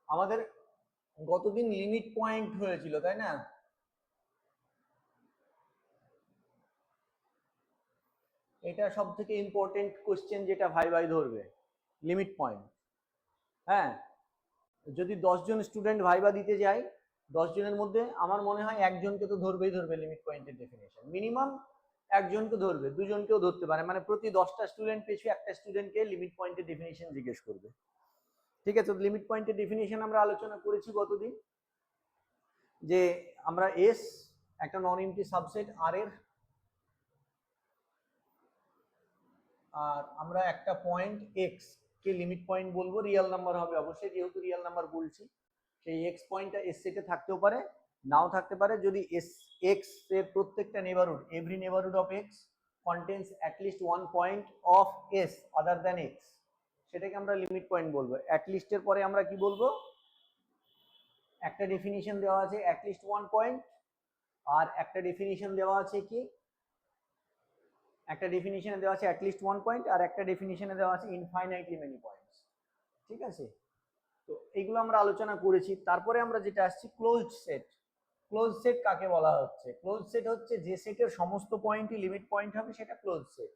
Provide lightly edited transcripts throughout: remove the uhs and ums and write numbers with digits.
আমাদের গতদিন limit point হয়েছিল, তাই না? এটা সব থেকে ইম্পর্টেন্ট কোশ্চেন যেটা ভাই ধরবে, লিমিট পয়েন্ট। হ্যাঁ, যদি 10 জন স্টুডেন্ট ভাইবা দিতে যায়, 10 জনের মধ্যে আমার মনে হয় একজনকে তো ধরবে লিমিট পয়েন্টের ডেফিনেশন। মিনিমাম একজনকে ধরবে, দুজনকেও ধরতে পারে, মানে প্রতি 10টা স্টুডেন্ট পিছু একটা স্টুডেন্টকে লিমিট পয়েন্টের ডেফিনেশন জিজ্ঞেস করবে। ঠিক আছে, লিমিট পয়েন্টের ডেফিনেশন আমরা আলোচনা করেছি গতদিন, যে আমরা এস একটা নন এমটি সাবসেট আর এর, আর আমরা একটা পয়েন্ট এক্স কে লিমিট পয়েন্ট বলবো, রিয়েল নাম্বার হবে অবশ্যই, যেহেতু রিয়েল নাম্বার বলছি। সেই এক্স পয়েন্টটা এস সেটে থাকতেও পারে, নাও থাকতে পারে। যদি এস এক্স এর প্রত্যেকটা neighbourhood, every neighbourhood of X contains at least one point of S other than X, সেটাকে আমরা লিমিট পয়েন্ট বলবো। অ্যাটলিস্টের পরে আমরা কি বলবো? একটা ডেফিনিশন দেওয়া আছে অ্যাটলিস্ট ওয়ান পয়েন্ট, আর একটা ডেফিনিশন দেওয়া আছে কি, একটা ডেফিনিশনে দেওয়া আছে অ্যাটলিস্ট ওয়ান পয়েন্ট, আর একটা ডেফিনিশনে দেওয়া আছে ইনফাইনাইটলি মেনি পয়েন্টস। ঠিক আছে, তো এইগুলো আমরা আলোচনা করেছি। তারপরে আমরা যেটা আসছি ক্লোজড সেট। ক্লোজ সেট কাকে বলা হচ্ছে? ক্লোজ সেট হচ্ছে যে সেটের সমস্ত পয়েন্টই লিমিট পয়েন্ট হবে, সেটা ক্লোজ সেট।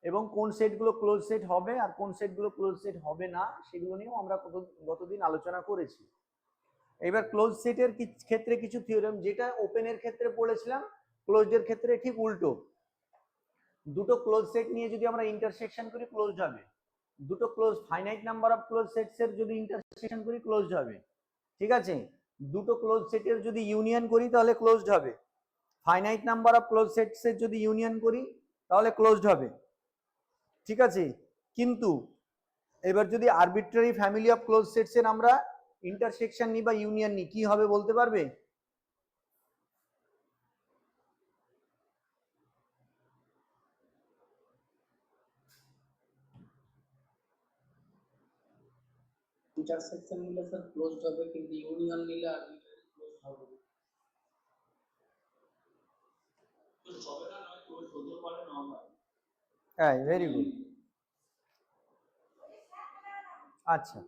এবং কোন সেটগুলো ক্লোজ সেট হবে আর কোন সেটগুলো ক্লোজ সেট হবে না, সেগুলো নিয়েও আমরা গতদিন আলোচনা করেছি। এবার ক্লোজ সেটের ক্ষেত্রে কিছু থিওরেম, যেটা ওপেনের ক্ষেত্রে পড়েছিলাম, ক্লোজডের ক্ষেত্রে ঠিক উল্টো। দুটো ক্লোজ সেট নিয়ে যদি আমরা ইন্টারসেকশন করি, ক্লোজড হবে। দুটো close finite number of close sets এর যদি ইন্টারসেকশন করি, ক্লোজড হবে। ঠিক আছে, দুটো ক্লোজ সেটের যদি ইউনিয়ন করি তাহলে ক্লোজড হবে। Finite number of close sets এর যদি ইউনিয়ন করি তাহলে ক্লোজড হবে। ঠিক আছে, কিন্তু এবার যদি arbitrary family of close sets এর আমরা ইন্টারসেকশন নিই বা ইউনিয়ন নিই, কি হবে বলতে পারবে? ইন্টারসেকশন নিলে স্যার ক্লোজড হবে, কিন্তু ইউনিয়ন নিলে আরবিট্রারি ক্লোজ হবে। ক্লোজ হবে না, নয় ক্লোজ হতে পারে না হয়। হ্যাঁ, ভেরি গুড। আচ্ছা,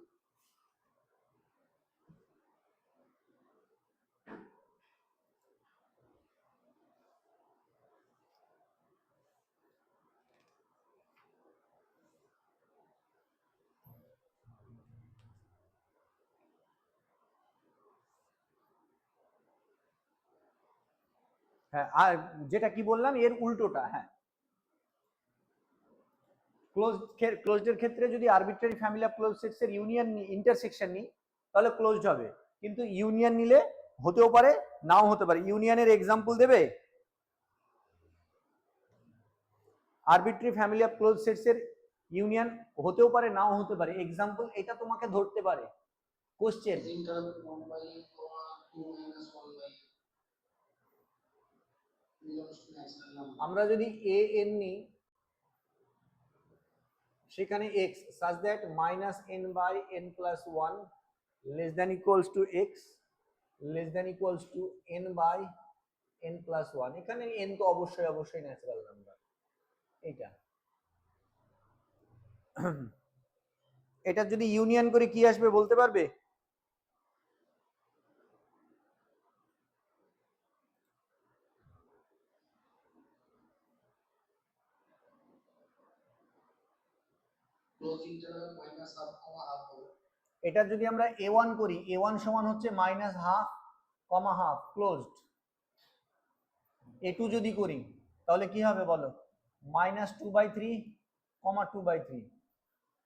হ্যাঁ, আর যেটা কি বললাম এর উল্টোটা। হ্যাঁ, ক্লোজডের ক্ষেত্রে যদি arbitrary family of close sets এর ইউনিয়ন ইন্টারসেকশন নিই তাহলে ক্লোজড হবে, কিন্তু ইউনিয়ন নিলে হতেও পারে নাও হতে পারে। ইউনিয়নের এক্সাম্পল দেবে? Arbitrary family of close sets এর ইউনিয়ন হতেও পারে নাও হতে পারে, এক্সাম্পল এটা তোমাকে ধরতে পারে কোশ্চেন। আমরা যদি এ এন নিই, সেখানে X such that minus N by N plus one less than equals to X less than equals to N by N plus one. এখানে এন তো অবশ্যই ন্যাচারাল নাম্বার। এইটা এটা যদি ইউনিয়ন করে কি আসবে বলতে পারবে? এটা যদি আমরা a1 করি, a1 সমান হচ্ছে মাইনাস হাফ কমা হাফ ক্লোজড। a2 যদি করি তাহলে কি হবে বলো? মাইনাস 2/3 কমা 2/3,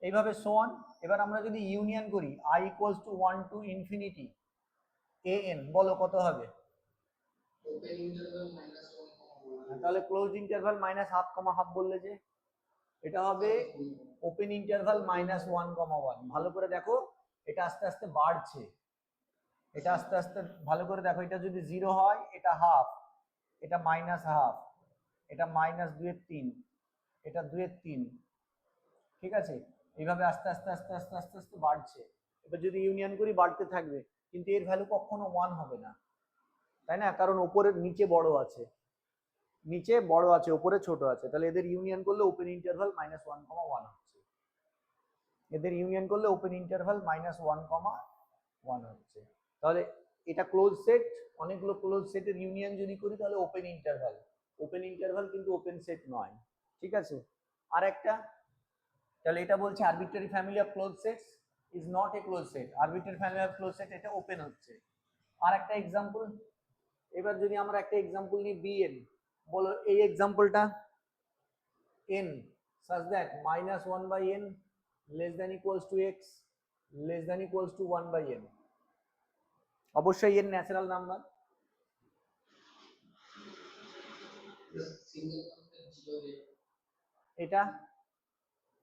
এইভাবে সোয়ান। এবার আমরা যদি ইউনিয়ন করি i equals to 1 two infinity an, বলো কত হবে? তাহলে ক্লোজড ইন্টারভাল মাইনাস হাফ কমা হাফ বললে যে এটা হবে ওপেন ইন্টারভাল মাইনাস 1 কমা 1। ভালো করে দেখো, এটা আস্তে আস্তে বাড়ছে, এটা আস্তে আস্তে ভালো করে দেখো। এটা যদি 0 হয় এটা হাফ, এটা মাইনাস হাফ, এটা মাইনাস 2/3, এটা 2/3। ঠিক আছে, এইভাবে আস্তে আস্তে আস্তে আস্তে আস্তে আস্তে বাড়ছে। এবার যদি ইউনিয়ন করি বাড়তে থাকবে, কিন্তু এর ভ্যালু কখনো 1 হবে না, তাই না? কারণ উপরের নিচে বড় আছে, নিচে বড় আছে, উপরে ছোট আছে, তাহলে এদের ইউনিয়ন করলে ওপেন ইন্টারভাল মাইনাস 1 কমা 1 হচ্ছে। এদের ইউনিয়ন করলে ওপেন ইন্টারভাল -1, 1 হচ্ছে। তাহলে এটা ক্লোজ সেট, অনেকগুলো ক্লোজ সেটের ইউনিয়ন যদি করি তাহলে ওপেন ইন্টারভাল কিন্তু ওপেন সেট নয়, ঠিক আছে। আর একটা, তাহলে এটা বলছে arbitrary family of close sets is not a close set, arbitrary family of close set এটা ওপেন হচ্ছে। আর একটা এক্সাম্পল, এবার যদি আমরা একটা এক্সাম্পল নিই bn, বলো এই এক্সাম্পলটা n such that -1/n less than equals to x less than equals to 1/n, অবশ্যই n ন্যাচারাল নাম্বার। এটা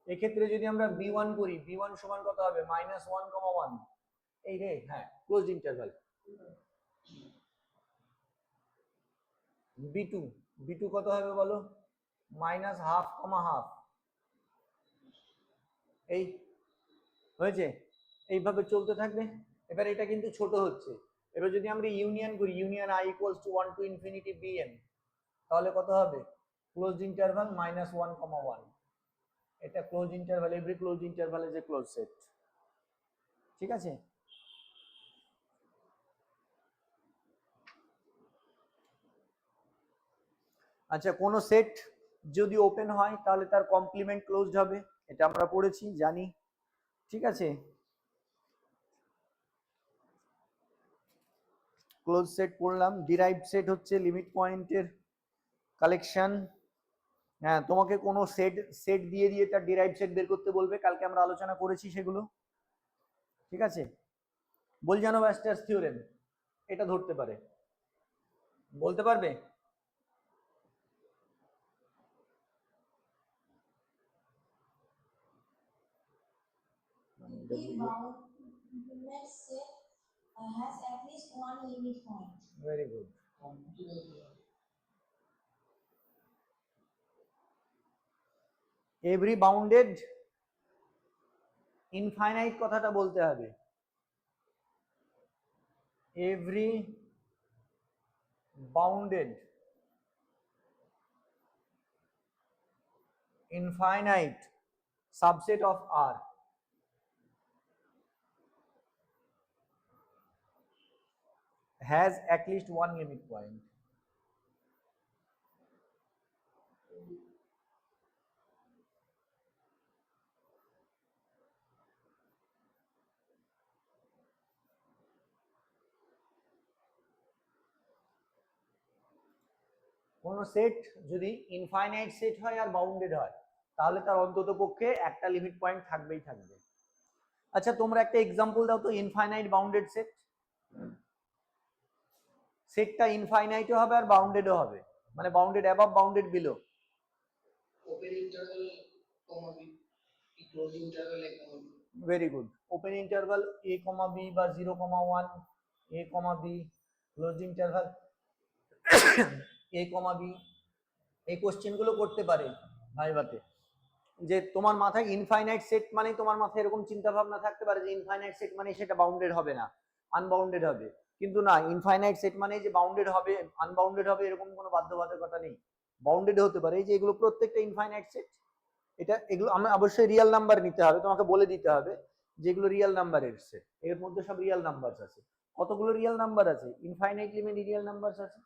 এক্ষেত্রে যদি আমরা b1 করি, b1 সমান কত হবে -1, 1, এই রে, হ্যাঁ ক্লোজড ইন্টারভাল। b2 কত হবে বলো, -1/2, এই হয়েছে, এইভাবে চলতে থাকবে। এবার এটা কিন্তু ছোট হচ্ছে, এবার যদি আমরা ইউনিয়ন করি, union i = 1 to infinity bn, তাহলে কত হবে, ক্লোজড ইন্টারভাল -1, 1, এটা close interval, every close interval is a close set, ঠিক আছে। আচ্ছা, কোন সেট যদি ওপেন হয় তাহলে তার কমপ্লিমেন্ট ক্লোজড হবে, এটা আমরা পড়েছি জানি, ঠিক আছে। ক্লোজ সেট পড়লাম। ডিরাইভড সেট হচ্ছে লিমিট পয়েন্টের কালেকশন। হ্যাঁ, তোমাকে কোনো সেট দিয়ে দিয়ে তার ডিরাইভড সেট বের করতে বলবে, কালকে আমরা আলোচনা করেছি সেগুলো, ঠিক আছে। বোলজানো-বাস্টার্স থিওরেম এটা ধরতে পারে, বলতে পারবে? Bounded set has at least one limit point. Very good. Every bounded infinite কথাটা বলতে হবে, every bounded infinite subset of R has at least one limit point. কোন সেট যদি ইনফাইনাইট সেট হয় আর বাউন্ডেড হয় তাহলে তার অন্তত পক্ষে একটা লিমিট পয়েন্ট থাকবেই থাকবে। আচ্ছা, তোমরা একটা এক্সাম্পল দাও তো ইনফাইনাইট বাউন্ডেড সেট। সেটটা ইনফাইনাইটও হবে আর বাউন্ডেডও হবে, মানে bounded above, bounded below. Open interval comma B, close interval A comma B. Very good. Open interval a, b বা 0, 1, a, b, close interval a, b। এই কোশ্চেন গুলো করতে পারে ভাইভাতে, যে তোমার মাথায় ইনফাইনাইট সেট মানে তোমার মাথায় এরকম চিন্তা ভাবনা থাকতে পারে যে ইনফাইনাইট সেট মানে সেটা বাউন্ডেড হবে না, আনবাউন্ডেড হবে, কিন্তু না, ইনফাইনাইট সেট মানে যে বাউন্ডেড হবে আনবাউন্ডেড হবে এরকম কোনো বাধ্যবাধকতা নেই, বাউন্ডেড হতে পারে। এই যে এগুলো প্রত্যেকটা ইনফাইনাইট সেট, এগুলো আমি অবশ্যই রিয়েল নাম্বার নিতে হবে, তোমাকে বলে দিতে হবে যেগুলো রিয়েল নাম্বারের সেট, এর মধ্যে সব রিয়েল নাম্বার আছে। কতগুলো রিয়েল নাম্বার আছে? ইনফাইনাইটলি মেনি রিয়েল নাম্বার আছে,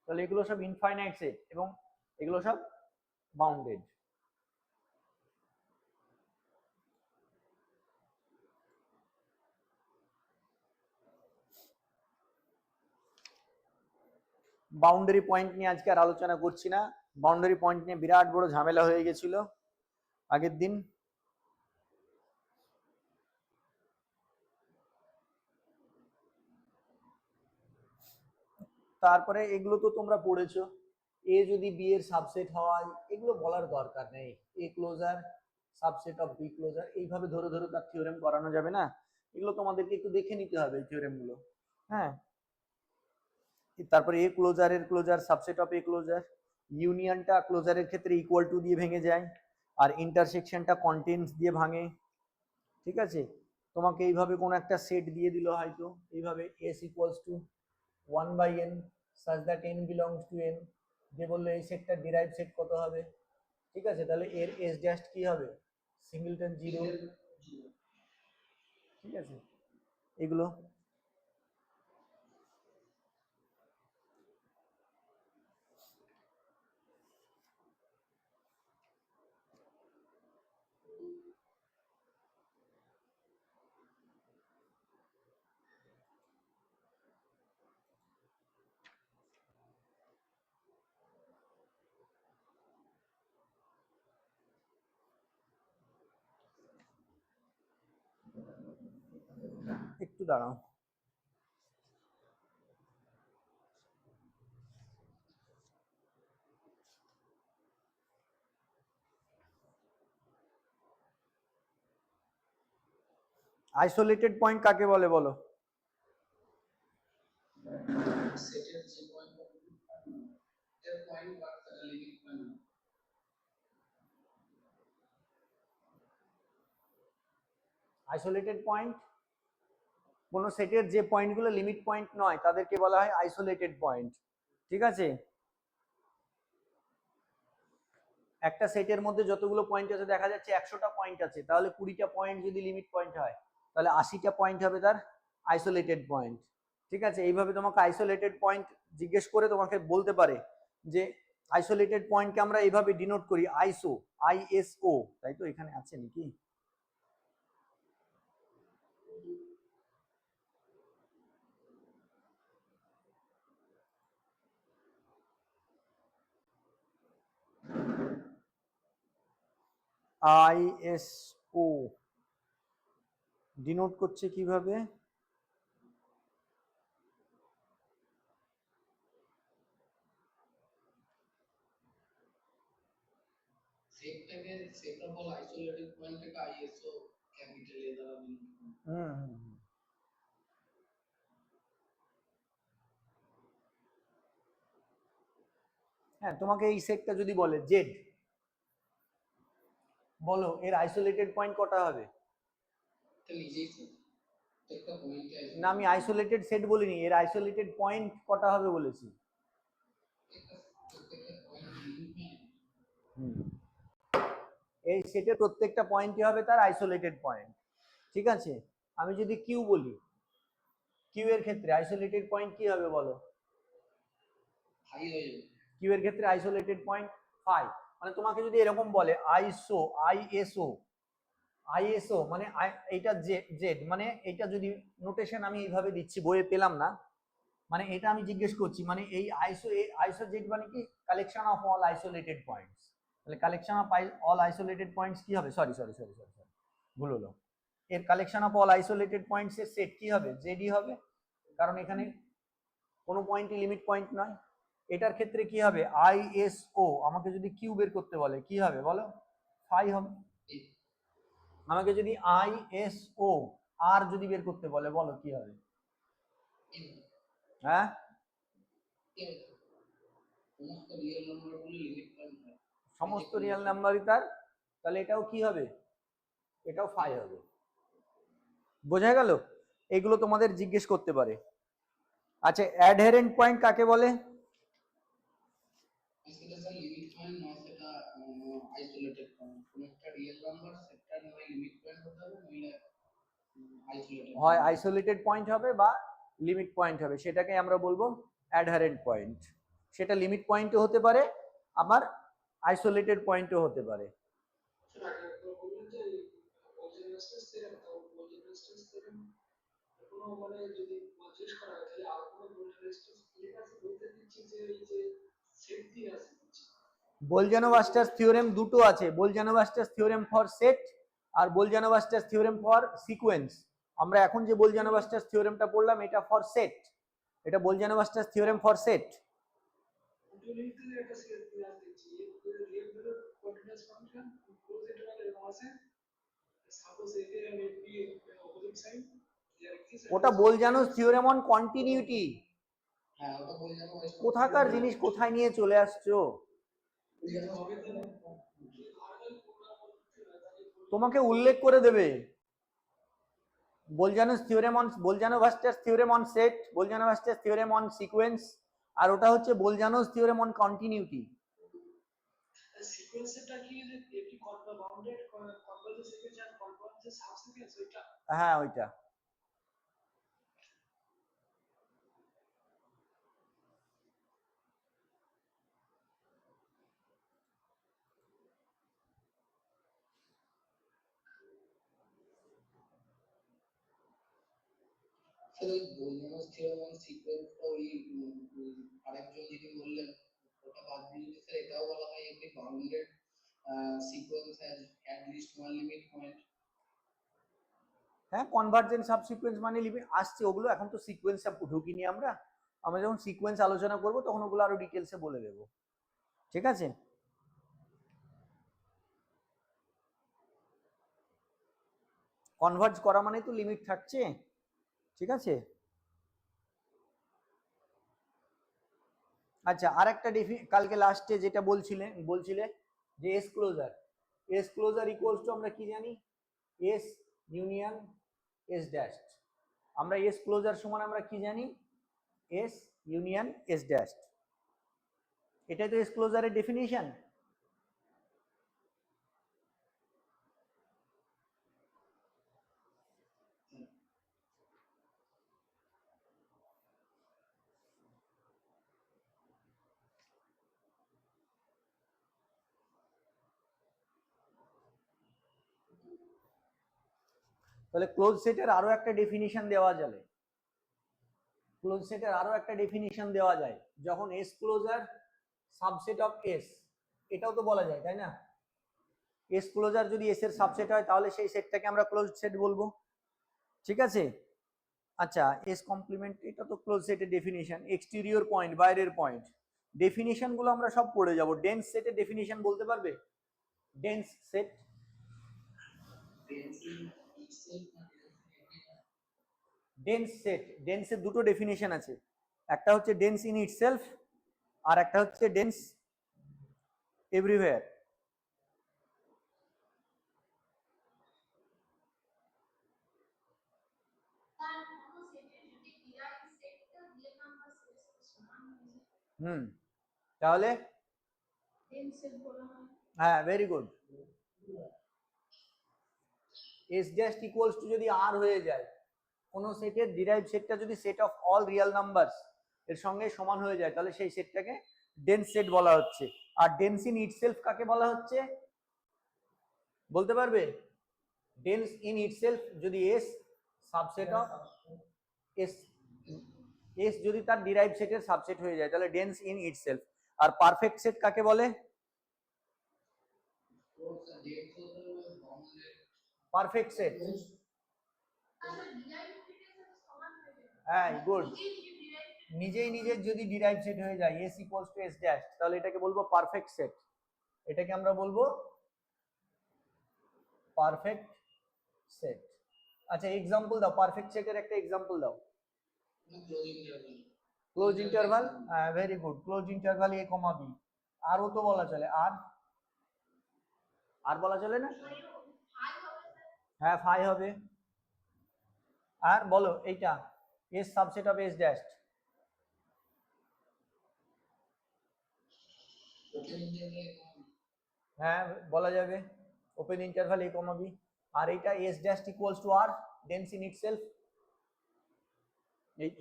তাহলে এগুলো সব ইনফাইনাইট সেট এবং এগুলো সব বাউন্ডেড। বাউন্ডারি পয়েন্ট নিয়ে আজকে আর আলোচনা করছি না, বাউন্ডারি পয়েন্ট নিয়ে বিরাট বড় ঝামেলা হয়ে গেছিল আগের দিন। তারপরে এগুলো তো তোমরা পড়েছো, এ যদি বি এর সাবসেট হয় এগুলো বলার দরকার নেই, A closure subset of B closure, এইভাবে ধরে ধরে তার থিওরেম করানো যাবে না, এগুলো তোমাদেরকে একটু দেখে নিতে হবে এই থিওরেম গুলো। হ্যাঁ, তারপরে এ ক্লোজারের closure subset of A closure, ইউনিয়নটা ক্লোজারের ক্ষেত্রে ইকুয়াল টু দিয়ে ভেঙে যায় আর ইন্টারসেকশনটা কন্টেন্টস দিয়ে ভাঙে, ঠিক আছে। তোমাকে এইভাবে কোন একটা সেট দিয়ে দিল হয়তো এইভাবে s = 1/n such that n belongs to n, যে বললো এই সেটটা ডিরাইভ সেট কত হবে, ঠিক আছে, তাহলে এর s ড্যাশ কি হবে, সিঙ্গেলটন 0, ঠিক আছে, এগুলো একটু দাঁড়াও। আইসোলেটেড পয়েন্ট কাকে বলে বলো? সেটের যে পয়েন্ট এর পয়েন্ট বা লিমিট পয়েন্ট। আইসোলেটেড পয়েন্ট কোন সেটের যে পয়েন্টগুলো লিমিট পয়েন্ট নয় তাদেরকে বলা হয় আইসোলেটেড পয়েন্ট। ঠিক আছে, একটা সেটের মধ্যে যতগুলো পয়েন্ট আছে দেখা যাচ্ছে 100টা পয়েন্ট আছে, তাহলে 20টা পয়েন্ট যদি লিমিট পয়েন্ট হয় তাহলে 80টা পয়েন্ট হবে তার আইসোলেটেড পয়েন্ট। ঠিক আছে, এইভাবে তোমাকে আইসোলেটেড পয়েন্ট জিজ্ঞেস করে তোমাকে বলতে পারে যে আইসোলেটেড পয়েন্টকে আমরা এইভাবে ডিনোট করি আইএসও, তাই তো এখানে আছে নাকি? আইএসও ডিনোট করছে কিভাবে? সেটটাকে সেট অফ অল আইসোলেটেড পয়েন্টটাকে আইএসও ক্যাপিটাল এ দ্বারা হ্যাঁ, তোমাকে এই সেটটা যদি বলে জেড, বলো এর আইসোলেটেড পয়েন্ট কটা হবে? এটা নিজেই একটা পয়েন্ট না, আমি আইসোলেটেড সেট বলিনি, এর আইসোলেটেড পয়েন্ট কটা হবে বলেছি। এই সেটের প্রত্যেকটা পয়েন্টই হবে তার আইসোলেটেড পয়েন্ট। ঠিক আছে, আমি যদি কিউ বলি, কিউ এর ক্ষেত্রে আইসোলেটেড পয়েন্ট কি হবে বলো? হাই হয়ে যাবে। কিউ এর ক্ষেত্রে আইসোলেটেড পয়েন্ট 5। মানে তোমাকে যদি এরকম বলে আইএসও মানে এইটা জেড, মানে এটা যদি নোটেশন আমি এইভাবে দিচ্ছি, বইয়ে পেলাম না, মানে এটা আমি জিজ্ঞেস করছি মানে এই আইসো জেড মানে কি collection of all isolated points. তাহলে collection of all isolated points কি হবে? Sorry sorry sorry sorry sorry ভুল হলো। এর collection of all isolated points এর সেট কি হবে? জেডই হবে, কারণ এখানে কোনো পয়েন্টই লিমিট পয়েন্ট নয়। এটার ক্ষেত্রে কি হবে? আইএসও আমাকে যদি কিউ বের করতে বলে কি হবে বলো? 5 হবে। আমাকে যদি আইএসও আর যদি বের করতে বলে বলো কি হবে? হ্যাঁ, সমস্ত রিয়েল নাম্বারই তার, তাহলে এটাও কি হবে? এটাও 5 হবে। বোঝা গেল? এগুলো তোমাদের জিজ্ঞেস করতে পারে। আচ্ছা, অ্যাডহেরেন্ট পয়েন্ট কাকে বলে? সেটা স্যার লিমিট পয়েন্ট নয়, সেটা আইসোলেটেড পয়েন্ট। কোন একটা রিয়েল নাম্বার সেটা নয় লিমিট পয়েন্ট হতে হবে, নইলে আইসোলেটেড হয় আইসোলেটেড পয়েন্ট হবে বা লিমিট পয়েন্ট হবে, সেটাকে আমরা বলবো অ্যাডহারেন্ট পয়েন্ট। সেটা লিমিট পয়েন্টও হতে পারে আবার আইসোলেটেড পয়েন্টও হতে পারে। বোলজানো-ভাস্টার্স থিওরেম দুটো আছে, বোলজানো-ভাস্টার্স থিওরেম ফর সেট আর বোলজানো-ভাস্টার্স থিওরেম ফর সিকোয়েন্স। আমরা এখন যে বোলজানো-ভাস্টার্স থিওরেমটা পড়লাম এটা ফর সেট, এটা বোলজানো-ভাস্টার্স থিওরেম ফর সেট। ওটা বোলজানোস থিওরেম অন কন্টিনিউটি। হ্যাঁ, ওটা বোলজানো কোথাকার জিনিস কোথায় নিয়ে চলে আসছো? তোমাকে উল্লেখ করে দেবে Bolzano's theorem on Bolzano Weierstrass theorem on set, Bolzano Weierstrass theorem on sequence, আর ওটা হচ্ছে বোলজানোস থিওরেম অন কন্টিনিউটি। হ্যাঁ ওইটা। আসলে ওই বৈদ্যনাথ থিওরেম সিকোয়েন্সটা ওই আরেকজন যিনি বললেন ওটা বাদ দিয়ে যদি স্যার এটাও বলা হয় every bounded sequence has at least one limit point. হ্যাঁ কনভার্জেন্ট সাবসিকোয়েন্স মানে লিমিট আসছে, ওগুলো এখন তো সিকোয়েন্স ঢুকিনি আমরা, আমরা যখন সিকোয়েন্স আলোচনা করব তখন ওগুলো আরো ডিটেলসে বলে দেবো, ঠিক আছে। কনভার্জ করা মানে তো লিমিট থাকছে, ঠিক আছে। আচ্ছা আর একটা কালকে লাস্টে যেটা বলছিলে যে এস ক্লোজার ইকুয়ালস টু আমরা কি জানি, এস ইউনিয়ন এস ড্যাশ। আমরা এস ক্লোজার সমান আমরা কি জানি, এস ইউনিয়ন এস ড্যাশ। এটাই তো এস ক্লোজারের ডেফিনিশন। তাহলে ক্লোজ সেটের আরো একটা ডেফিনিশন দেওয়া যাবে, ক্লোজ সেটের আরো একটা ডেফিনিশন দেওয়া যায় যখন S closure subset of S, এটাও তো বলা যায় তাই না। এস ক্লোজার যদি এস এর সাবসেট হয় তাহলে সেই সেটটাকে আমরা ক্লোজ সেট বলবো, ঠিক আছে। আচ্ছা এস কমপ্লিমেন্ট, এটা তো ক্লোজ সেটের ডেফিনিশন। এক্সটেরিয়র পয়েন্ট, বাইরের পয়েন্ট, ডেফিনিশন গুলো আমরা সব পড়ে যাব। ডেন্স সেটের ডেফিনিশন বলতে পারবে, ডেন্স সেট? ডেন্স সেট, ডেন্সের দুটো ডেফিনিশন আছে, একটা হচ্ছে ডেন্স ইন ইটসেলফ আর একটা হচ্ছে ডেন্স এভরিওয়্যার। হুম তাহলে হ্যাঁ very good. S dash equals to যদি আর হয়ে যায়, কোন সেটের ডিরাইভ সেটটা যদি set of all real numbers এর সঙ্গে সমান হয়ে যায় তাহলে সেই সেটটাকে ডেন্স সেট বলা হচ্ছে। আর ডেন্স ইন ইটসেলফ কাকে বলা হচ্ছে বলতে পারবে? ডেন্স ইন ইটসেলফ যদি S subset of S, S যদি তার ডিরাইভ সেটের সাবসেট হয়ে যায় তাহলে ডেন্স ইন ইটসেলফ। আর পারফেক্ট সেট কাকে বলে? পারফেক্ট সেট, হ্যাঁ গুড। নিজেই নিজের যদি ডিরাইভ সেট হয়ে যায় S equals to S dash তাহলে এটাকে বলবো পারফেক্ট সেট, এটাকে আমরা বলবো পারফেক্ট সেট। আচ্ছা এক্সাম্পল দাও, পারফেক্ট সেটের একটা এক্সাম্পল দাও। Close interval, very good, close interval A comma B. আরও তো বলা চলে, আর বলা চলে না? হ্যাঁ ফাই হবে। আর বলো এইটা S subset of S dash. হ্যাঁ বলা যাবে open interval A comma B. আর এইটা S dash equals to R dense in itself,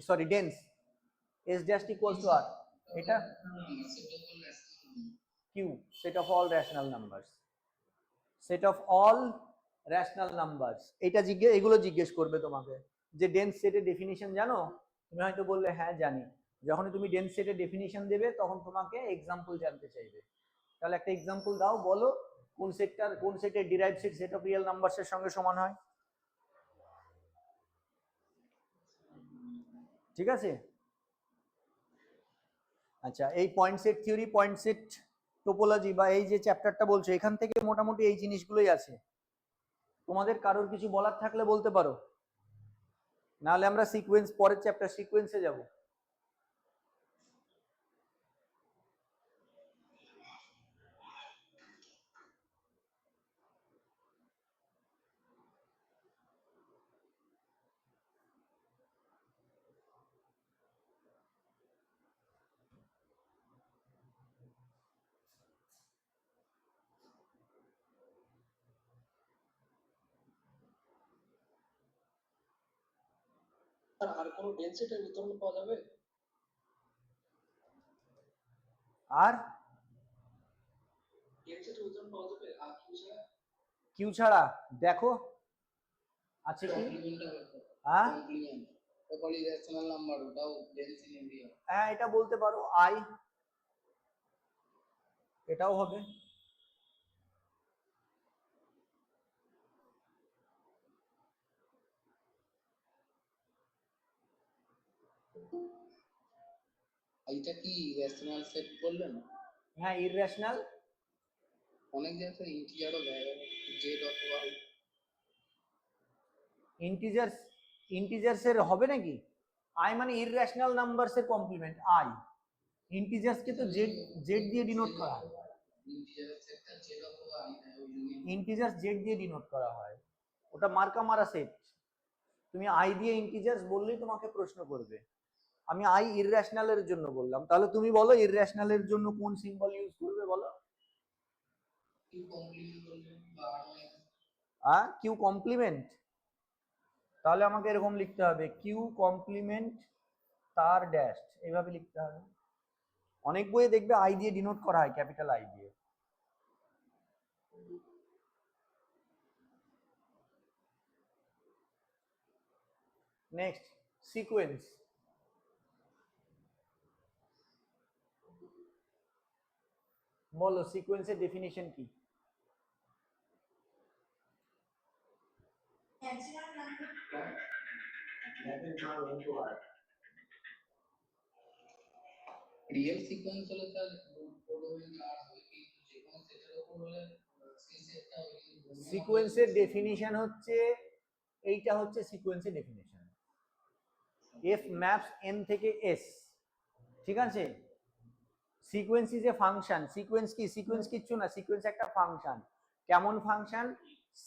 sorry dense S dash equals to R, এটা Q set of all rational numbers, set of all rational numbers. এটা এগুলো জিজ্ঞেস করবে তোমাকে যে dense সেটের ডেফিনিশন জানো, তুমি হয়তো বললে হ্যাঁ জানি। যখন তুমি ডেন্স সেটের ডেফিনিশন দেবে তখন তোমাকে এক্সাম্পল জানতে চাইবে, তাহলে একটা এক্সাম্পল দাও, বলো কোন সেটের derive set set of real নাম্বারসের সঙ্গে সমান হয়, ঠিক আছে। আচ্ছা এই point set theory, point set topology বা এই যে চ্যাপ্টারটা বলছো এখান থেকে মোটামুটি এই জিনিসগুলোই আছে। তোমাদের কারোর কিছু বলার থাকলে বলতে পারো, নাহলে আমরা সিকোয়েন্স পরের চ্যাপ্টার সিকোয়েন্সে যাব। আর কোনো ডেনসিটির উদাহরণ পাওয়া যাবে? আর ডেনসিটির উদাহরণ পাওয়া যাবে আর কি ছাড়া? কিউ ছাড়া দেখো আছে কি? হ্যাঁ কমপ্লিমেন্ট প্রপারলি রেশনাল নাম্বার, ওটাও ডেন্স ইন এরিয়া। হ্যাঁ এটা বলতে পারো আই, এটাও হবে। এইটা কি রেশনাল সেট বললেন? হ্যাঁ ইররেশনাল। অনেক জায়গায় ইন্টিজারও দেয়, জেড অথবা ইন্টিজার্স, ইন্টিজার্স এর হবে নাকি? আই মানে ইররেশনাল নাম্বারস এর কমপ্লিমেন্ট আই, ইন্টিজার্স কে তো জেড জেড দিয়ে ডিনোট করা হয়। ইন্টিজার সেটটা জেড অথবা আই দেয়, ওই জন্য ইন্টিজার্স জেড দিয়ে ডিনোট করা হয়, ওটা মার্কা মারা সেট। তুমি আই দিয়ে ইন্টিজার্স বললেই তোমাকে প্রশ্ন করবে। আমি আই ইররেশনাল এর জন্য বললাম, তাহলে তুমি বলো ইররেশনাল এর জন্য কোন সিম্বল ইউজ করবে বলো? কিউ কমপ্লিমেন্ট বললেন বা কিউ কমপ্লিমেন্ট, তাহলে আমাকে এরকম লিখতে হবে কিউ কমপ্লিমেন্ট তার ড্যাশ, এইভাবে লিখতে হবে। অনেক বইয়ে দেখবে আই দিয়ে ডিনোট করা হয়, ক্যাপিটাল আই দিয়ে। Next sequence. বলো সিকোয়েন্সের ডেফিনিশন কি? Natural number. রিয়েল সিকোয়েন্স হলে তার কোডোমেন চার হয়, কিন্তু যে কোনো সেটের উপর হলে সেই সেটটা ওই সিকোয়েন্সের ডেফিনিশন হচ্ছে, এইটা হচ্ছে সিকোয়েন্সের ডেফিনিশন, এফ ম্যাপস এন থেকে এস। ঠিক আছে, sequence is a function. Sequence কি? সিকোয়েন্স কিচ্ছু না, সিকোয়েন্স একটা ফাংশন। কেমন function?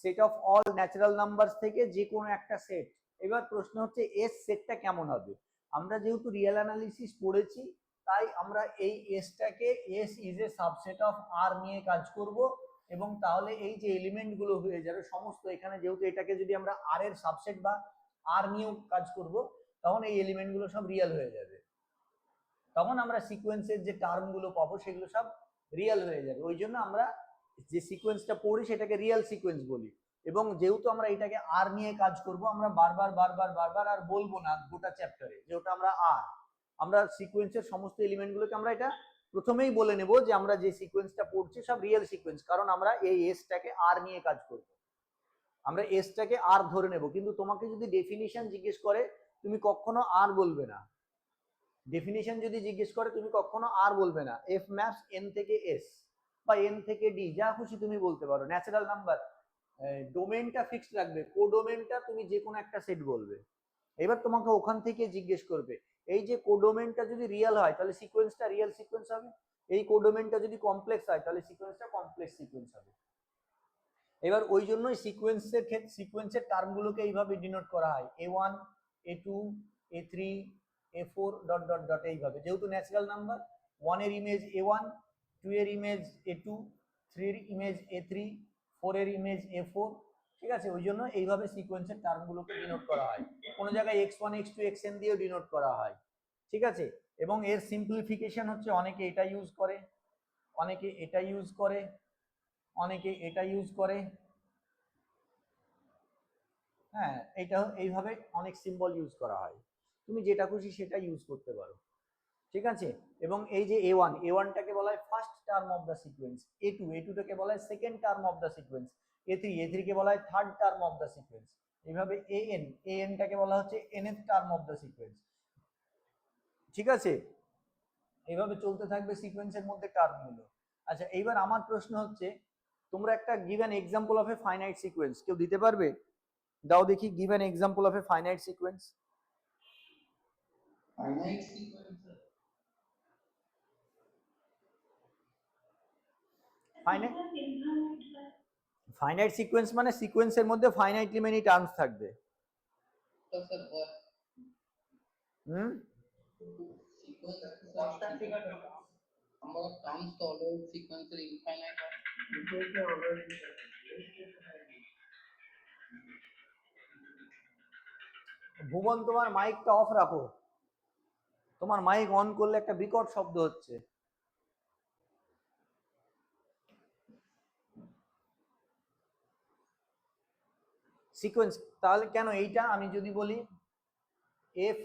Set of all natural numbers থেকে যে কোনো একটা সেট। এবার প্রশ্ন হচ্ছে এস সেটটা কেমন হবে? আমরা যেহেতু রিয়েল অ্যানালিসিস পড়েছি, তাই আমরা এই এসটাকে S is a subset of R নিয়ে কাজ করব, এবং তাহলে এই যে এলিমেন্ট গুলো হয়ে যাবে সমস্ত, এখানে যেহেতু এটাকে যদি আমরা আর এর সাবসেট বা আর নিয়েও কাজ করব, তখন এই এলিমেন্ট গুলো সব রিয়েল হয়ে যাবে। তখন আমরা সিকোয়েন্সের যে টার্ম গুলো পাবো সেগুলো সব রিয়েল হয়ে যাবে। ওই জন্য আমরা যে সিকোয়েন্সটা পড়ি সেটাকে রিয়েল সিকোয়েন্স বলি। এবং যেহেতু আমরা এটাকে আর নিয়ে কাজ করব, আমরা বারবার বারবার বারবার আর বলবো না গোটা চ্যাপ্টারে যে ওটা আমরা আর, আমরা সিকোয়েন্সের সমস্ত এলিমেন্ট গুলোকে আমরা এটা প্রথমেই বলে নেব যে আমরা যে সিকোয়েন্সটা পড়ছি সব রিয়েল সিকোয়েন্স, কারণ আমরা এই এসটাকে আর নিয়ে কাজ করব, আমরা এসটাকে আর ধরে নেব। কিন্তু তোমাকে যদি ডেফিনিশন জিজ্ঞেস করে তুমি কখনো আর বলবে না। ডেফিনিশন যদি জিজ্ঞেস করে তুমি কখনো আর বলবে না। এফ ম্যাপস এন থেকে এস বা এন থেকে ডি, যা খুশি তুমি বলতে পারো। ন্যাচারাল নাম্বার ডোমেনটা ফিক্সড রাখবে, কোডোমেনটা তুমি যে কোনো একটা সেট বলবে। এবার তোমাকে ওখান থেকে জিজ্ঞেস করবে এই যে কোডোমেনটা যদি রিয়েল হয় তাহলে সিকোয়েন্সটা রিয়েল সিকোয়েন্স হবে, এই কোডোমেনটা যদি কমপ্লেক্স হয় তাহলে সিকোয়েন্সটা কমপ্লেক্স সিকোয়েন্স হবে। এবার ওই জন্যই সিকোয়েন্সের ক্ষেত্রে সিকোয়েন্সের টার্মগুলোকে এইভাবে ডিনোট করা হয়, A1 A2 A3 A4 dot dot dot, এইভাবে। যেহেতু ন্যাচারাল নাম্বার, 1 এর ইমেজ A1, 2 এর ইমেজ A2, 3 এর ইমেজ A3, 4 এর ইমেজ A4। ঠিক আছে, ওই জন্য এইভাবে সিকোয়েন্সের টার্মগুলোকে ডিনোট করা হয়। কোনো জায়গায় x1 x2 xn দিয়েও ডিনোট করা হয়। ঠিক আছে, এবং এর সিম্পলিফিকেশন হচ্ছে অনেকে এটা ইউজ করে, অনেকে এটা ইউজ করে, অনেকে এটা ইউজ করে। হ্যাঁ, এটা এইভাবে অনেক সিম্বল ইউজ করা হয়, তুমি যেটা খুশি সেটা ইউজ করতে পারো। ঠিক আছে, এবং এই যে A1, A1টাকে বলা হয় first term of the sequence, A2, A2টাকে বলা হয় second term of the sequence, A3, A3কে বলা হয় third term of the sequence. এইভাবে AN, ANটাকে বলা হচ্ছে nth term of the sequence. ঠিক আছে, এইভাবে চলতে থাকবে সিকোয়েন্সের মধ্যে টার্মগুলো। আচ্ছা, এইবার আমার প্রশ্ন হচ্ছে, তোমরা একটা given example of A finite sequence কেউ দিতে পারবে? দাও দেখি, give an example of A finite sequence. Finite sequence finite, finite sequence মানে সিকোয়েন্সের মধ্যে ফাইনাইটলি মেনি টার্মস থাকবে। তো স্যার হুম, সিকোয়েন্স আমরা টার্মস তো অলরেডি সিকোয়েন্সের ইনফাইনাইট হয়। ভুবন তোমার মাইকটা অফ রাখো, তোমার মাইক অন করলে একটা বিকট শব্দ হচ্ছে। সিকোয়েন্স তাহলে কেন এইটা আমি যদি বলি এফ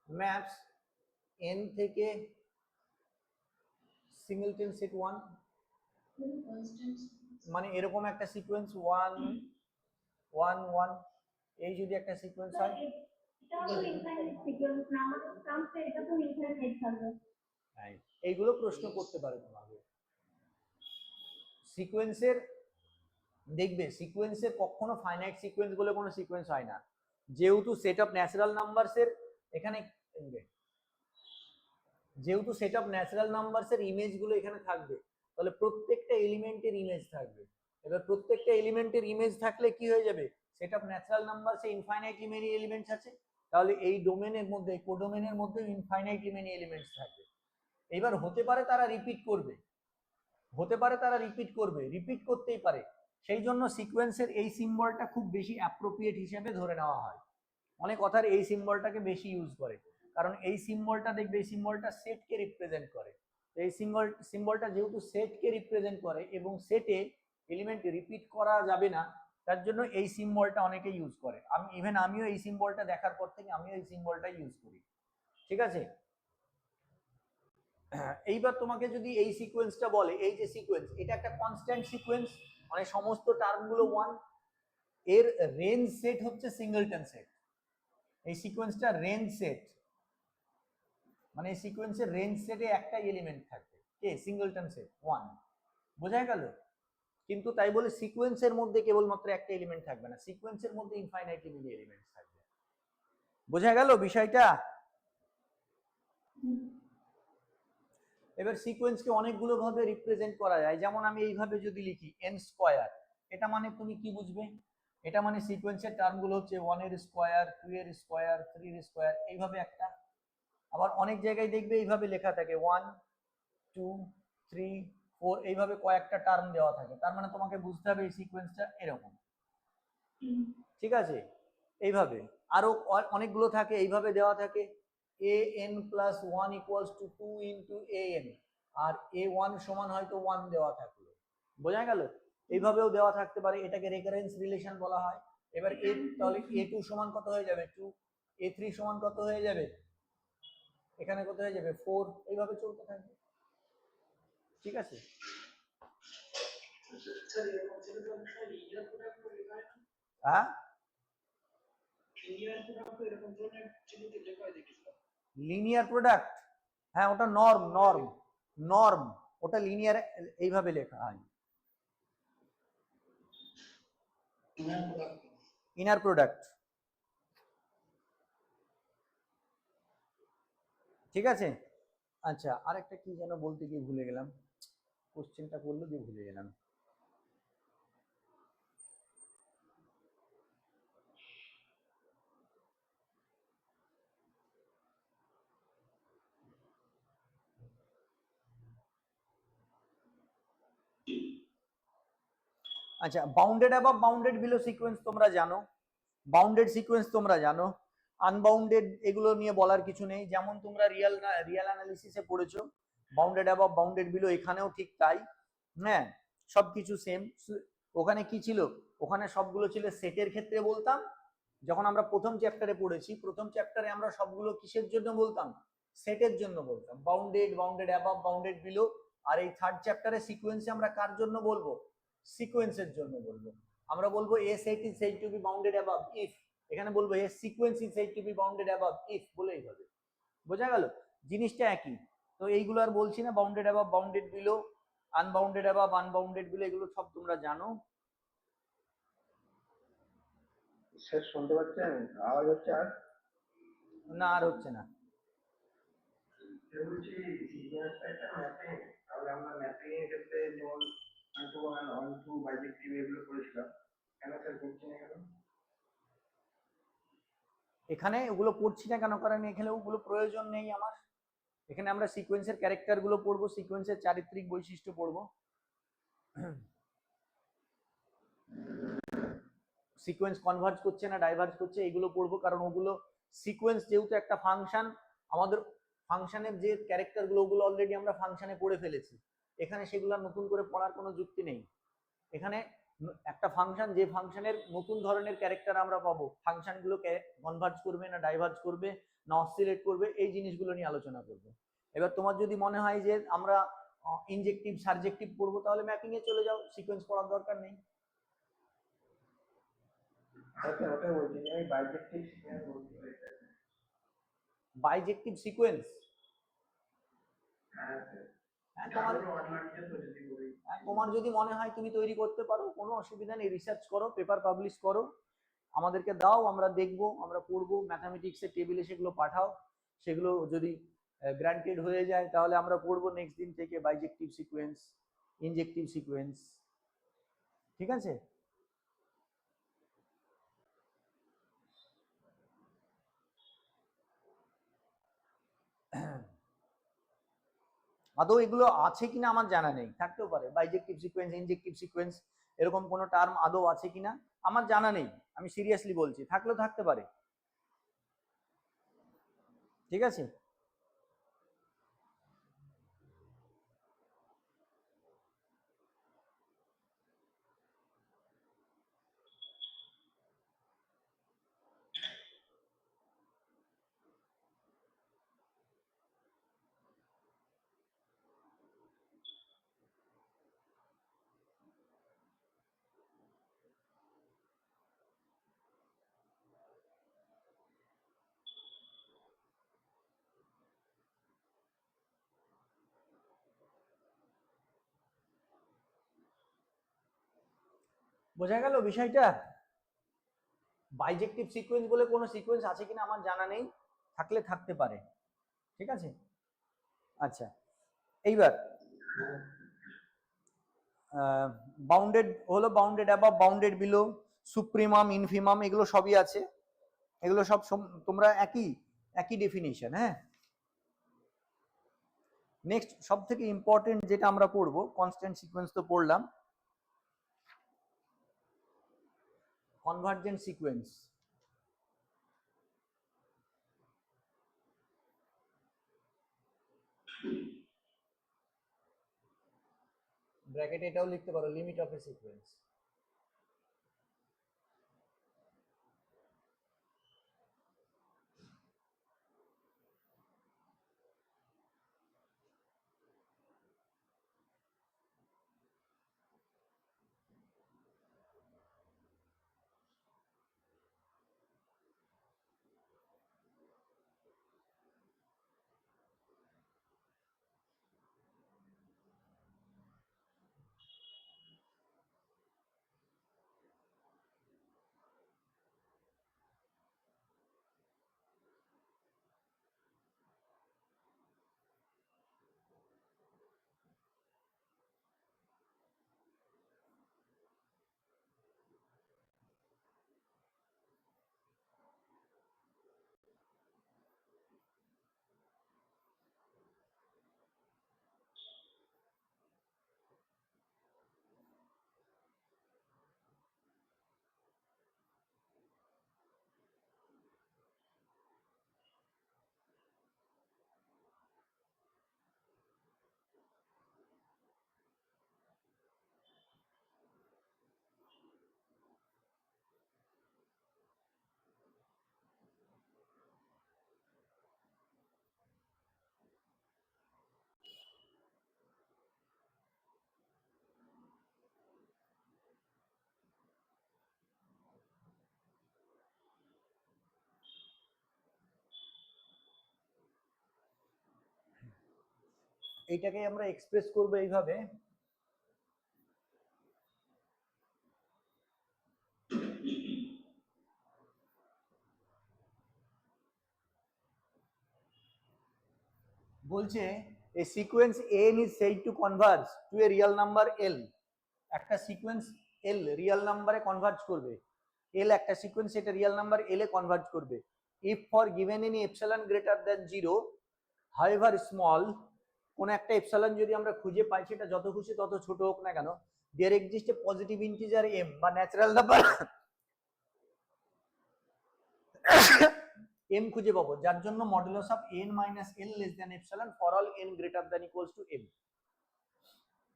ম্যাপস এন থেকে সিঙ্গেলটন সেট 1, মানে এরকম একটা সিকোয়েন্স 1 1 1, এই যদি একটা সিকোয়েন্স হয়, এইগুলো প্রশ্ন করতে পারে তোমাকে সিকোয়েন্সের। দেখবে সিকোয়েন্সের কখনো ফাইনাইট সিকোয়েন্স বলে কোনো সিকোয়েন্স হয় না, যেহেতু সেট অফ ন্যাচারাল নাম্বারসের এখানে, যেহেতু সেট অফ ন্যাচারাল নাম্বারসের ইমেজগুলো এখানে থাকবে, তাহলে প্রত্যেকটা এলিমেন্টের ইমেজ থাকবে। এবার প্রত্যেকটা এলিমেন্টের ইমেজ থাকলে কি হয়ে যাবে, সেট অফ ন্যাচারাল নাম্বারসে ইনফাইনাইটলি মেনি এলিমেন্টস আছে, তাহলে এই ডোমেনের মধ্যে কোডোমেনের মধ্যে ইনফাইনাইটলি মেনি এলিমেন্টস থাকবে। এবার হতে পারে তারা রিপিট করবে, হতে পারে তারা রিপিট করবে, রিপিট করতেই পারে, সেই জন্য সিকোয়েন্সের এই সিম্বলটা খুব বেশি অ্যাপ্রোপ্রিয়েট হিসেবে ধরে নেওয়া হয়। অনেক কথার এই সিম্বলটাকে বেশি ইউজ করে, কারণ এই সিম্বলটা দেখবে, এই সিম্বলটা সেটকে রিপ্রেজেন্ট করে। এই সিম্বলটা যেহেতু সেটকে রিপ্রেজেন্ট করে এবং সেটে এলিমেন্ট রিপিট করা যাবে না, তার জন্য এই সিম্বলটা অনেকে ইউজ করে। আমিও এই সিম্বলটা দেখার পর থেকে আমিও এই সিম্বলটা ইউজ করি। ঠিক আছে, এইবার তোমাকে যদি এই সিকোয়েন্সটা বলে, এই যে সিকোয়েন্স, এটা একটা কনস্ট্যান্ট সিকোয়েন্স, মানে সমস্ত টার্মগুলো 1, এর রেঞ্জ সেট হচ্ছে সিঙ্গেলটন সেট। এই সিকোয়েন্সটা রেঞ্জ সেট, মানে এই সিকোয়েন্সের রেঞ্জ সেটে একটা এলিমেন্ট থাকবে, কে, সিঙ্গেলটন সেট 1, বোঝা গেল? কিন্তু তাই বলে সিকোয়েন্সের মধ্যে কেবলমাত্র একটা এলিমেন্ট থাকবে না, সিকোয়েন্সের মধ্যে ইনফাইনাইটলি মেনি এলিমেন্টস থাকবে। বোঝা গেল বিষয়টা? এবার সিকোয়েন্সকে অনেকগুলো ভাবে রিপ্রেজেন্ট করা যায়, যেমন আমি এইভাবে যদি লিখি n স্কয়ার, এটা মানে তুমি কি বুঝবে, এটা মানে সিকোয়েন্সের টার্মগুলো হচ্ছে 1 এর স্কয়ার, 2 এর স্কয়ার, 3 এর স্কয়ার, এইভাবে একটা। আবার অনেক জায়গায় দেখবে এইভাবে লেখা থাকে 1 2 3 4, এইভাবে কয়েকটা টার্ম দেওয়া থাকে, তার মানে তোমাকে বুঝতে হবে এই সিকোয়েন্সটা এরকম। ঠিক আছে, এইভাবে আরো অনেকগুলো থাকে, এইভাবে দেওয়া থাকে an plus 1 equals to 2 into an, R a1 সমান হয়তো 1 দেওয়া থাকলো, বোঝা গেল? এইভাবেও দেওয়া থাকতে পারে, এটাকে রেকারেন্স রিলেশন বলা হয়। এবার তাহলে a2 সমান কত হয়ে যাবে 2, a3 সমান কত হয়ে যাবে, এখানে কত হয়ে যাবে 4, এইভাবে চলতে থাকবে। ঠিক আছে, হ্যাঁ লিনিয়ার প্রোডাক্ট, হ্যাঁ ওটা নর্ম নর্ম নর্ম, ওটা লিনিয়ার এইভাবে লেখা হয়, ইনার প্রোডাক্ট। ঠিক আছে, আচ্ছা আরেকটা কি যেন বলতে গিয়ে ভুলে গেলাম, কোশ্চেনটা করলো দিয়ে ভুলে গেলাম। আচ্ছা, bounded above bounded below sequence তোমরা জানো, বাউন্ডেড সিকোয়েন্স তোমরা জানো, আনবাউন্ডেড এগুলো নিয়ে বলার কিছু নেই, যেমন তোমরা রিয়াল অ্যানালিসিসে পড়েছো বাউন্ডেড অ্যাবভ বাউন্ডেড বিলো, এখানেও ঠিক তাই। হ্যাঁ, সবকিছু সেম। ওখানে কি ছিল, ওখানে সবগুলো ছিল সেটের ক্ষেত্রে বলতাম, যখন আমরা প্রথম চ্যাপ্টারে পড়েছি, প্রথম চ্যাপ্টারে আমরা সবগুলো কিসের জন্য বলতাম, সেটের জন্য বলতাম, bounded, bounded above, bounded below. আর এই থার্ড চ্যাপ্টারে সিকোয়েন্সে আমরা কার জন্য বলবো, সিকোয়েন্সের জন্য বলবো। আমরা বলবো a set is said to be bounded above if, এখানে বলবো a sequence is said to be bounded above if, বলেই হবে। বোঝা গেল, জিনিসটা একই। তো এইগুলো আর বলছি না, bounded above bounded below, unbounded above unbounded below, এগুলো সব তোমরা জানো। স্যার শুনতে পাচ্ছেন? আওয়াজ হচ্ছে? আর না, আর হচ্ছে না। বলছি সিকোয়েন্সটা একটা ম্যাপিং, তাহলে আমরা ম্যাপিং এর ক্ষেত্রে যেমন 1 to 1 1 to বাইজেক্টিভ এগুলো করেছিলাম, কেন স্যার করছি না কেন? এখানে ওগুলো পড়ছি না কেন, কারণ এখানে ওগুলো প্রয়োজন নেই আমার। এখানে আমরা সিকোয়েন্সের ক্যারেক্টার গুলো পড়বো, সিকোয়েন্সের চারিত্রিক বৈশিষ্ট্য পড়বো, সিকোয়েন্স কনভার্জ করছে না ডাইভার্জ করছে এগুলো পড়বো, কারণ ওগুলো সিকোয়েন্স যেহেতু একটা ফাংশন, আমাদের ফাংশনের যে ক্যারেক্টারগুলো ওগুলো অলরেডি আমরা ফাংশনে পড়ে ফেলেছি, এখানে সেগুলো নতুন করে পড়ার কোনো যুক্তি নেই। এখানে একটা ফাংশন, যে ফাংশনের নতুন ধরনের ক্যারেক্টার আমরা পাবো, ফাংশনগুলোকে কনভার্জ করবে না ডাইভার্জ করবে না অসিলেট করবে, এই জিনিসগুলো নিয়ে আলোচনা করবো। এবার তোমার যদি মনে হয় যে আমরা ইনজেক্টিভ সাবজেক্টিভ পড়বো, তাহলে ম্যাপিং এ চলে যাও, সিকোয়েন্স পড়ার দরকার নেই। আচ্ছা, ওটা বলছি যে আমি বাইজেক্টিভ সিকোয়েন্স বলতে চাইছি। বাইজেক্টিভ সিকোয়েন্স, হ্যাঁ স্যার, হ্যাঁ তোমার তোমার যদি মনে হয় তুমি তৈরি করতে পারো, কোনো অসুবিধা নেই, রিসার্চ করো, পেপার পাবলিশ করো, আমাদেরকে দাও, আমরা দেখবো, আমরা পড়বো, ম্যাথামেটিক্সের টেবিলে সেগুলো পাঠাও, সেগুলো যদি গ্রান্টেড হয়ে যায় তাহলে আমরা পড়বো নেক্সট দিন থেকে বাইজেক্টিভ সিকোয়েন্স, ইনজেক্টিভ সিকোয়েন্স, ঠিক আছে? আদৌ এগুলো আছে কিনা আমার জানা নেই, থাকতেও পারে বাইজেক্টিভ সিকোয়েন্স, ইনজেক্টিভ সিকোয়েন্স, এরকম কোনো টার্ম আদৌ আছে কিনা আমার জানা নেই, আমি সিরিয়াসলি বলছি, থাকলেও থাকতে পারে, ঠিক আছে? বোঝা গেল বিষয়টা? বাইজেক্টিভ সিকোয়েন্স বলে কোনো সিকোয়েন্স আছে কিনা আমার জানা নেই, থাকলে থাকতে পারে, ঠিক আছে? আচ্ছা, এইবার বাউন্ডেড হলো, bounded above, bounded below, supremum, infimum, এগুলো সবই আছে, এগুলো সব তোমরা একই একই ডেফিনিশন। হ্যাঁ, নেক্সট সব থেকে ইম্পর্টেন্ট যেটা আমরা পড়বো, কনস্ট্যান্ট সিকোয়েন্স তো পড়লাম, কনভার্জেন্ট সিকোয়েন্স। ব্র্যাকেট এটাও লিখতে পারো, লিমিট অফ এ সিকোয়েন্স। এইটাকে আমরা এক্সপ্রেস করবো এইভাবে, বলছে a sequence n is said to converge to a real number l, একটা সিকোয়েন্স l রিয়েল নাম্বারে কনভার্জ করবে, l একটা সিকোয়েন্স এটা রিয়েল নাম্বার l এ কনভার্জ করবে if for given any epsilon greater than 0 however small, কোন একটা epsilon যদি আমরা খুঁজে পাই, সেটা যত খুশি তত ছোট হোক না কেন, there exists a positive integer m বা ন্যাচারাল নাম্বার এম খুঁজে পাবো, যার জন্য modulus of n minus L less than epsilon for all n greater than equals two m।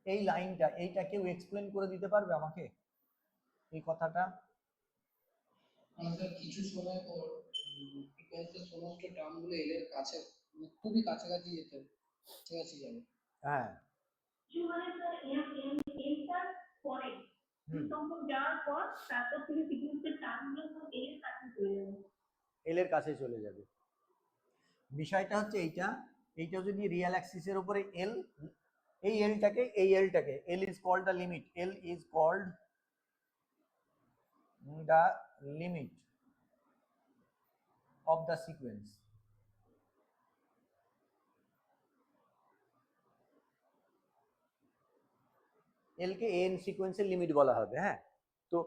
এই লাইনটা, এইটা কেউ এক্সপ্লেন করে দিতে পারবে আমাকে এই কথাটা? আমাদের কিছু সময় পর ফ্রিকোয়েন্সির সমস্ত টার্মগুলো এল এর কাছে, মানে খুবই কাছাকাছি যেতে কাছাকাছি যাবে। হ্যাঁ মানে স্যার এমটার পরে তখন যাওয়ার পর তারপর থেকে সিকুয়েন্সের টার্মগুলো সব এর কাছে চলে যাবে, এল এর কাছে চলে যাবে। বিষয়টা হচ্ছে এইটা, এইটা যদি রিয়েল অ্যাক্সিসের উপরে এল, এই এলটাকে L is called the limit, L is called the limit of the sequence. L কে এন সিকোয়েন্সের লিমিট বলা হবে। হ্যাঁ, তো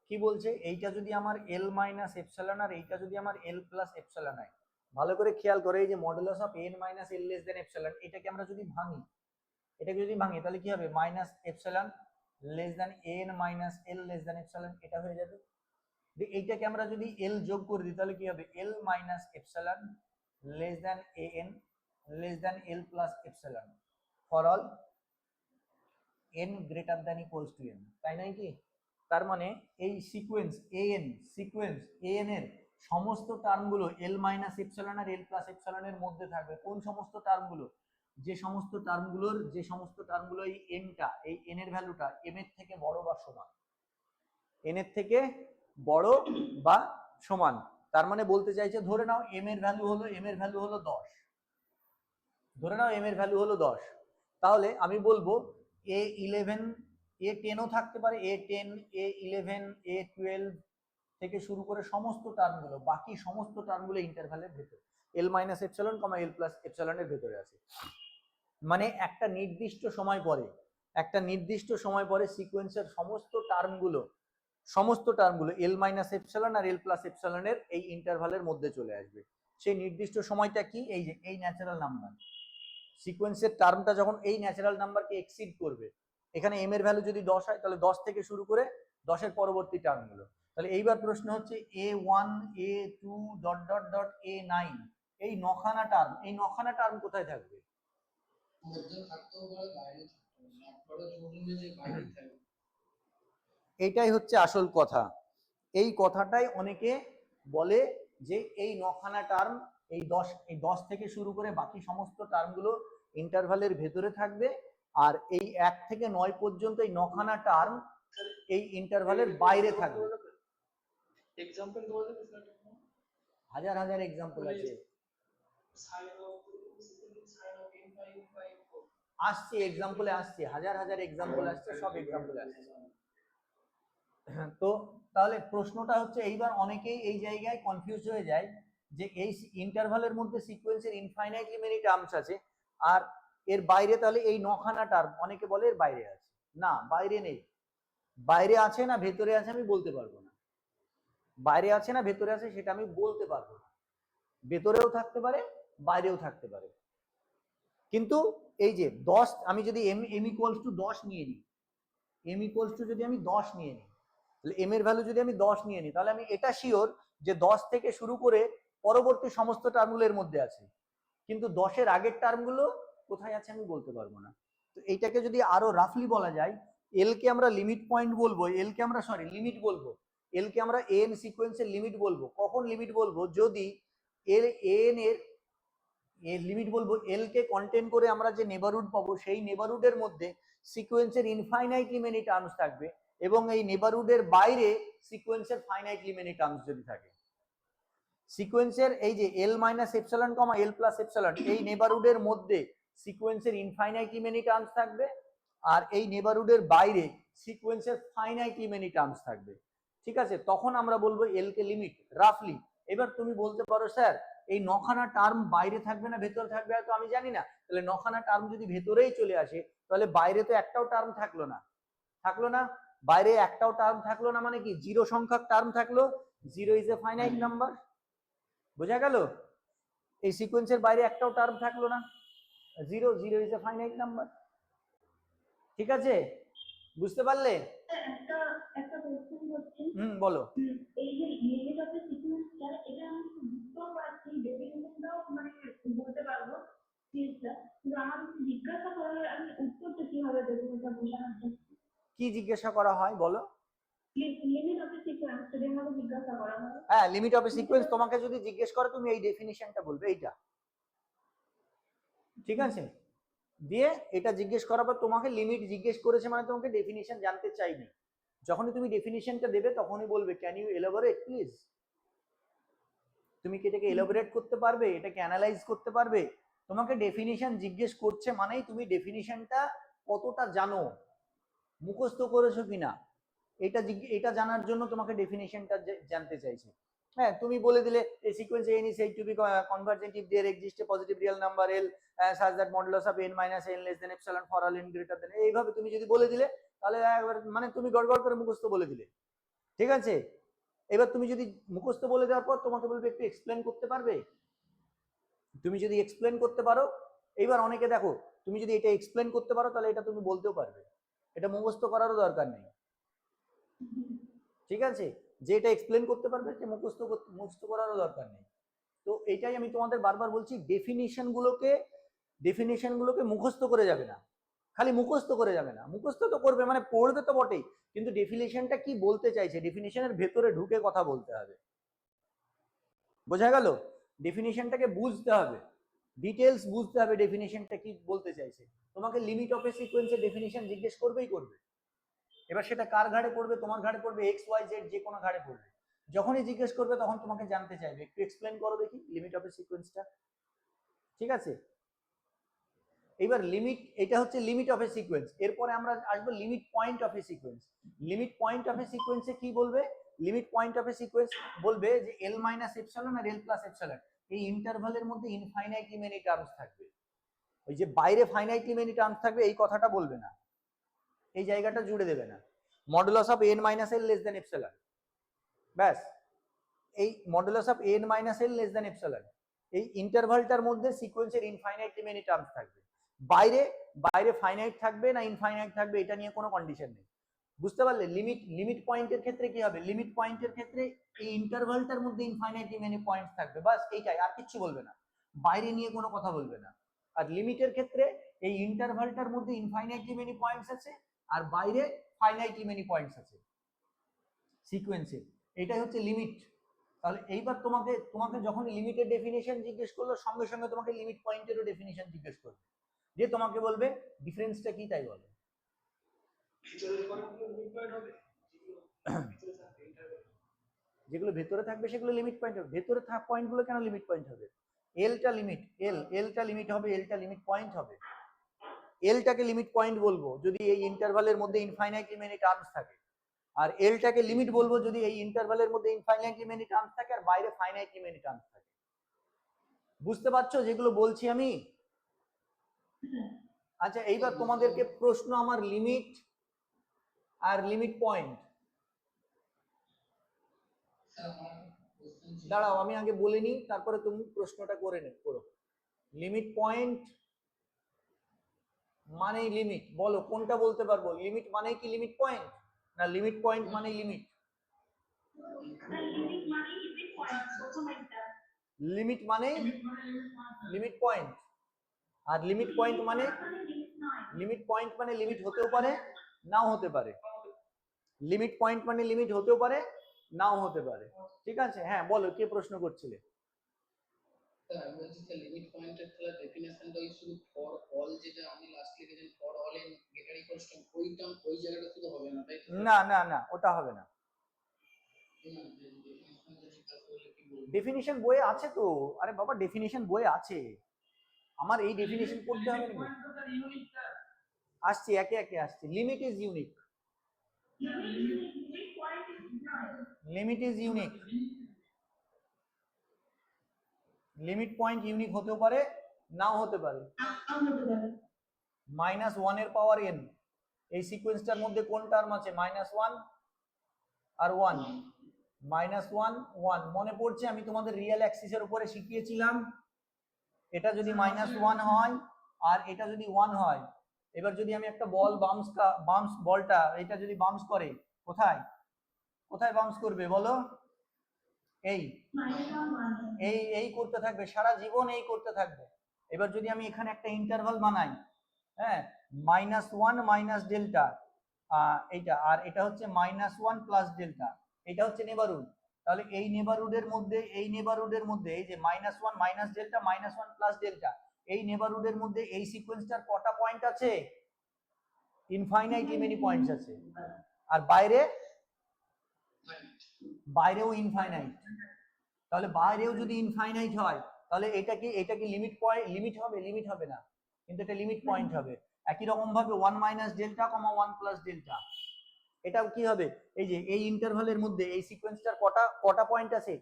কি বলছে, এইটা যদি আমার এল মাইনাস এপসিলন আর এইটা যদি আমার এল প্লাস এপসিলন হয়, ভালো করে খেয়াল করে এই যে modulus of N minus L less than epsilon, এটাকে আমরা যদি ভাঙি, তাহলে কি হবে, minus epsilon less than N minus L less than epsilon, এটা হয়ে যাবে। এইটাকে আমরা যদি এল যোগ করে দিই তাহলে কি হবে, L minus epsilon less than N less than L plus epsilon for all n greater than equals to n, তাই নয় কি? তার মানে এই সিকোয়েন্স an এর সমস্ত টার্মগুলো l মাইনাস এপসিলন আর l প্লাস এপসিলনের মধ্যে থাকবে। কোন সমস্ত টার্মগুলো? যে সমস্ত টার্মগুলো এই nটা, এই n এর ভ্যালুটা m এর থেকে বড় বা সমান, n এর থেকে বড় বা সমান। তার মানে বলতে চাইছে, ধরে নাও m এর ভ্যালু হলো 10, ধরে নাও m এর ভ্যালু হলো 10, তাহলে আমি বলবো A11 A10 ও থাকতে পারে, A10 A11 A12 থেকে শুরু করে সমস্ত টার্মগুলো, বাকি সমস্ত টার্মগুলো ইন্টারভ্যালের ভেতরে L minus epsilon, L plus এপসিলনের ভেতরে আছে। মানে একটা নির্দিষ্ট সময় পরে সিকোয়েন্সের সমস্ত টার্মগুলো L মাইনাস এপসিলন আর L প্লাস এপসিলনের এই ইন্টারভ্যালের মধ্যে চলে আসবে। সেই নির্দিষ্ট সময়টা কি? এই যে এই ন্যাচারাল নাম্বার, সিকোয়েন্সের টার্মটা যখন এই ন্যাচারাল নাম্বারকে এক্সিড করবে, এখানে m এর ভ্যালু যদি 10 হয় তাহলে 10 থেকে শুরু করে 10 এর পরবর্তী টার্মগুলো। তাহলে এইবার প্রশ্ন হচ্ছে A1 A2 dot dot dot A9, এই নখানা টার্ম কোথায় থাকবে? মধ্যে থাকতেও পারে, বাইরে থাকতেও পারে, একবারে জরুরি যে বাইরে থাকবে। এইটাই হচ্ছে আসল কথা। এই কথাটাই অনেকে বলে যে এই নখানা টার্ম, এই 10 থেকে শুরু করে বাকি সমস্ত টার্মগুলো ইন্টারভ্যালের ভেতরে থাকবে, আর এই 1 থেকে 9 পর্যন্ত এই নখানা টার্ম এই ইন্টারভ্যালের বাইরে থাকবে। এক্সাম্পল দেওয়া যাবে স্যার? হাজার হাজার এক্সাম্পল আছে, আসছে এক্সাম্পলে আসছে, হাজার হাজার এক্সাম্পল আসছে, সব এক্সাম্পলে আসছে। তো তাহলে প্রশ্নটা হচ্ছে, এইবার অনেকেই এই জায়গায় কনফিউজ হয়ে যায় যে এই ইন্টারভালের মধ্যে সিকোয়েন্সের ইনফাইনাইটলি মেনি টার্মস আছে, আর এর বাইরে তাহলে এই নখানা টার্ম, অনেকে বলে এর বাইরে আছে। না, বাইরে নেই। বাইরে আছে না ভেতরে আছে আমি বলতে পারবো না, বাইরে আছে না ভেতরে আছে সেটা আমি বলতে পারবো না। ভেতরেও থাকতে পারে, বাইরেও থাকতে পারে। কিন্তু এই যে 10, আমি যদি m ইকুয়ালস টু 10 নিয়ে নিই, যদি আমি 10 নিয়ে নিই, তাহলে m এর ভ্যালু যদি আমি 10 নিয়ে নিই, তাহলে আমি এটা শিওর যে 10 থেকে শুরু করে পরবর্তী সমস্ত টার্মগুলো এর মধ্যে আছে, কিন্তু 10 এর আগের টার্মগুলো কোথায় আছে আমি বলতে পারবো না। তো এইটাকে যদি আরো রাফলি বলা যায়, এল কে আমরা লিমিট পয়েন্ট বলবো, লিমিট বলবো, এল কে আমরা এন সিকোয়েন্সের লিমিট বলবো। কখন লিমিট বলবো? যদি এন এর লিমিট বলবো, এল কে কন্টেন করে আমরা যে নেবারহুড পাবো, সেই নেবারহুডের মধ্যে সিকোয়েন্সের ইনফাইনাইটলি মেনি টার্মস থাকবে, এবং এই নেবারহুডের বাইরে সিকোয়েন্সের ফাইনাইটলি মেনি টার্মস যদি থাকে। সিকোয়েন্সের এই যে এল মাইনাস এপসিলন, এল প্লাস এপসিলন, এই নেবারহুডের মধ্যে সিকোয়েন্সের ইনফাইনাইটলি মেনি টার্মস থাকবে, আর এই নেবারহুডের বাইরে সিকোয়েন্সের ফাইনাইটলি মেনি টার্মস থাকবে। ঠিক আছে, তখন আমরা বলবো এল কে লিমিট রাফলি। এবার তুমি বলতে পারো, স্যার এই নখানা টার্ম বাইরে থাকবে না ভেতরে থাকবে তো আমি জানি না। তাহলে নখানা টার্ম যদি ভেতরেই চলে আসে, তাহলে বাইরে তো একটাও টার্ম থাকলো না, বাইরে একটাও টার্ম থাকলো না, মানে কি, 0 সংখ্যক টার্ম থাকলো। 0 ইজ এ ফাইনাইট নাম্বার, বোঝা গেল? এই সিকোয়েন্সের বাইরে একটাও টার্ম থাকলো না, 0 ইজ এ ফাইনাইট নাম্বার। ঠিক আছে, বুঝতে পারলে? একটা কোশ্চেন হচ্ছে, বলো। এই যে লিমিট অফ দ্য সিকোয়েন্সটা, এটা আমি বুঝতে কি জিজ্ঞাসা করা হয় বলো? লিমিট অফ দ্য সিকোয়েন্স যদি আমাকে জিজ্ঞাসা করা হয়, হ্যাঁ, লিমিট অফ এ সিকোয়েন্স তোমাকে যদি জিজ্ঞেস করে তুমি এই ডেফিনিশনটা বলবে, এইটা, ঠিক আছে? দিয়ে এটা জিজ্ঞেস করার পর তোমাকে লিমিট জিজ্ঞেস করেছে মানে তোমাকে ডেফিনিশন জানতে চাইনি। যখনই তুমি ডেফিনিশনটা দেবে তখনই বলবে ক্যান ইউ এলাবোরেট প্লিজ। তুমি কি এটাকে এলাবোরেট করতে পারবে, এটাকে অ্যানালাইজ করতে পারবে? তোমাকে ডেফিনিশন জিজ্ঞেস করছে মানেই তুমি ডেফিনিশনটা কতটা জানো, মুখস্থ করেছো কিনা, এটা জানার জন্য তোমাকে ডেফিনিশনটা জানতে চাইছে। হ্যাঁ, তুমি বলে দিলে a sequence n is said to be convergent if there exists a positive real number l such that modulus of n minus n less than epsilon for all n greater than, এইভাবে তুমি যদি বলে দিলে তাহলে মানে তুমি গড়গড় করে মুখস্থ বলে দিলে, ঠিক আছে? এবার তুমি যদি মুখস্থ বলে দেওয়ার পর তোমাকে বলবে একটু এক্সপ্লেন করতে পারবে। তুমি যদি এক্সপ্লেন করতে পারো, এইবার অনেকে দেখো তুমি যদি এটা এক্সপ্লেন করতে পারো তাহলে এটা তুমি বলতেও পারবে, এটা মুখস্থ করারও দরকার নেই, ঠিক আছে? যে এটা এক্সপ্লেন করতে পারবে যে মুখস্থ করারও দরকার নেই। তো এটাই আমি তোমাদের বারবার বলছি, ডেফিনিশনগুলোকে মুখস্থ করে যাবে না, খালি মুখস্থ করে যাবে না, মুখস্থ তো করবে মানে পড়বে তো বটেই, কিন্তু ডেফিনিশনটা কি বলতে চাইছে ডেফিনিশনের ভেতরে ঢুকে কথা বলতে হবে, বোঝা গেল? ডেফিনিশনটাকে বুঝতে হবে, ডিটেলস বুঝতে হবে ডেফিনিশনটা কি বলতে চাইছে। তোমাকে লিমিট অফ এ সিকোয়েন্সের ডেফিনিশন জিজ্ঞেস করবেই করবে। এবার সেটা কার ঘাড়ে পড়বে, তোমার ঘাড়ে পড়বে, এক্স ওয়াই জেড যে কোনো ঘাড়ে পড়বে। যখনই জিজ্ঞেস করবে তখন তোমাকে জানতে চাইবে একটু এক্সপ্লেন করো দেখি লিমিট অফ এ সিকোয়েন্সটা, ঠিক আছে? এবার লিমিট, এটা হচ্ছে লিমিট অফ এ সিকোয়েন্স। এরপরে আমরা আসবো limit point of a sequence. Limit point of a সিকোয়েন্সে কি বলবে? Limit point of a sequence বলবে যে এল মাইনাস এপসিলন আর এল প্লাস এপসিলন এই ইন্টারভালের মধ্যে ইনফাইনাইটলি মেনি টার্মস থাকবে। ওই যে বাইরে ফাইনাইটলি মেনি টার্মস থাকবে এই কথাটা বলবে না, এই জায়গাটা জুড়ে দেবে না। Modulus of n minus L less than epsilon, ব্যাস, এই modulus of n minus L less than epsilon এই ইন্টারভালটার মধ্যে সিকোয়েন্সের ইনফাইনাইটলি মেনি টার্মস থাকবে। বাইরে ফাইনাইট থাকবে না ইনফাইনাইট থাকবে এটা নিয়ে কোনো কন্ডিশন নেই, বুঝতে পারলে? লিমিট পয়েন্টের ক্ষেত্রে কি হবে? লিমিট পয়েন্টের ক্ষেত্রে এই ইন্টারভালটার মধ্যে ইনফাইনাইটলি মেনি পয়েন্টস থাকবে, বাস এইটাই, আর কিচ্ছু বলবে না, বাইরে নিয়ে কোনো কথা বলবে না। আর লিমিটের ক্ষেত্রে এই ইন্টারভালটার মধ্যে ইনফাইনাইটলি মেনি পয়েন্টস আছে আর বাইরে ফাইনাইটলি মেনি পয়েন্টস আছে সিকোয়েন্সে, এটাই হচ্ছে লিমিট। তাহলে এইবার তোমাকে যখন লিমিটের ডেফিনিশন জিজ্ঞেস করলো সঙ্গে সঙ্গে তোমাকে লিমিট পয়েন্টেরও ডেফিনিশন জিজ্ঞেস করবে, যে তোমাকে বলবে ডিফারেন্সটা কি তাই বলো। যেগুলো ভেতরে থাকবে সেগুলো লিমিট পয়েন্ট হবে, ভেতরে থাকা পয়েন্টগুলো কেন লিমিট পয়েন্ট হবে? এলটা লিমিট হবে, এলটা লিমিট পয়েন্ট হবে। এলটাকে লিমিট পয়েন্ট বলবো যদি এই ইন্টারভালের মধ্যে ইনফাইনাইটলি মেনি টার্মস থাকে, আর এলটাকে লিমিট বলবো যদি এই ইন্টারভালের মধ্যে ইনফাইনাইটলি মেনি টার্মস থাকে আর বাইরে ফাইনাইটলি মেনি টার্মস থাকে। বুঝতে পারছো যেগুলো বলছি আমি? আচ্ছা, এইবার তোমাদেরকে প্রশ্ন আমার লিমিট আর লিমিট পয়েন্ট। দাঁড়াও আমি আগে বলে নিই তারপরে তুমি প্রশ্নটা করো। লিমিট পয়েন্ট মানে লিমিট, বলো কোনটা বলতে পারবো? লিমিট মানে কি লিমিট পয়েন্ট, না লিমিট পয়েন্ট মানে লিমিট? লিমিট মানে লিমিট পয়েন্ট প্রথম একটা, লিমিট মানে লিমিট পয়েন্ট, আর লিমিট পয়েন্ট মানে লিমিট পয়েন্ট মানে লিমিট হতেও পারে নাও হতে পারে, লিমিট পয়েন্ট মানে লিমিট হতেও পারে নাও হতে পারে, ঠিক আছে? হ্যাঁ বলো, কে প্রশ্ন করছিলে? আমি বলছি স্যার লিমিট পয়েন্টের তাহলে ডেফিনেশনটা ওই শুধু ফর অল যেটা আপনি লাস্ট লিখেছেন for all in greater equals to ওই টার্ম ওই জায়গাটা শুধু হবে না তাই তো? না ওটা হবে না। ডেফিনিশন বইয়ে আছে তো, আরে বাবা ডেফিনিশন বইয়ে আছে, আমার এই ডেফিনিশন পড়তে হবে না। আসছি একে একে আসছি। Limit is unique, limit is unique, limit point unique হতেও পারে নাও হতে পারে। -1 এর পাওয়ার n এই সিকোয়েন্সটার মধ্যে কোন টার্ম আছে? -1 আর 1, -1 1 মনে পড়ছে আমি তোমাদের রিয়েল অ্যাক্সিসের উপরে শিখিয়েছিলাম, এটা যদি -1 হয় আর এটা যদি 1 হয়, এবার যদি আমি একটা বল বাউন্স বলটা এটা যদি বাউন্স করে কোথায় বাউন্স করবে বলো? এই করতে থাকবে সারা জীবন, এই করতে থাকবে। এবার যদি আমি এখানে একটা ইন্টারভাল বানাই, হ্যাঁ, -1 মাইনাস ডেল্টা, এইটা, আর এটা হচ্ছে -1 প্লাস ডেল্টা, এটা হচ্ছে নেবারহুড। তাহলে এই নেবারহুডের মধ্যে এই যে -1 মাইনাস ডেল্টা -1 প্লাস ডেল্টা, এই নেবারহুডের মধ্যে এই সিকোয়েন্সটার কটা পয়েন্ট আছে? ইনফাইনাইটলি মেনি পয়েন্টস আছে। আর বাইরেও ইনফাইনাইট। তাহলে বাইরেও যদি ইনফাইনাইট হয় তাহলে এটা কি লিমিট হবে না, কিন্তু এটা লিমিট পয়েন্ট হবে। একই রকম ভাবে 1 মাইনাস ডেল্টা 1 প্লাস ডেল্টা, এটাও কি হবে? এই যে এই ইন্টারভালের মধ্যে এই সিকোয়েন্সটার কটা পয়েন্ট আছে?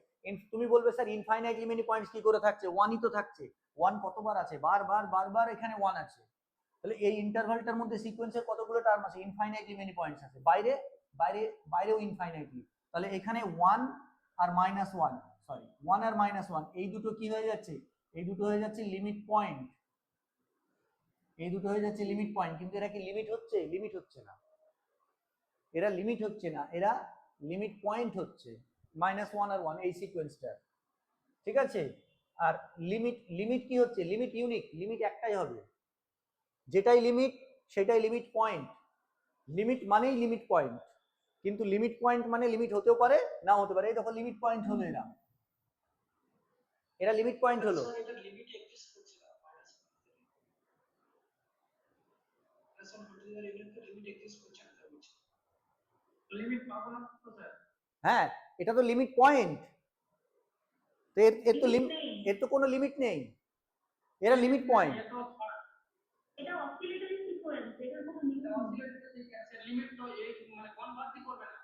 তুমি বলবে স্যার ইনফাইনাইটলি মেনি পয়েন্টস কি করে থাকছে? 1ই তো থাকছে। 1 কতবার আছে? বারবার এখানে 1 আছে। তাহলে এই ইন্টারভালটার মধ্যে সিকোয়েন্সের কতগুলো টার্ম আছে? ইনফাইনাইটলি মেনি পয়েন্টস আছে। বাইরেও ইনফাইনাইটলি। তাহলে এখানে 1 আর -1, সরি 1 আর -1 এই দুটো কি হয়ে যাচ্ছে? এই দুটো হয়ে যাচ্ছে লিমিট পয়েন্ট। কিন্তু এরা কি লিমিট হচ্ছে? লিমিট হচ্ছে না। এরা লিমিট পয়েন্ট হচ্ছে, -1 আর 1 এই সিকোয়েন্সটা। ঠিক আছে? আর লিমিট কি হচ্ছে? লিমিট ইউনিক, লিমিট একটাই হবে। যেটাই লিমিট সেটাই লিমিট পয়েন্ট। লিমিট মানেই লিমিট পয়েন্ট, কিন্তু লিমিট পয়েন্ট মানে লিমিট হতেও পারে না হতে পারে। এই দেখো লিমিট পয়েন্ট হলো, এরা লিমিট পয়েন্ট হলো। হ্যাঁ, এটা তো লিমিট পয়েন্ট, তো এর তো কোনো লিমিট নেই, এরা লিমিট পয়েন্ট। এটা অসিলেটরি সিকোয়েন্স, এটা কোনো লিমিট তো এই মানে কনভার্টই করবে না।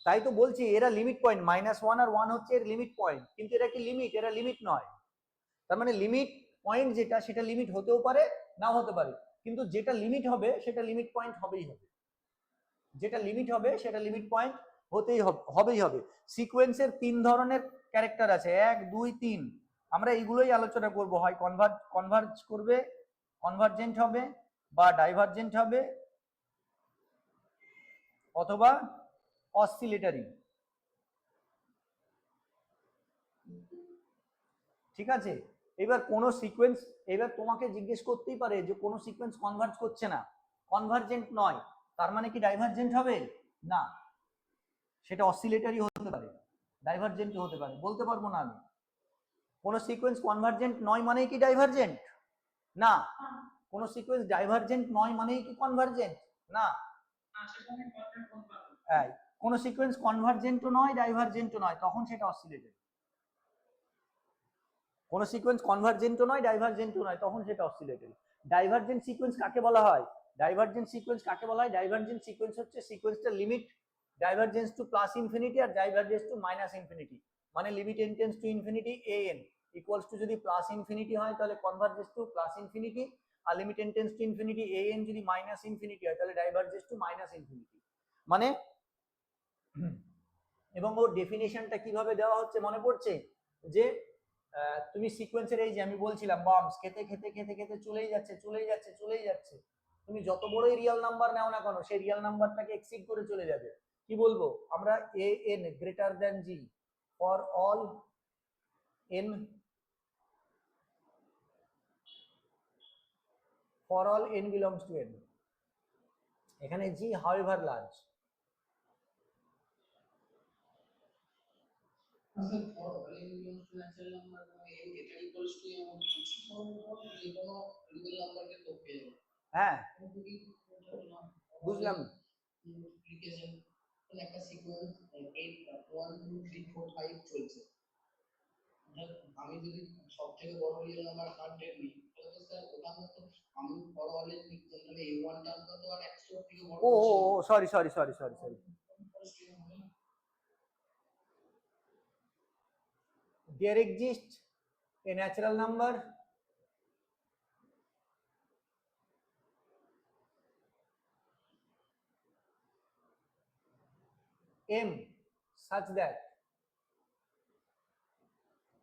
তাই তো বলছি এরা লিমিট পয়েন্ট। -1 আর 1 হচ্ছে এর লিমিট পয়েন্ট, কিন্তু এরা কি লিমিট? এরা লিমিট নয়। তার মানে লিমিট পয়েন্ট যেটা সেটা লিমিট হতেও পারে নাও হতে পারে, কিন্তু যেটা লিমিট হবে সেটা লিমিট পয়েন্ট হবেই হবে। যেটা লিমিট হবে সেটা লিমিট পয়েন্ট হবেই হবে। সিকোয়েন্সের 3 ধরনের ক্যারেক্টার আছে, 1 2 3। আমরা এইগুলোই আলোচনা করব, হয় কনভার্জ করবে, কনভার্জেন্ট হবে, বা ডাইভারজেন্ট হবে, অথবা অসিলেটরি। ঠিক আছে? এবার কোন সিকোয়েন্স, এবার তোমাকে জিজ্ঞেস করতেই পারে যে কোন সিকোয়েন্স কনভার্জ করছে না, কনভার্জেন্ট নয়, তার মানে কি ডাইভারজেন্ট হবে? না, সেটা অসিলেটরি হতে পারে, ডাইভারজেন্ট হতে পারে, বলতে পারবো না আমি। কোন সিকোয়েন্স কনভার্জেন্ট নয় মানেই কি ডাইভারজেন্ট? না। কোন সিকোয়েন্স ডাইভারজেন্ট নয় মানেই কি কনভার্জেন্ট? না। কোন সিকোয়েন্স কনভার্জেন্টও নয় ডাইভারজেন্টও নয়, তখন সেটা অসিলেটরি। কোন সিকোয়েন্স কনভার্জেন্টও নয় ডাইভারজেন্টও নয়, তখন সেটা অসিলেটরি। ডাইভারজেন্ট সিকোয়েন্স কাকে বলা হয়? ডাইভারজেন্ট সিকোয়েন্স হচ্ছে সিকোয়েন্সটা limit divergence to plus infinity আর ডাইভারজেন্স টু মাইনাস ইনফিনিটি। মানে limit n tends to infinity an equals to যদি প্লাস ইনফিনিটি হয় তাহলে কনভার্জেন্স টু প্লাস ইনফিনিটি, আর limit n tends to infinity an যদি minus infinity হয় তাহলে divergence to minus infinity. মানে এবং ওর ডেফিনেশনটা কিভাবে দেওয়া হচ্ছে মনে পড়ছে? যে তুমি সিকোয়েন্সের এই যে আমি বলছিলাম বাম্পস খেতে খেতে খেতে খেতে চলেই যাচ্ছে, তুমি যত বড়ই রিয়েল নাম্বার নাও না কেন সেই রিয়েল নাম্বারটাকে এক্সিড করে চলে যাবে। কি বলবো আমরা? an greater than g for all n belongs to n। এখানে g however large। for all n belongs to natural number n greater equals to যে কোনো রিয়েল নাম্বারকে তো পেয়ে যাবে। হ্যাঁ বুঝলাম। multiplication একটা সিকোয়েন্স 8 1 2 3 4 5 চলছে, আমি যদি সবথেকে বড় রিয়েল নাম্বার 100 নিই তাহলে স্যার ওটা মতো আমি বড় হলে তাহলে a1 টার্মটা তো আর 100 থেকে বড় ও হচ্ছে। Sorry there exists a natural number m such that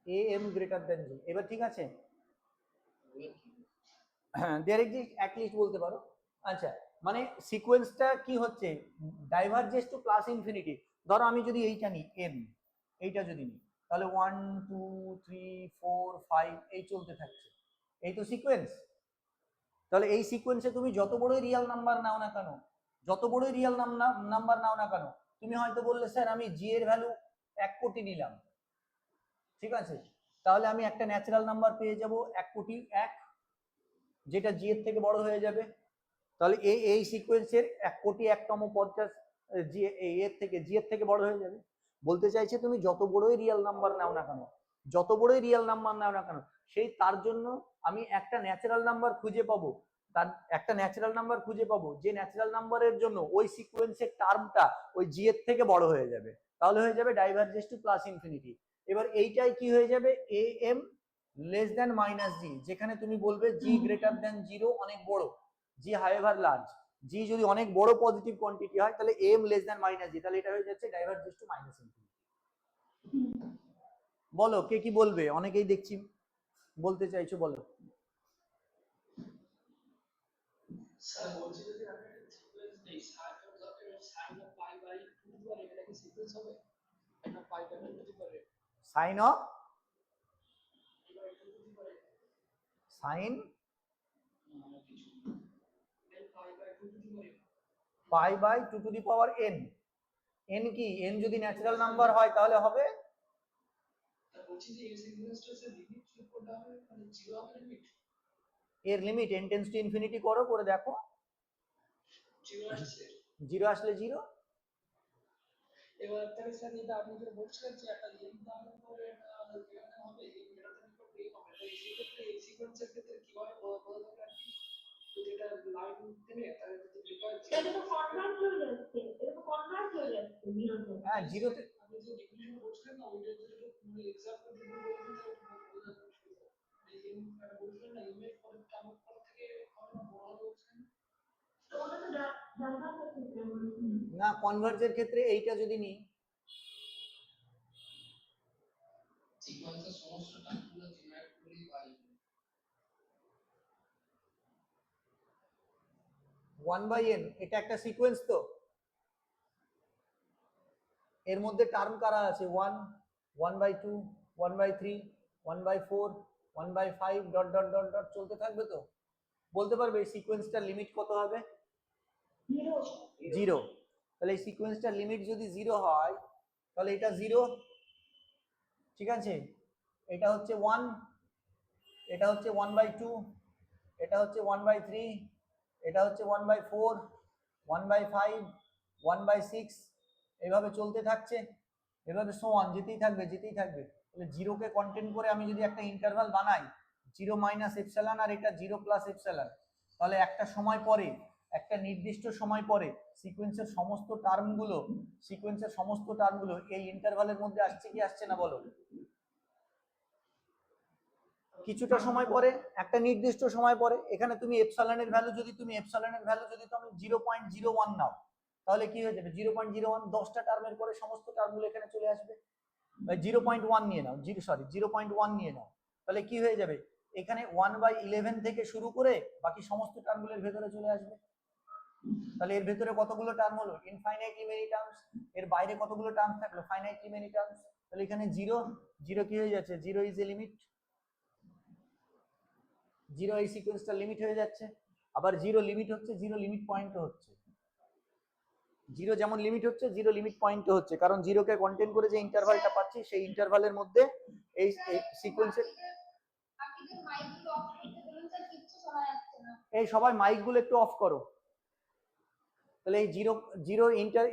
am greater than g। এবার ঠিক আছে, there exists at least বলতে পারো। আচ্ছা, মানে সিকোয়েন্সটা কি হচ্ছে? Divergence to plus infinity. ধরো আমি যদি এইটা নিই m, এইটা যদি নিই তাহলে 1 2 3 4 5 এই চলতে থাকছে, এই তো সিকোয়েন্স। তাহলে এই সিকোয়েন্সে তুমি যত বড়ই রিয়েল নাম্বার নাও না কেন, যত বড়ই রিয়েল নাম্বার নাও না কেন, তুমি হয়তো বললে স্যার আমি জি এর ভ্যালু 1 কোটি নিলাম, ঠিক আছে, তাহলে আমি একটা ন্যাচারাল নাম্বার পেয়ে যাব 1 কোটি 1, যেটা জি এর থেকে বড় হয়ে যাবে। তাহলে এই সিকোয়েন্সের 1 কোটি 1তম পদটা জি এর থেকে জি এর থেকে বড় হয়ে যাবে। বলতে চাইছে তুমি যত বড়ই রিয়েল নাম্বার নাও না কেন, যত বড়ই রিয়েল নাম্বার নাও না কেন, সেই তার জন্য আমি একটা ন্যাচারাল নাম্বার খুঁজে পাবো, তার একটা ন্যাচারাল নাম্বার খুঁজে পাবো যে ন্যাচারাল নাম্বারের জন্য ওই সিকোয়েন্সের টার্মটা ওই জি এর থেকে বড় হয়ে যাবে, তাহলে হয়ে যাবে ডাইভারজেন্স টু প্লাস ইনফিনিটি। এবার এইটাই কি হয়ে যাবে, A M less than minus G, যেখানে তুমি বলবে জি গ্রেটার দ্যান 0 অনেক বড়, জি হাইভার লার্জ, জি যদি অনেক বড় পজিটিভ কোয়ান্টিটি হয় তাহলে এম লেস দ্যান মাইনাস জি, তাহলে এটা হয়ে যাচ্ছে ডাইভারজেন্স টু মাইনাস ইনফিনিটি। বলো কে কি বলবে, অনেকেই দেখছি বলতে চাইছো, বলো। স্যার বলছি যদি আমি সিকোয়েন্স নেই sine of pi by 2 to এটা কি সিকোয়েন্স হবে? এটা পাই বাই 2 টু পারে sine of sine pi by 2 to the power n, n কি, এন যদি ন্যাচারাল নাম্বার হয় তাহলে হবে, বলছি যে এই সিকোয়েন্সটা সে লিমিট চেক করতে হবে, মানে 0 হবে লিমিট, এর limit n tends to infinity করো, করে দেখো 0 আসছে। 0 আসলে 0। এবার তাহলে স্যার এটা আপনি যে বলছিলেন যে একটা লিমিট দেওয়ার পরে এটা হবে এটা তো নিকট এই হবে, তাই এই ক্ষেত্রে এই সিকোয়েন্সের ক্ষেত্রে কিভাবে বোঝা যাবে আর কি, যদি এটা লাইন দেবে তাহলে যদি রিকোয়ার এটা তো কনভার্ট হয়ে যাচ্ছে, এটা তো কনভার্ট হয়ে যাচ্ছে 0 তে। হ্যাঁ 0 তে, আপনি যে ডেফিনিশন বলছিলেন না ওইটা যদি মানে এক্সাম্পল দিয়ে বলবেন তাহলে বোঝা যাবে। এই বলছিলেন না ইমেজ পরে কানেক্ট করা থেকে হবে না বড় হবে বলছেন, তো ওটা তো ডাইভারজেন্স ক্ষেত্রে না কনভার্জের ক্ষেত্রে এইটা যদি নিই, সিকোয়েন্সের সমস্ত টার্মগুলো জেনারেট করেই পাই। 1/n এটা একটা সিকোয়েন্স, তো এর মধ্যে টার্ম কারা আছে 1, 1/2, 1/3, 1/4, 1/5 ডট ডট ডট ডট চলতে থাকবে। তো বলতে পারবে এই সিকোয়েন্সটার লিমিট কত হবে? 0। তাহলে এই সিকোয়েন্সটার লিমিট যদি 0 হয় তাহলে এটা 0, ঠিক আছে, এটা হচ্ছে 1, এটা হচ্ছে 1/2, এটা হচ্ছে 1/3, এটা হচ্ছে 1/4, 1/5, 1/6, এইভাবে চলতে থাকছে, এভাবে সো অন যেতেই থাকবে যেতেই থাকবে। তাহলে 0 কে কন্টেন্ট করে আমি যদি একটা ইন্টারভাল বানাই 0 মাইনাস এপসাইলন আর এটা 0 প্লাস এপসাইলন, তাহলে একটা সময় পরে, একটা নির্দিষ্ট সময় পরে সিকোয়েন্সের সমস্ত টার্মগুলো এই ইন্টারভালের মধ্যে আসছে কি আসছে না বলো? কিছুটা সময় পরে, একটা নির্দিষ্ট সময় পরে, এখানে তুমি এপসাইলনের ভ্যালু যদি তুমি 0.01 নাও তাহলে কি হয়ে যাবে 0.01, 10টা টার্মের পরে সমস্ত টার্মগুলো এখানে চলে আসবে। 0.1 নিয়ে নাও, 0.1 নিয়ে নাও, তাহলে কি হয়ে যাবে এখানে 1/11 থেকে শুরু করে বাকি সমস্ত টার্মগুলোর ভেতরে চলে আসবে। তাহলে এর ভেতরে কতগুলো টার্ম হলো, ইনফাইনাইটলি মেনি টার্মস, এর বাইরে কতগুলো টার্মস থাকলো, ফাইনাইটলি মেনি টার্মস। তাহলে এখানে 0 কি হয়ে যাচ্ছে, 0 ইজ এ লিমিট, 0 এই সিকোয়েন্সটা লিমিট হয়ে যাচ্ছে। আবার 0 লিমিট হচ্ছে, 0 লিমিট পয়েন্টও হচ্ছে, 0 যেমন লিমিট হচ্ছে 0 লিমিট পয়েন্টও হচ্ছে, কারণ 0 কে কন্টেন্ট করে যে ইন্টারভালটা পাচ্ছি সেই ইন্টারভালের মধ্যে এই সিকোয়েন্সের। আপনাদের মাইকগুলো অফ করতে বলুন স্যার, কিচ্ছু শোনা যাচ্ছে না। এই সবাই মাইকগুলো একটু অফ করো। তাহলে এই 0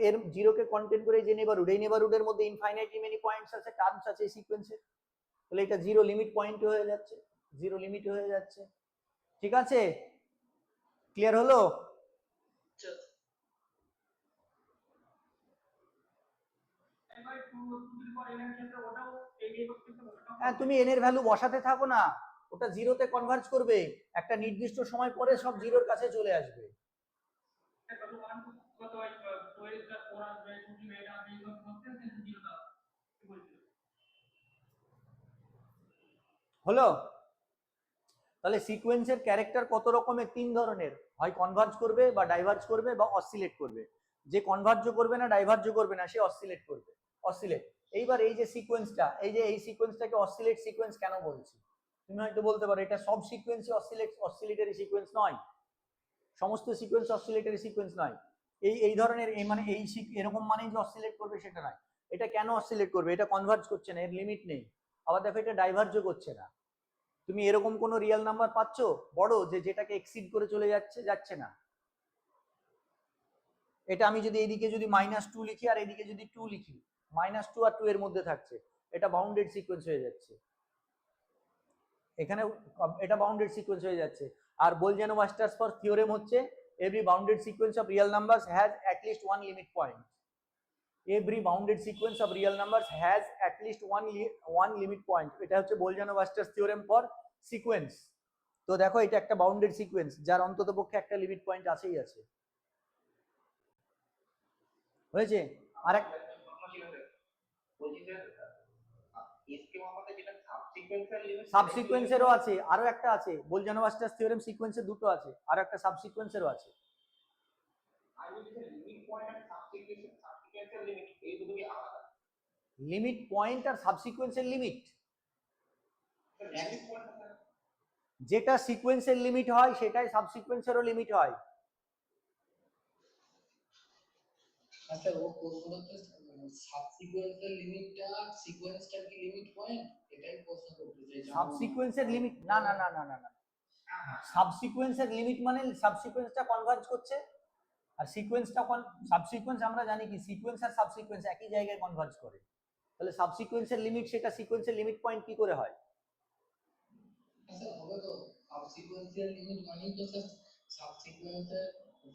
এর 0 কে কন্টেন্ট করে যে নেবারহুড, এই নেবারহুডের মধ্যে ইনফাইনাইটলি মেনি পয়েন্টস আছে, টার্মস আছে এই সিকোয়েন্সে, তাহলে এটা 0 লিমিট পয়েন্ট হয়ে যাচ্ছে, 0 লিমিট হয়ে যাচ্ছে, ঠিক আছে, ক্লিয়ার হলো? হ্যাঁ তুমি এন এর ভ্যালু বসাতে থাকো না, ওটা 0 তে কনভার্জ করবে, একটা নির্দিষ্ট সময় পরে সব 0 এর কাছে চলে আসবে। হলো? তাহলে সিকোয়েন্সের ক্যারেক্টার কত রকমের, 3 ধরনের, হয় কনভার্জ করবে বা ডাইভার্জ করবে বা অসিলেট করবে। যে কনভার্জ করবে না ডাইভার্জ করবে না সে অসিলেট করবে, অসিলেট। এইবার এই যে সিকোয়েন্সটা, এই সিকোয়েন্সটাকে অসিলেট সিকোয়েন্স কেন বলছি? তুমি হয়তো বলতে পারো এটা সব সিকোয়েন্সই অসিলেটরি সিকোয়েন্স নয়, সমস্ত সিকোয়েন্স অসিলেটরি সিকোয়েন্স নয়। এই ধরনের মানে এরকম মানেই যে অসিলেট করবে সেটা নয়। এটা কেন অসিলেট করবে? এটা কনভার্জ করছে না, এর লিমিট নেই। আবার দেখো এটা ডাইভার্জও করছে না। তুমি এরকম কোনো রিয়েল নাম্বার পাচ্ছ বড় যেটাকে এক্সিড করে চলে যাচ্ছে না। এটা আমি যদি এইদিকে যদি -2 লিখি আর এইদিকে যদি 2 লিখি, -2 আর 2 এর মধ্যে থাকছে, এটা বাউন্ডেড সিকোয়েন্স হয়ে যাচ্ছে। এখানে এটা বাউন্ডেড সিকোয়েন্স হয়ে যাচ্ছে। আর বোলজানো-ওয়াস্টারস থিওরেম হচ্ছে every bounded sequence of real numbers has at least one limit point. Every bounded sequence of real numbers has at least one limit point. এটা হচ্ছে বোলজানো-ওয়াস্টারস থিওরেম ফর সিকোয়েন্স। তো দেখো এটা একটা বাউন্ডেড সিকোয়েন্স যার অন্ততপক্ষে একটা লিমিট পয়েন্ট আছেই আছে। হয়েছে? আর এক সাবসিকোয়েন্সেরও আছে, আরো একটা আছে। বোলজানো-ওয়াস্টারস থিওরেম সিকোয়েন্সের দুটো আছে, আর একটা সাবসিকোয়েন্সেরও আছে। লিমিট পয়েন্ট আর সাবসিকোয়েন্সের লিমিট, যেটা সিকোয়েন্সের লিমিট হয় সেটাই সাবসিকোয়েন্সেরও লিমিট হয়। আচ্ছা, ও প্রশ্নটা হচ্ছে সাবসিকোয়েন্সের লিমিটটা সিকোয়েন্সটার কি লিমিট পয়েন্ট, এটাই প্রশ্ন করতে চাই। সাবসিকোয়েন্সের লিমিট না না না না না না, সাবসিকোয়েন্সের লিমিট মানে সাবসিকোয়েন্সটা কনভার্জ করছে, আর সিকোয়েন্সটা সাবসিকোয়েন্স আমরা জানি কি সিকোয়েন্স আর সাবসিকোয়েন্স একই জায়গায় কনভার্জ করে। তাহলে সাবসিকোয়েন্সের লিমিট সেটা সিকোয়েন্সের লিমিট পয়েন্ট কি করে হয়? আচ্ছা, হবে তো সাবসিকোয়েন্সের লিমিট মানে তো স্যার সাবসিকোয়েন্সের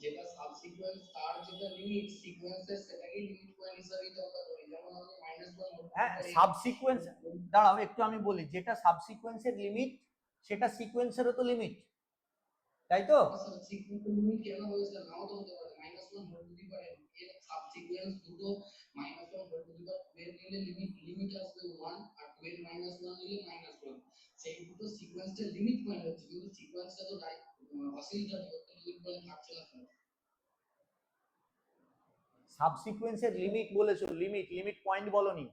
যেটা সাবসিকোয়েন্স তার যেটা লিমিট সিকোয়েন্সের সেটাকে লিমিট পয়েন্ট হিসেবেই তো আমরা ধরি। যেমন আমি -1 হ্যাঁ, সাবসিকোয়েন্স দাঁড়াও একটু আমি বলি, যেটা সাবসিকোয়েন্সের লিমিট সেটা সিকোয়েন্সেরও তো লিমিট, তাই তো? সাবসিকোয়েন্সের লিমিট কেন হবে স্যার? নাও তো হতে পারে, -1 হতে পারে, এর সাবসিকোয়েন্স দুটো -1 হতে পারে, এর নিলে লিমিট আসবে 1 আর 2 এর -1 নিলে -1, সেই দুটো সিকোয়েন্সের লিমিট পয়েন্ট হচ্ছে, কিন্তু সিকোয়েন্সটা তো অসিলেটর করতে লিমিট পয়েন্ট থাকছে না স্যার। সাবসিকোয়েন্সের লিমিট বলেছো, লিমিট পয়েন্ট বলনি।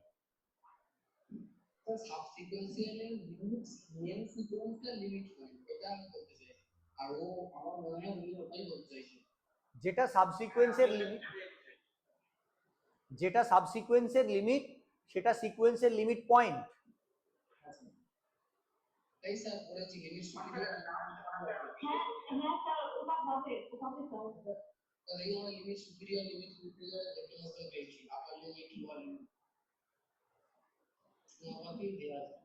সাবসিকোয়েন্সের লিমিট মেন সিকোয়েন্সের লিমিট পয়েন্ট, এটা আমি বলতে চাই। আর ও আমার মনে হয় উনি ওটাই বলতে চাইছে। যেটা সাবসিকোয়েন্সের লিমিট সেটা সিকোয়েন্সের লিমিট পয়েন্ট। তাই স্যার বলেছি লিমিট সুপিরিয়র। হ্যাঁ স্যার, ওটা হবে স্যার। তাহলে আমরা লিমিট সুপিরিয়র ডেফিনেশন পেয়েছি, আপার লিমিট লোয়ার লিমিট আমাকে দেয়া আছে।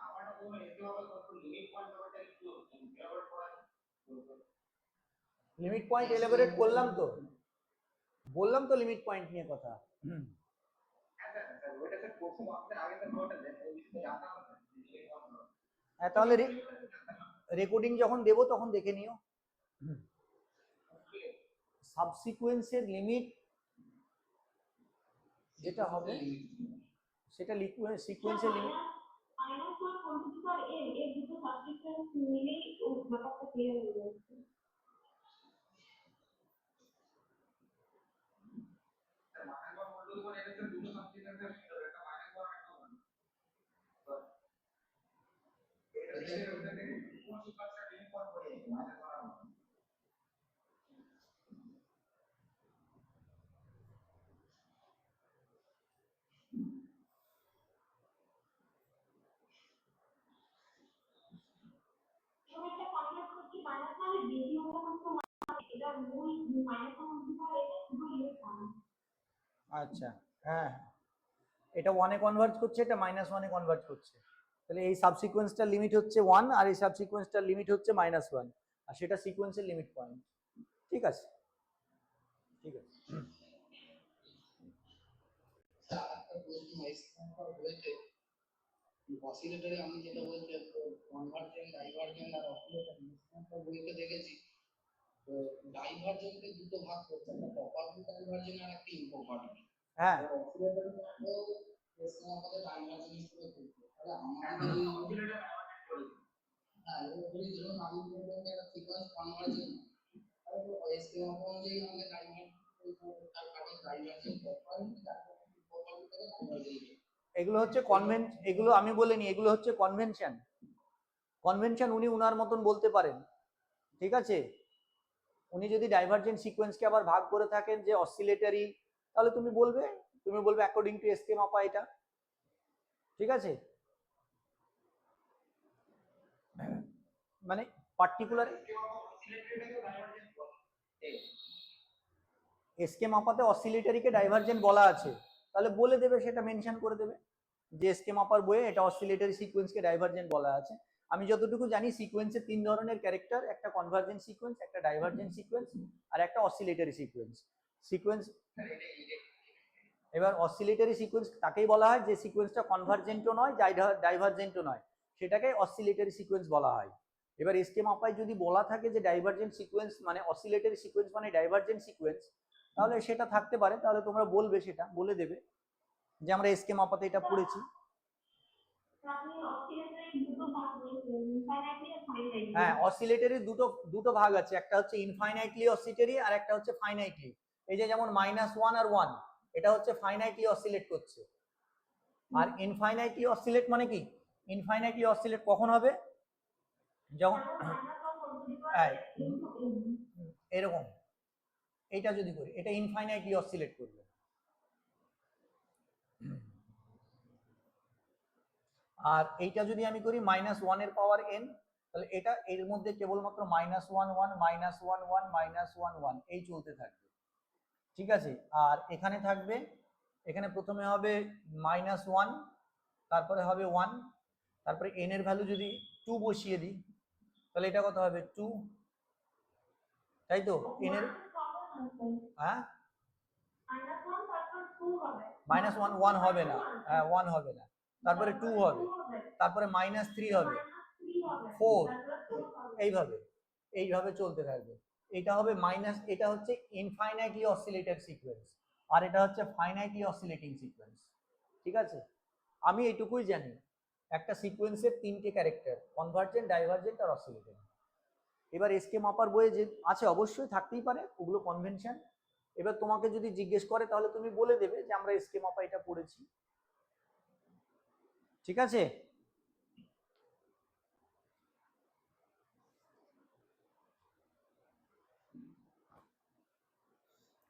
আমার কোনো এক্সাম্পল কত লিমিট পয়েন্ট ব্যাপারটা একটু এলাবোরেট করা যায়। লিমিট পয়েন্ট এলাবোরেট করলাম তো, বললাম তো লিমিট পয়েন্ট নিয়ে কথা। ওইটা স্যার প্রথম আপনি আগে তো নোটটা দেন, এই বিষয়ে জানতাম না। হ্যাঁ, তাহলে রেকর্ডিং যখন দেবো তখন দেখে নিও। সাবসিকোয়েন্সের লিমিট যেটা হবে সেটা সিকোয়েন্সের লিমিট। -1 কোনটা স্যার? এর দুটো সাবসিকোয়েন্স মিলেই ও ব্যাপারটা ক্লিয়ার হয়ে যাচ্ছে। স্যার -1 বলতে পারে এটা স্যার দুটো সাবসিকোয়েন্সের ভিতরে একটা -1 একটা 1। এটা থেকে কোন সিকোয়েন্সটা লিমিট পয়েন্ট করে -1। একটা কনভার্ট করছি -1 বেশি হলে কিন্তু এটা মূল -1 হতে পারে, এটা শুধু লিমিট পয়েন্ট। আচ্ছা, হ্যাঁ, এটা 1 এ কনভার্জ করছে, এটা -1 এ কনভার্জ করছে। তাহলে এই সাবসিকোয়েন্সটার লিমিট হচ্ছে 1 আর এই সাবসিকোয়েন্সটার লিমিট হচ্ছে -1, আর সেটা সিকোয়েন্সের লিমিট পয়েন্ট। ঠিক আছে, ঠিক আছে। স্যার একটা প্রশ্ন এক্সাম্পল হয়েছে অসিলেটরে, আমি যেটা বলছি কনভার্জেন্ট ডাইভারজেন্ট আর অসিলেটর এক্সাম্পল বইতে দেখেছি। তো ডাইভারজেন্টে দুটো ভাগ করছে, একটা প্রপারলি ডাইভারজেন্ট আর একটা ইমপ্রপারলি। হ্যাঁ, অসিলেটরে তো আমাদের ডাইভারজেন্ট হিসেবে করতে, তাহলে আমাদের অসিলেটর কনভার্ট করে হ্যাঁ এগুলি ধরুন আমি বললাম যে একটা সিকোয়েন্স কনভার্জেন্ট, তাহলে তো এসকিউএম অনুযায়ী আমাদের ডাইভারজেন্ট তার কারণে ডাইভারজেন্ট প্রপারলি ইমপ্রপারলি করে ডাইভারজেন্ট। এগুলো হচ্ছে এগুলো আমি বলিনি, এগুলো হচ্ছে কনভেনশন। উনি উনার মতন বলতে পারেন, ঠিক আছে? উনি যদি ডাইভারজেন্ট সিকোয়েন্সকে আবার ভাগ করে থাকেন যে অসিলেটরি, তাহলে তুমি বলবে অ্যাকর্ডিং টু এসকে মাপা এটা, ঠিক আছে? মানে পার্টিকুলার এসকে মাপাতে অসিলেটরিকে ডাইভারজেন্ট বলা আছে, তাহলে বলে দেবে, সেটা মেনশন করে দেবে যে এসকে মাপার বইয়ে এটা অসিলেটরি সিকোয়েন্সকে ডাইভারজেন্ট বলা আছে। আমি যতটুকু জানি সিকোয়েন্সের 3 ধরনের ক্যারেক্টার, একটা কনভার্জেন্ট সিকোয়েন্স, একটা ডাইভারজেন্ট সিকোয়েন্স, আর একটা অসিলেটরি সিকোয়েন্স। এবার অসিলেটরি সিকোয়েন্স তাকেই বলা হয় যে সিকোয়েন্সটা কনভার্জেন্টও নয় ডাইভারজেন্টও নয়, সেটাকে অসিলেটরি সিকোয়েন্স বলা হয়। এবার এসকে মাপায় যদি বলা থাকে যে ডাইভারজেন্ট সিকোয়েন্স মানে অসিলেটরি সিকোয়েন্স মানে ডাইভারজেন্ট সিকোয়েন্স, তাহলে সেটা থাকতে পারে, তাহলে তোমরা বলবে, সেটা বলে দেবে যে আমরা এসকে মাপাতে এটা পড়েছি। হ্যাঁ, অসিলেটরি দুটো ভাগ আছে, একটা হচ্ছে ইনফাইনাইটলি অসিলেটরি আর একটা হচ্ছে ফাইনাইটলি। এই যে যেমন -1 আর 1, এটা হচ্ছে ফাইনাইটলি অসিলেট করছে। আর ইনফাইনাইটলি অসিলেট মানে কি? ইনফাইনাইটলি অসিলেট কখন হবে? যখন এরকম এটা যদি করি, এটা ইনফাইনাইটলি অসিলেট করবে। আর এইটা যদি আমি করি -1 এর পাওয়ার n, তাহলে এটা এর মধ্যে কেবলমাত্র -1 1 -1 1 -1 1 এই চলতে থাকবে, ঠিক আছে? আর এখানে থাকবে, এখানে প্রথমে হবে -1, তারপরে হবে 1, তারপরে n এর ভ্যালু যদি 2 বসিয়ে দিই, তাহলে এটা কত হবে? 2, তাই তো? n এর হ্যাঁ -1 হবে না, হ্যাঁ 1 হবে না, তারপরে 2 হবে, তারপরে -3 হবে, 4, এইভাবে চলতে থাকবে। এটা হবে এটা হচ্ছে ইনফাইনাইটলি অসিলেটেড সিকোয়েন্স, আর এটা হচ্ছে ফাইনাইটলি অসিলেটিং সিকোয়েন্স, ঠিক আছে? আমি এইটুকুই জানি, একটা সিকোয়েন্সের 3টে ক্যারেক্টার, কনভার্জেন্ট, ডাইভারজেন্ট আর অসিলেটেড। এবার এসকে মাপার বইয়ে যে আছে অবশ্যই থাকতেই পারে, ওগুলো কনভেনশন। এবার তোমাকে যদি জিজ্ঞেস করে তাহলে তুমি বলে দেবে যে আমরা এসকে মাপা এটা পড়েছি, ঠিক আছে?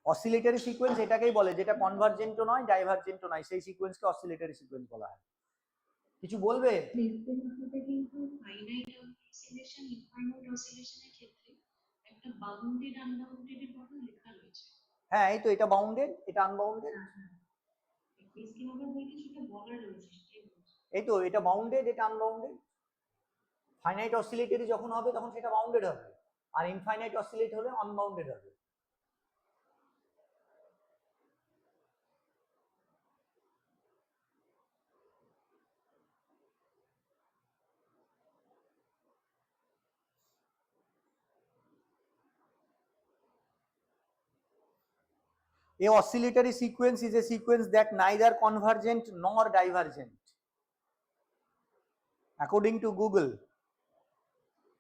অসিলেটরি সিকোয়েন্স এটাকেই বলে যেটা কনভার্জেন্টও নয় ডাইভারজেন্টও নয়, সেই সিকোয়েন্সকে অসিলেটরি সিকোয়েন্স বলা হয়। কিছু বলবে? কিন্তু ফাইনাইট অসিলেশন, ইনফাইনাইট অসিলেশনের ক্ষেত্রে একটা বাউন্ডেড আনবাউন্ডেড এর কথা লেখা রয়েছে। হ্যাঁ, এই তো এটা বাউন্ডেড, এটা আনবাউন্ডেড। এসকিমাবার বইতে সেটা বলা রয়েছে, এই তো এটা বাউন্ডেড, এটা আনবাউন্ডেড। ফাইনাইট অসিলেটরি যখন হবে তখন সেটা বাউন্ডেড হবে, আর ইনফাইনাইট অসিলেট হলে আনবাউন্ডেড হবে। A oscillatory sequence is a sequence that neither convergent nor divergent. According to Google.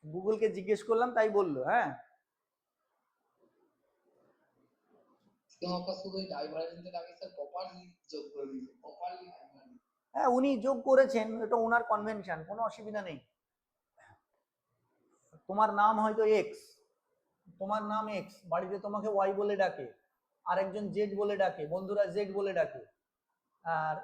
Google কে জিজ্ঞেস করলাম তাই বললো। হ্যাঁ, হ্যাঁ উনি যোগ করেছেন, এটা ওনার কনভেনশন, কোনো অসুবিধা নেই। তোমার নাম হয়তো এক্স, তোমার নাম এক্স, বাড়িতে তোমাকে ওয়াই বলে ডাকে, আরেকজন জেড বলে ডাকে, বন্ধুরা জেড বলে ডাকে। আর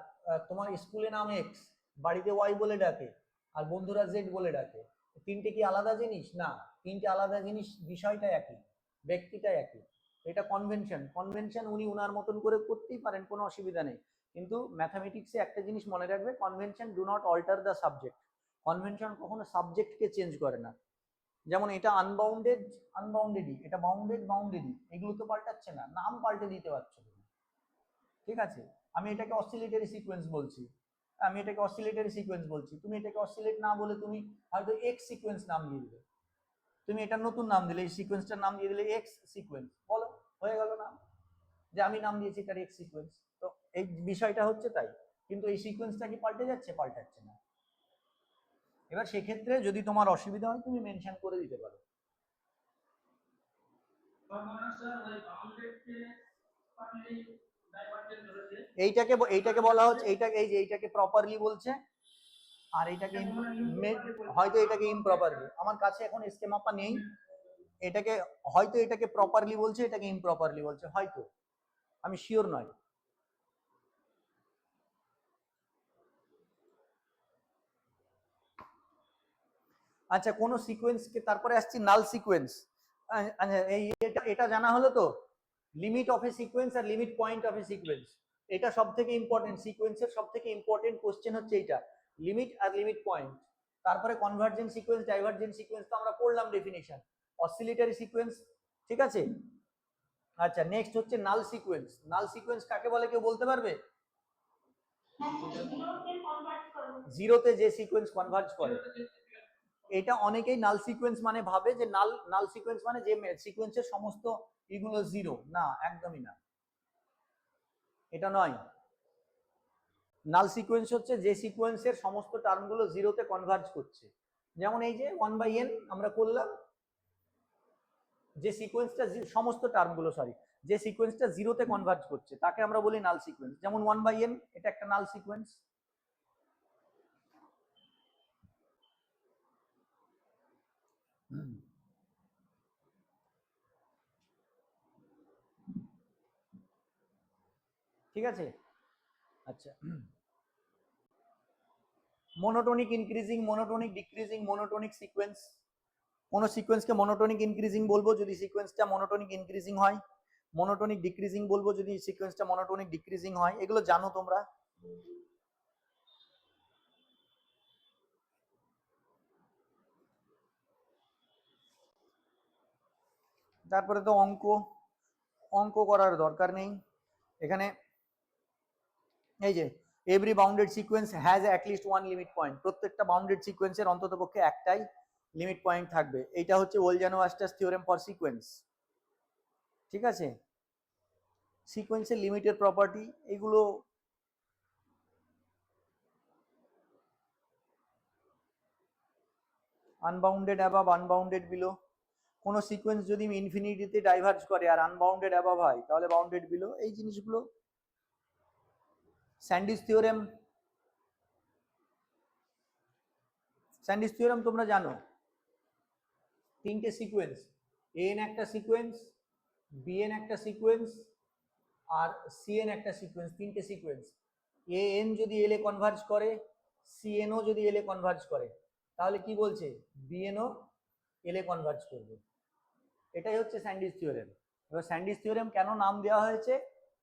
তোমার স্কুলে নাম এক্স, বাড়িতে ওয়াই বলে ডাকে, আর বন্ধুরা জেড বলে ডাকে। তিনটে কি আলাদা জিনিস? না, তিনটে আলাদা জিনিস, বিষয়টা একই, ব্যক্তিটা একই। এটা কনভেনশন। কনভেনশন উনি উনার মতন করে করতেই পারেন, কোনো অসুবিধা নেই। কিন্তু ম্যাথামেটিক্সে একটা জিনিস মনে রাখবে, convention do not alter the subject. Convention কখনো সাবজেক্টকে চেঞ্জ করে না। যেমন এটা আনবাউন্ডেড, আনবাউন্ডেডই, এটা বাউন্ডেড, বাউন্ডেডই, এগুলো তো পাল্টাচ্ছে না, নাম পাল্টে দিতে পারছো, ঠিক আছে? আমি এটাকে অসিলেটরি সিকোয়েন্স বলছি, আমি এটাকে অসিলেটরি সিকোয়েন্স বলছি, তুমি এটাকে অসিলেট না বলে তুমি হয়তো এক্স সিকোয়েন্স নাম দিয়ে দিলে, তুমি এটা নতুন নাম দিলে, এই সিকোয়েন্সটার নাম দিয়ে দিলে এক্স সিকোয়েন্স, বলো হয়ে গেল না, যে আমি নাম দিয়েছি এটার এক্স সিকোয়েন্স। তো এই বিষয়টা হচ্ছে তাই, কিন্তু এই সিকোয়েন্সটা কি পাল্টে যাচ্ছে? পাল্টাচ্ছে না। এবার সেক্ষেত্রে যদি তোমার অসুবিধা হয় তুমি মেনশন করে দিতে পারো। এইটাকে বলা হচ্ছে, এইটাকে প্রপারলি বলছে, আর এইটাকে হয়তো এটাকে ইমপ্রপারলি। আমার কাছে এখন এসকে মাপা নেই, এটাকে হয়তো এটাকে প্রপারলি বলছে, এটাকে ইমপ্রপারলি বলছে, হয়তো, আমি শিওর নয়। আচ্ছা, কোন সিকোয়েন্সকে, তারপরে আসছি নাল সিকোয়েন্স। এই এটা জানা হলো তো, লিমিট অফ এ সিকোয়েন্স আর limit point of a sequence, এটা সব থেকে ইম্পর্টেন্ট, সিকোয়েন্সের সব থেকে ইম্পর্টেন্ট কোশ্চেন হচ্ছে এইটা, লিমিট আর লিমিট পয়েন্ট। তারপরে কনভার্জেন্ট সিকোয়েন্স, ডাইভার্জেন্ট সিকোয়েন্স তো আমরা পড়লাম ডেফিনিশন, অসিলেটরি সিকোয়েন্স, ঠিক আছে। আচ্ছা, নেক্সট হচ্ছে নাল সিকোয়েন্স। নাল সিকোয়েন্স কাকে বলে কেউ বলতে পারবে? জিরোতে যে সিকোয়েন্স কনভার্জ করে, এটা অনেকেই নাল সিকোয়েন্স মানে ভাবে যে নাল সিকোয়েন্স মানে যে সিকোয়েন্সের সমস্ত এগুলো জিরো, না, একদমই না, এটা নয়। নাল সিকোয়েন্স হচ্ছে যে সিকোয়েন্সের সমস্ত টার্মগুলো জিরোতে কনভার্জ করছে। যেমন এই যে 1/n আমরা করলাম, যে সিকোয়েন্সটা সমস্ত টার্মগুলো, সরি, যে সিকোয়েন্সটা জিরোতে কনভার্জ করছে তাকে আমরা বলি নাল সিকোয়েন্স। যেমন 1/n, এটা একটা নাল সিকোয়েন্স। ঠিক আছে। আচ্ছা, monotonic increasing, monotonic decreasing, monotonic sequence. কোন সিকোয়েন্সকে মোনোটোনিক ইনক্রিজিং বলবো যদি সিকোয়েন্সটা মোনোটোনিক ইনক্রিজিং হয়, মোনোটোনিক ডিক্রিজিং বলবো যদি সিকোয়েন্সটা মোনোটোনিক ডিক্রিজিং হয়। এগুলো জানো তোমরা। তারপরে তো অঙ্ক করার দরকার নেই এখানে। এই যে every bounded sequence has at least one limit point, প্রত্যেকটা বাউন্ডেড সিকোয়েন্সের অন্ততপক্ষে একটাই লিমিট পয়েন্ট থাকবে। এইটা হচ্ছে ওলজানো-ওয়াস্টার্স থিওরেম ফর সিকোয়েন্স, ঠিক আছে। সিকোয়েন্সের লিমিটের প্রপার্টি এগুলো আনবাউন্ডেড অ্যাবাভ, আনবাউন্ডেড বিলো। কোন সিকোয়েন্স যদি ইনফিনিটিতে ডাইভার্জ করে আর আনবাউন্ডেড অ্যাবাভ হয় তাহলে বাউন্ডেড বিলো, এই জিনিসগুলো। স্যান্ডিস থিওরেম, স্যান্ডিস থিওরেম তোমরা জানো, তিনটে সিকোয়েন্স, এন একটা সিকোয়েন্স, বিএন একটা সিকোয়েন্স, আর সিএন একটা সিকোয়েন্স, তিনটে সিকোয়েন্স। এন যদি এল এ কনভার্জ করে, সিএনও যদি এল এ কনভার্জ করে, তাহলে কি বলছে, বিএনও এল এ কনভার্জ করবে। এটাই হচ্ছে স্যান্ডিস থিওরেম। এবার স্যান্ডিস থিওরেম কেন নাম দেওয়া হয়েছে,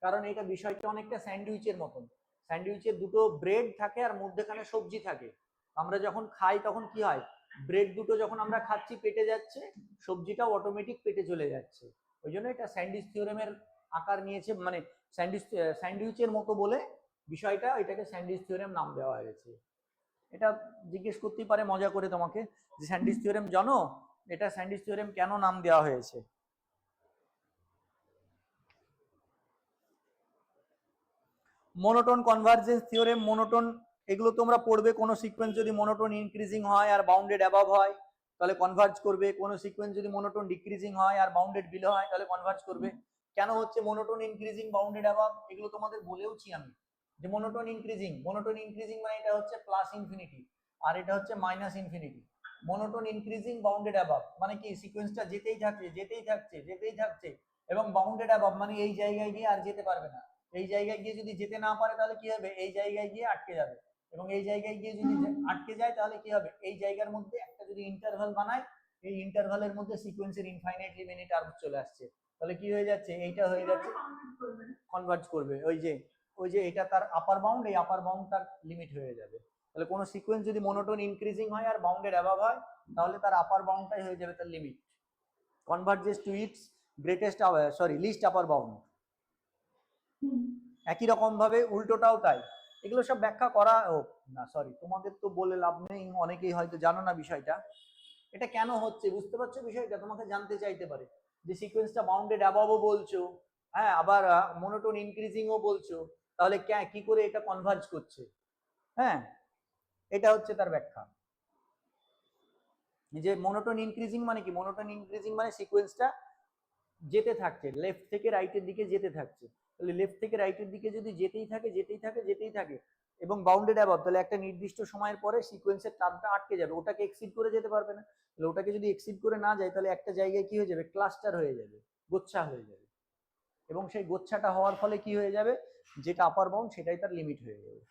কারণ এটা বিষয়টা অনেকটা স্যান্ডউইচের মতন। স্যান্ডউইচের দুটো ব্রেড থাকে আর মধ্যেখানে সবজি থাকে। আমরা যখন খাই তখন কি হয়, ব্রেড দুটো যখন আমরা খাচ্ছি পেটে যাচ্ছে, সবজিটাও অটোমেটিক পেটে চলে যাচ্ছে। ওই জন্য এটা স্যান্ডিস থিওরেমের আকার নিয়েছে, মানে স্যান্ডউইচের মতো বলে বিষয়টা, এটাকে স্যান্ডিস থিওরেম নাম দেওয়া হয়েছে। এটা জিজ্ঞেস করতেই পারে মজা করে তোমাকে যে স্যান্ডিস থিওরেম জানো, এটা স্যান্ডিস থিওরেম কেন নাম দেওয়া হয়েছে। মোনোটোন কনভার্জেন্স থিওরেম, মোনোটোন, এগুলো তোমরা পড়বে। কোন সিকোয়েন্স যদি মোনোটোন ইনক্রিজিং হয় আর বাউন্ডেড অ্যাবাভ হয় তাহলে কনভার্জ করবে, কোন সিকোয়েন্স যদি মোনোটোন ডিক্রিজিং হয় আর বাউন্ডেড বিলো হয় তাহলে কনভার্জ করবে। কেন হচ্ছে মোনোটোন ইনক্রিজিং, বাউন্ডেড অ্যাবাভ, এগুলো তোমাদের বলেওছি আমি, যে মোনোটোন ইনক্রিজিং মানে এটা হচ্ছে প্লাস ইনফিনিটি আর এটা হচ্ছে minus infinity. Monotone increasing, bounded above মানে কি, সিকোয়েন্সটা যেতেই থাকছে যেতেই থাকছে যেতেই থাকছে, এবং বাউন্ডেড অ্যাবাভ মানে এই জায়গায় গিয়ে আর যেতে পারবে না। এই জায়গায় গিয়ে যদি যেতে না পারে তাহলে কি হবে, এই জায়গায় গিয়ে আটকে যাবে, এবং এই জায়গায় গিয়ে যদি আটকে যায় তাহলে কি হবে, এই জায়গার মধ্যে একটা যদি ইন্টারভাল বানায়, এই ইন্টারভালের মধ্যে সিকোয়েন্সের ইনফাইনাইটলি মেনি টার্মস চলে আসছে, তাহলে কি হয়ে যাচ্ছে, এইটা হয়ে যাচ্ছে কনভার্জ করবে। ওই যে এটা তার আপার বাউন্ড, এই আপার বাউন্ড তার লিমিট হয়ে যাবে। তাহলে কোনো সিকোয়েন্স যদি মোনোটোন ইনক্রিজিং হয় আর বাউন্ডেড অ্যাবাভ হয় তাহলে তার আপার বাউন্ডটাই হয়ে যাবে তার limit, converges to its greatest, least upper bound. একই রকম ভাবে উল্টোটাও তাই। এগুলো সব ব্যাখ্যা করা না, সরি, তোমাদের তো বলে লাভ নেই, অনেকেই হয়তো জানো না বিষয়টা। এটা কেন হচ্ছে বুঝতে পারছো বিষয়টা, তোমাকে জানতে চাইতে পারে যে সিকোয়েন্সটা বাউন্ডেড অ্যাবাভও বলছো, হ্যাঁ, আবার মোনোটোন ইনক্রিজিংও বলছো, তাহলে কি করে এটা কনভার্জ করছে। হ্যাঁ, এটা হচ্ছে তার ব্যাখ্যা। যে মোনোটোন ইনক্রিজিং মানে কি, মোনোটোন ইনক্রিজিং মানে সিকোয়েন্সটা যেতে থাকছে, লেফট থেকে রাইটের দিকে যেতে থাকছে, তাহলে লেফট থেকে রাইটের দিকে যদি যেতেই থাকে এবং বাউন্ডেড অ্যাবভ, তাহলে একটা নির্দিষ্ট সময়ের পরে সিকোয়েন্সের টার্মটা আটকে যাবে, ওটাকে এক্সিড করে যেতে পারবে না। তাহলে ওটাকে যদি এক্সিড করে না যায় তাহলে একটা জায়গায় কি হয়ে যাবে, ক্লাস্টার হয়ে যাবে, গোচ্ছা হয়ে যাবে, এবং সেই গোচ্ছাটা হওয়ার ফলে কি হয়ে যাবে, যেটা আপার বাউন্ড সেটাই তার লিমিট হয়ে যাবে।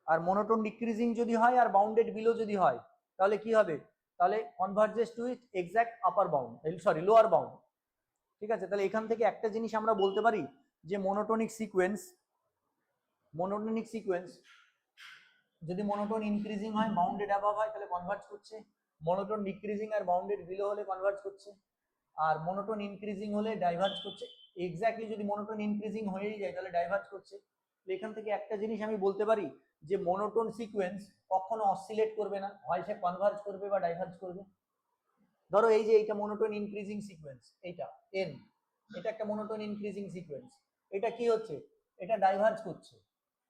আর মনোটোন ডিক্রিজিং যদি হয় আর বাউন্ডেড বিলো যদি হয় তাহলে কি হবে, তাহলে converges to it exact upper bound, sorry lower bound. ঠিক আছে, তাহলে এখান থেকে একটা জিনিস আমরা বলতে পারি যে মনোটোনিক সিকোয়েন্স যদি মনোটোন ইনক্রিজিং হয় বাউন্ডেড অ্যাবভ হয় তাহলে কনভার্জ করছে, মনোটোন ডিক্রিজিং আর বাউন্ডেড বিলো হলে কনভার্জ করছে, আর মনোটোন ইনক্রিজিং হলে ডাইভার্জ করছে। এক্স্যাক্টলি যদি মনোটোন ইনক্রিজিং হয়েই যায় তাহলে ডাইভার্জ করছে। এখান থেকে একটা জিনিস আমি বলতে পারি যে মনোটোন সিকোয়েন্স কখনো অসিলেট করবে না, হয় সে কনভার্জ করবে বা ডাইভার্জ করবে। ধরো এই যে এইটা মনোটোন ইনক্রিজিং সিকোয়েন্স, এইটা এন, এটা একটা মনোটোন ইনক্রিজিং সিকোয়েন্স, এটা কি হচ্ছে, এটা ডাইভার্জ করছে,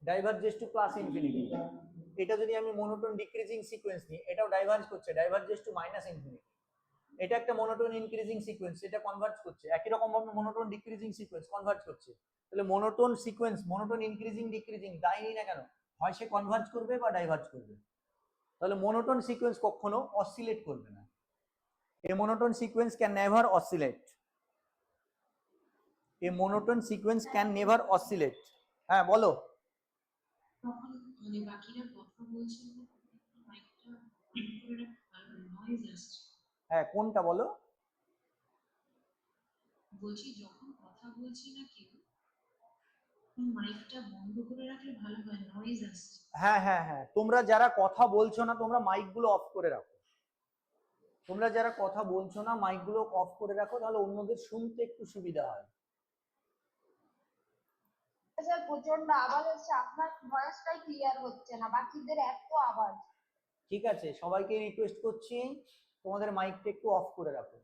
ডাইভার্জেস টু প্লাস ইনফিনিটি। এটা যদি আমি মনোটোন ডিক্রিজিং সিকোয়েন্স নিই, এটাও ডাইভার্জ করছে, ডাইভার্জেস টু মাইনাস ইনফিনিটি। এটা একটা মনোটোন ইনক্রিজিং সিকোয়েন্স, এটা কনভার্জ করছে, একই রকম ভাবে মনোটোন ডিক্রিজিং সিকোয়েন্স কনভার্জ করছে। তাহলে monotone sequence, monotone increasing decreasing যাইনি না কেন, হয় সে কনভার্জ করবে বা ডাইভার্জ করবে। তাহলে মনোটোন সিকোয়েন্স কখনো অসিলেট করবে না। A monotone sequence can never oscillate. A monotone sequence can never oscillate. হ্যাঁ বলো। তখন মানে বাকিরা কথা বলছিল, মাইকটা অন করে নয়েজ আসছে। হ্যাঁ কোনটা বলো? বলছি যখন কথা বলছি না কেউ, মাইকটা বন্ধ করে রাখলে ভালো হয়, নয়েজ আসছে। হ্যাঁ হ্যাঁ হ্যাঁ, তোমরা যারা কথা বলছো না তোমরা মাইকগুলো অফ করে রাখো, তোমরা যারা কথা বলছো না মাইকগুলো অফ করে রাখো, তাহলে অন্যদের শুনতে একটু সুবিধা হয়। স্যার প্রচন্ড আওয়াজ হচ্ছে, আপনার ভয়েসটাই ক্লিয়ার হচ্ছে না, বাকিদের এত আওয়াজ। ঠিক আছে, সবাইকে রিকোয়েস্ট করছি তোমাদের মাইকটা একটু অফ করে রাখো।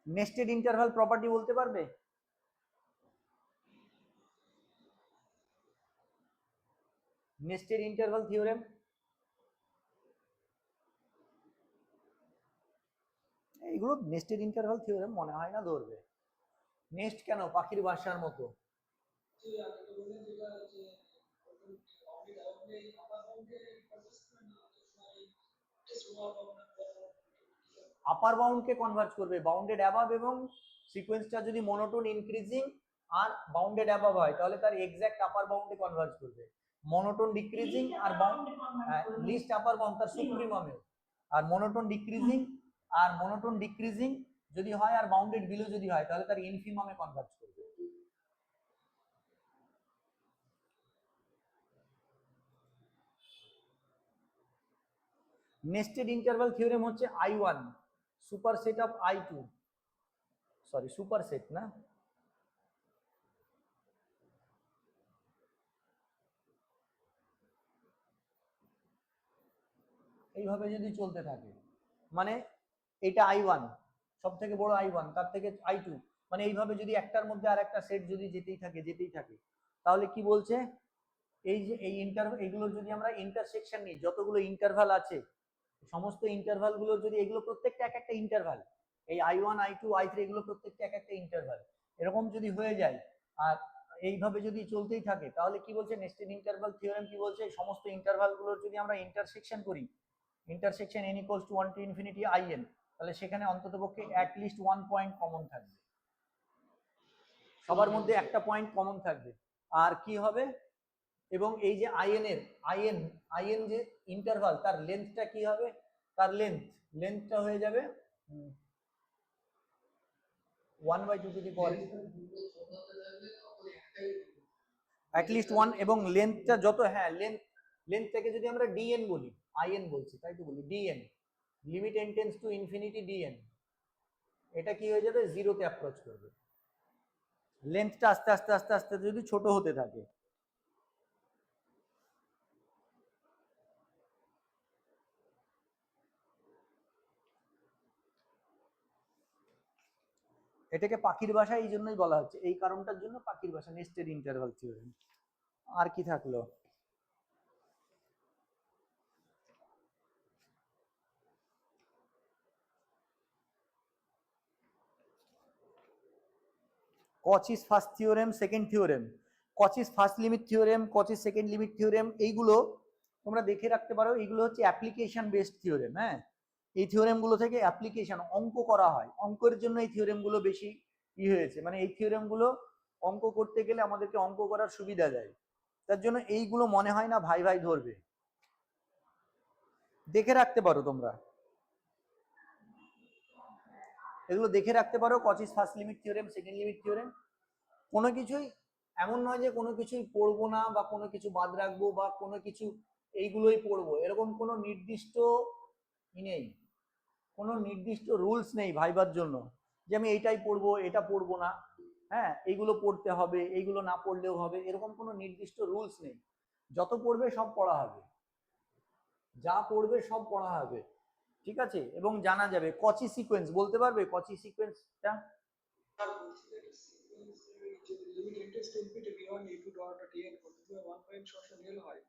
নেস্টেড ইন্টারভাল প্রপার্টি বলতে পারবে? নেস্টেড ইন্টারভাল থিওরেম, এইগুলো নেস্টেড ইন্টারভাল থিওরেম মনে হয় না ধরবে। নেস্ট কেন, পাখির বাসার মতো। আপার বাউন্ডকে কনভার্জ করবে, বাউন্ডেড অ্যাবাভ, এবং সিকোয়েন্সটা যদি মনোটোন ইনক্রিজিং আর বাউন্ডেড অ্যাবাভ হয় তাহলে তার এক্সাক্ট আপার বাউন্ডে কনভার্জ করবে। মনোটোন ডিক্রিজিং আর লিস্ট আপার বাউন্ড তার সুপ্রিমামে, আর মনোটোন ডিক্রিজিং যদি হয় আর বাউন্ডেড বিলো যদি হয় তাহলে তার ইনফিমামে কনভার্জ করবে। নেস্টেড ইন্টারভাল থিওরেম হচ্ছে I1 superset of I2, sorry superset না, এইভাবে যদি চলতে থাকে মানে এটা I1 সব থেকে বড় I1, তার থেকে I2, মানে এইভাবে যদি একটার মধ্যে আর একটা সেট যদি যেতেই থাকে তাহলে কি বলছে, এই যে এই এইগুলোর যদি আমরা ইন্টারসেকশন নিই, যতগুলো ইন্টারভাল আছে সমস্ত ইন্টারভাল গুলোর যদি এগুলো প্রত্যেকটা এক একটা ইন্টারভাল, এই I1 I2 I3 এগুলো প্রত্যেকটা এক একটা ইন্টারভাল, এরকম যদি হয়ে যায় আর এইভাবে যদি চলতেই থাকে তাহলে কি বলছে নেস্টেড ইন্টারভাল থিওরেম, কি বলছে, সমস্ত ইন্টারভাল গুলোর যদি আমরা ইন্টারসেকশন করি, intersection n = 1 to infinity in, তাহলে সেখানে অন্ততপক্ষে অ্যাটলিস্ট 1 পয়েন্ট কমন থাকবে, সবার মধ্যে একটা পয়েন্ট কমন থাকবে। আর কি হবে, এবং এই যে আইএন যে ইন্টারভাল তার লেন্থটা কি হবে, তার লেন্থটা হয়ে যাবে 1/2 to the power অ্যাটলিস্ট 1, এবং লেন্থটা যত, হ্যাঁ লেন্থটাকে যদি আমরা ডিএন বলি, আইএন বলছি তাই তো বলি, d n limit n tends to infinity d n, এটা কি হয়ে যাবে, জিরোতে অ্যাপ্রোচ করবে। লেন্থটা আস্তে আস্তে আস্তে আস্তে যদি ছোট হতে থাকে, এটাকে পাখির ভাষা এই জন্যই বলা হচ্ছে, এই কারণটার জন্য পাখির ভাষা, নেস্টেড ইন্টারভাল থিওরেম। আর কি থাকলো? Cauchy's first theorem, second theorem, Cauchy's first limit theorem, Cauchy's second limit theorem, এইগুলো তোমরা দেখে রাখতে পারো। এইগুলো হচ্ছে অ্যাপ্লিকেশন বেসড থিওরেম। হ্যাঁ, এই থিওরেমগুলো থেকে অ্যাপ্লিকেশন, অঙ্ক করা হয়, অঙ্কের জন্য এই থিওরেমগুলো বেশি হয়েছে। মানে এই থিওরেমগুলো অঙ্ক করতে গেলে আমাদেরকে অঙ্ক করার সুবিধা দেয়, তার জন্য এইগুলো মনে হয় না ভাই ভাই ধরবে। দেখে রাখতে পারো তোমরা, এগুলো দেখে রাখতে পারো। Cauchy's first limit theorem, second limit theorem. কোনো কিছুই এমন নয় যে কোনো কিছুই পড়বো না বা কোনো কিছু বাদ রাখবো বা কোনো কিছু এইগুলোই পড়বো, এরকম কোনো নির্দিষ্ট নেই, কোনো নির্দিষ্ট রুলস নেই ভাইবার জন্য যে আমি এইটাই পড়বো এটা পড়বো না। হ্যাঁ, এইগুলো পড়তে হবে, এইগুলো না পড়লেও হবে, এরকম কোনো নির্দিষ্ট রুলস নেই। যত পড়বে সব পড়া হবে, যা পড়বে সব পড়া হবে, ঠিক আছে, এবং জানা যাবে। কচি সিকোয়েন্স বলতে পারবে? কচি সিকোয়েন্সটা limit n tends infinity beyond a2 dot an করতে হবে 1 পয়েন্ট শর্ট রিয়েল হয়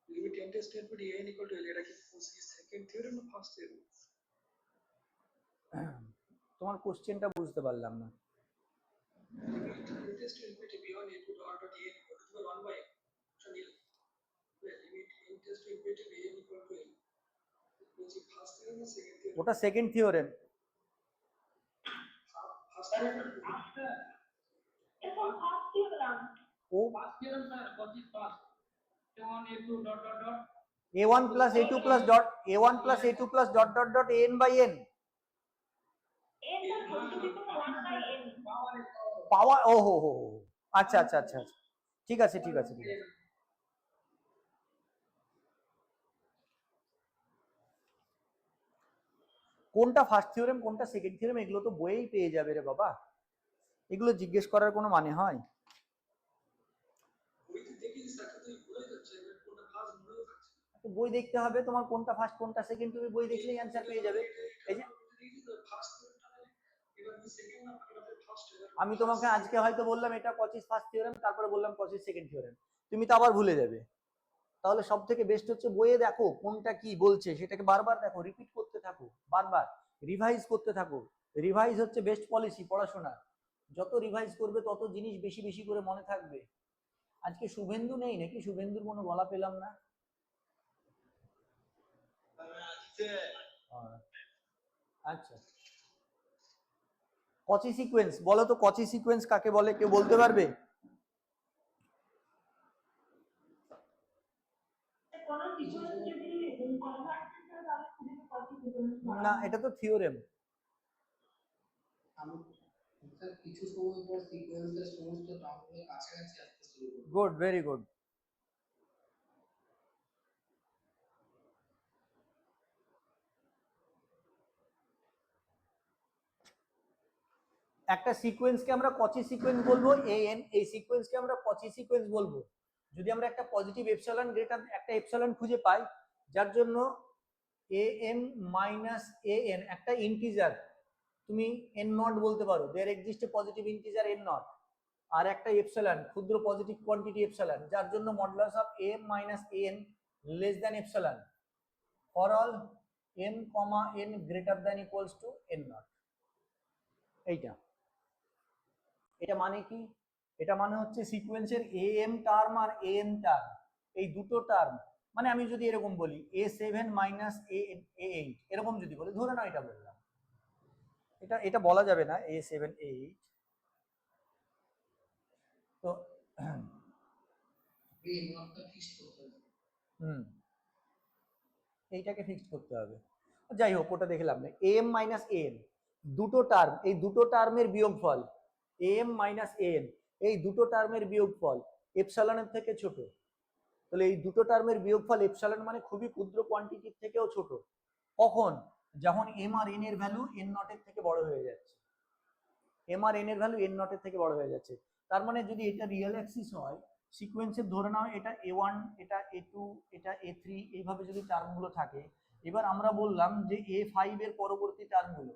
limit n tends infinity an equal to l, এটা কি সেকেন্ড থিওরেম না ফার্স্ট থিওরেম? তোমার কোশ্চেনটা বুঝতে পারলাম না। Limit n tends infinity beyond a2 dot an করতে হবে 1 by short real limit n tends infinity an equal to l, বলছি ফার্স্ট থিওরেম না সেকেন্ড থিওরেম? ওটা সেকেন্ড থিওরেম। ফার্স্ট থিওরেম এটা ফার্স্ট থিওরেম। ও first theorem sir Cauchy's first a1 a2 dot dot dot a1 plus a2 plus dot a1 plus a2 plus dot dot dot an by n n এর ভর্তি তো 1 by n। পাওয়ার। ও হো হো, আচ্ছা আচ্ছা আচ্ছা আচ্ছা, ঠিক আছে ঠিক আছে ঠিক আছে। কোনটা ফার্স্ট থিওরেম কোনটা সেকেন্ড থিওরেম এগুলো তো বইয়েই পেয়ে যাবে রে বাবা, এগুলো জিজ্ঞেস করার কোনো মানে হয়? বইতে দেখি স্যার তো ভুলে যাচ্ছে কোনটা ফার্স্ট মনে হচ্ছে। তো বই দেখতে হবে তোমার, কোনটা ফার্স্ট কোনটা সেকেন্ড, তুমি বই দেখলেই অ্যান্সার পেয়ে যাবে। এই যে আমি তোমাকে আজকে হয়তো বললাম এটা কচিস ফার্স্ট থিওরেম, তারপরে বললাম কচিস সেকেন্ড থিওরেম, তুমি তো আবার ভুলে যাবে। তাহলে সব থেকে বেস্ট হচ্ছে বইয়ে দেখো কোনটা কি বলছে, সেটাকে বারবার দেখো, রিপিট করতে থাকো, বারবার রিভাইজ করতে থাকো। রিভাইজ হচ্ছে বেস্ট পলিসি পড়াশোনা, যত রিভাইজ করবে তত জিনিস বেশি বেশি করে মনে থাকবে। আজকে শুভেন্দু নেই নাকি? শুভেন্দুর কোনো গলা পেলাম না। আচ্ছা, কচি সিকোয়েন্স বলো তো, কচি সিকোয়েন্স কাকে বলে কেউ বলতে পারবে? কোনো সিকোয়েন্স যদি কনভার্ট করে তাহলে সেটাকে কপি সিকোয়েন্স না, এটা তো থিওরেম। আমি স্যার কিছু সময় পর সিকোয়েন্সের সমস্ত টার্মগুলো কাছাকাছি আসতে শুরু করবে। Good, very good. একটা সিকোয়েন্সকে আমরা কচি সিকোয়েন্স বলবো an, এই সিকোয়েন্সকে আমরা কচি সিকোয়েন্স বলবো যদি আমরা একটা পজিটিভ এপসাইলন গ্রেটার একটা এপসাইলন খুঁজে পাই যার জন্য am মাইনাস an একটা ইন্টিজার, তুমি n নট বলতে পারো, there exist a positive integer n naught, আর একটা এপসাইলন ক্ষুদ্র পজিটিভ কোয়ান্টিটি এপসাইলন যার জন্য modulus of am minus an less than epsilon for all m, n greater than equals to n naught. এইটা এটা মানে কি? এটা মানে হচ্ছে সিকোয়েন্সের am টার্ম আর an টার্ম, এই দুটো টার্ম, মানে আমি যদি এরকম বলি a7 মাইনাস a8 এরকম যদি বলি, ধরে নাও এটা বললাম, এটা বলা যাবে না a7 a8, তো এই নোটটা ফিক্স করতে হবে। এইটাকে ফিক্সড করতে হবে। যাই হোক, ওটা দেখে লাভ নেই। am মাইনাস an দুটো টার্ম, এই দুটো টার্মের বিয়োগফল am মাইনাস an, এই দুটো টার্মের বিয়োগফল এপসাইলনের থেকে ছোট, তাহলে এই দুটো টার্মের বিয়োগফল এপসাইলন মানে খুবই ক্ষুদ্র কোয়ান্টিটির থেকেও ছোট। কখন? যখন m আর n এর ভ্যালু n নটের থেকে বড় হয়ে যাচ্ছে, m আর n এর ভ্যালু n নটের থেকে বড় হয়ে যাচ্ছে। তার মানে যদি এটা রিয়েল অ্যাক্সিস হয়, সিকোয়েন্সের ধরে নাও এটা a1, এটা a2, এটা a3, এইভাবে যদি টার্মগুলো থাকে, এবার আমরা বললাম যে a5 এর পরবর্তী টার্মগুলো,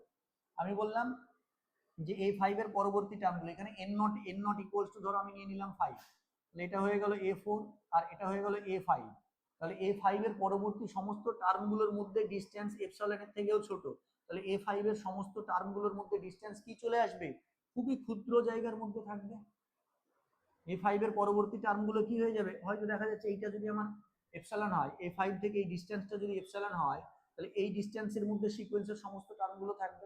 আমি বললাম যে A5 এর পরবর্তী টার্মগুলো, এখানে n নট ইকুয়ালস টু ধরো আমি নিয়ে নিলাম 5, তাহলে এটা হয়ে গেল A4 আর এটা হয়ে গেল A5। তাহলে A5 এর পরবর্তী সমস্ত টার্মগুলোর মধ্যে ডিসটেন্স এপসিলনের থেকেও ছোট, তাহলে A5 এর সমস্ত টার্মগুলোর মধ্যে ডিসটেন্স কি চলে আসবে, খুবই ক্ষুদ্র জায়গার মধ্যে থাকবে। A5 এর পরবর্তী টার্মগুলো কি হয়ে যাবে, হয়তো দেখা যাচ্ছে এইটা যদি আমার এপসিলন হয়, A5 থেকে এই ডিসটেন্সটা যদি এপসিলন হয়, তাহলে এই ডিসটেন্সের মধ্যে সিকোয়েন্সের সমস্ত টার্মগুলো থাকবে,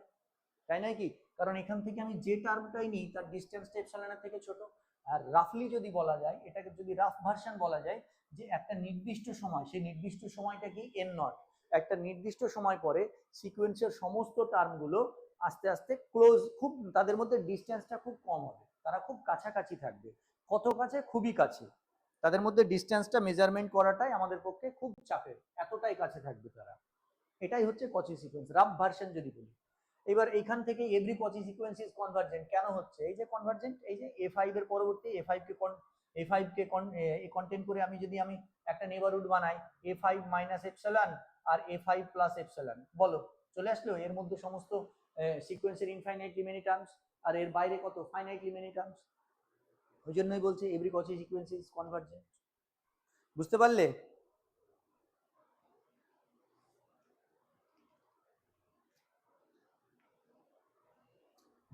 তাই নয় কি? কারণ এখান থেকে আমি যে টার্মটাই নিই তার ডিসটেন্সটা এপসিলনের থেকে ছোট। আর রাফলি যদি বলা যায়, এটাকে যদি রাফ ভার্সন বলা যায়, যে একটা নির্দিষ্ট সময়, সেই নির্দিষ্ট সময়টা কি n নট, একটা নির্দিষ্ট সময় পরে সিকোয়েন্সের সমস্ত টার্মগুলো আস্তে আস্তে ক্লোজ, খুব তাদের মধ্যে ডিসটেন্সটা খুব কম হবে, তারা খুব কাছাকাছি থাকবে। কত কাছে? খুবই কাছে। তাদের মধ্যে ডিসটেন্সটা মেজারমেন্ট করাটাই আমাদের পক্ষে খুব চাপের, এতটাই কাছে থাকবে তারা। এটাই হচ্ছে কচি সিকোয়েন্স, রাফ ভার্সন যদি বলি। এবার এইখান থেকে এভরি কচি সিকোয়েন্স ইজ কনভার্জেন্ট কেন হচ্ছে? এই যে কনভার্জেন্ট, এই যে A5 এর পরবর্তী A5 কে কন্টেন্ট করে আমি যদি আমি একটা নেবারহুড বানাই A5 মাইনাস এপসিলন আর A5 প্লাস এপসিলন, বলো চলে আসলো এর মধ্যে সমস্ত সিকোয়েন্সের ইনফাইনাইটলি মেনি টার্মস, আর এর বাইরে কত? ফাইনাইটলি মেনি টার্মস। ওই জন্যই বলছে এভরি কচি সিকোয়েন্স ইজ কনভার্জেন্ট। বুঝতে পারলে?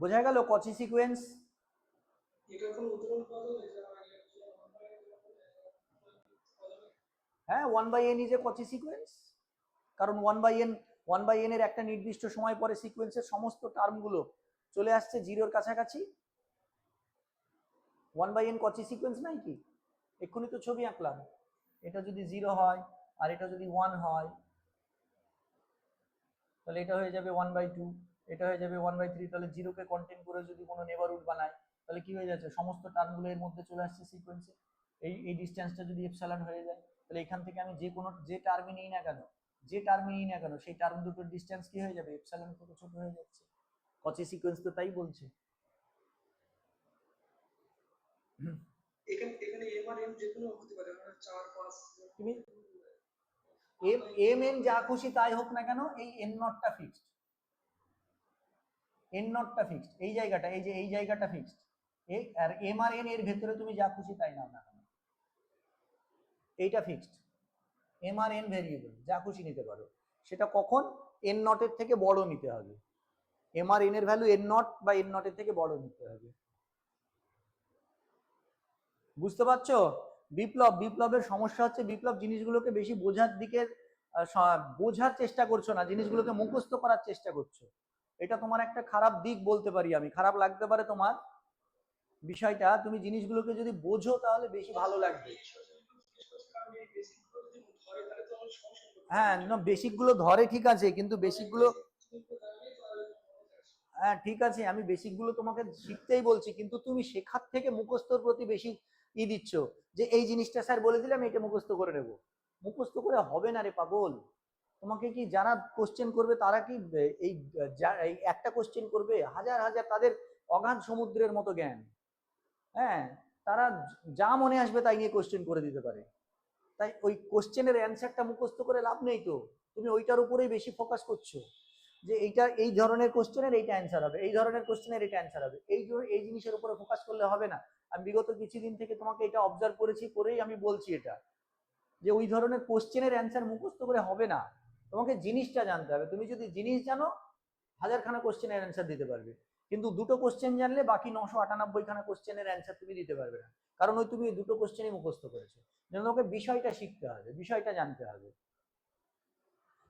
বোঝা গেল কচি সিকোয়েন্স? এটার কোনো উদাহরণ পাওয়া যাবে যে আমার হ্যাঁ, 1/n ইজ এ কচি সিকোয়েন্স, কারণ 1/n এর একটা নির্দিষ্ট সময় পরে সিকোয়েন্সের সমস্ত টার্মগুলো চলে আসছে জিরোর কাছাকাছি। 1/n কচি সিকোয়েন্স নাই কি? এক্ষুনি তো ছবি আঁকলাম, এটা যদি 0 হয় আর এটা যদি 1 হয়, তাহলে এটা হয়ে যাবে 1/2, এটা হয়ে যাবে 1/3। তাহলে 0 কে কন্টেন্ট করে যদি কোনো নেবারহুড বানাই, তাহলে কি হয়ে যাচ্ছে, সমস্ত টার্মগুলো এর মধ্যে চলে আসছে সিকোয়েন্সে। এই ডিসটেন্সটা যদি এপসিলন হয়ে যায়, তাহলে এখান থেকে আমি যে টার্মই নিই না কেন, সেই টার্ম দুটোর ডিসটেন্স কি হয়ে যাবে, এপসিলন থেকে ছোট হয়ে যাচ্ছে। কচি সিকোয়েন্স তো তাই বলছে। এখানে এম আর এন যে কোনো হতে পারে, আমরা 4 5 তুমি এম এন যা খুশি তাই হোক না কেন, এই এন নটটা ফিক্সড, এই জায়গাটা, এই জায়গাটা ফিক্সড। আর এম আর এন এর ভেতরে তুমি যা খুশি তাই নাও না কেন, এইটা fixed. M R N variable, যা খুশি নিতে পারো। সেটা কখন? এন নটের থেকে বড় নিতে হবে। এম আর এন এর ভ্যালু এন নট বা এন নটের থেকে বড় নিতে হবে। বুঝতে পারছো? বিপ্লবের সমস্যা হচ্ছে, বিপ্লব জিনিসগুলোকে বেশি বোঝার দিকে বোঝার চেষ্টা করছো না, জিনিসগুলোকে মুখস্থ করার চেষ্টা করছো। এটা তোমার একটা খারাপ দিক বলতে পারি আমি, খারাপ লাগতে পারে তোমার বিষয়টা। তুমি জিনিসগুলোকে যদি বোঝো তাহলে বেশি ভালো লাগবে। হ্যাঁ, না বেসিক গুলো ধরে ঠিক আছে, কিন্তু বেসিক গুলো, হ্যাঁ ঠিক আছে, আমি বেসিক গুলো তোমাকে শিখতেই বলছি, কিন্তু তুমি শেখার থেকে মুখস্থর প্রতি বেশি দিচ্ছ, যে এই জিনিসটা স্যার বলে দিলাম এটা মুখস্থ করে নেবো। মুখস্থ করে হবে না রে পাগল। তোমাকে কি যারা কোশ্চেন করবে তারা কি এই একটা কোশ্চেন করবে? হাজার হাজার, তাদের অগাধ সমুদ্রের মতো জ্ঞান। হ্যাঁ, তারা যা মনে আসবে তাই নিয়ে কোশ্চেন করে দিতে পারে। তাই ওই কোশ্চেনের অ্যান্সারটা মুখস্থ করে লাভ নেই তো, তুমি ওইটার উপরেই বেশি ফোকাস করছো, যে এইটা এই ধরনের কোশ্চেনের এইটা অ্যান্সার হবে, এই ধরনের কোশ্চেনের এটা অ্যান্সার হবে, এই জিনিসের উপরে ফোকাস করলে হবে না। আমি বিগত কিছুদিন থেকে তোমাকে এটা অবজার্ভ করেছি, করেই আমি বলছি এটা, যে ওই ধরনের কোশ্চেনের অ্যান্সার মুখস্থ করে হবে না, তোমাকে জিনিসটা জানতে হবে। তুমি যদি জিনিস জানো, হাজারখানা কোশ্চেনের অ্যান্সার দিতে পারবে, কিন্তু দুটো কোশ্চেন জানলে বাকি 998খানা কোশ্চেনের অ্যান্সার তুমি দিতে পারবে না, কারণ ওই তুমি দুটো কোশ্চেনই মুখস্থ করেছো। যেন তোমাকে বিষয়টা শিখতে হবে, বিষয়টা জানতে হবে।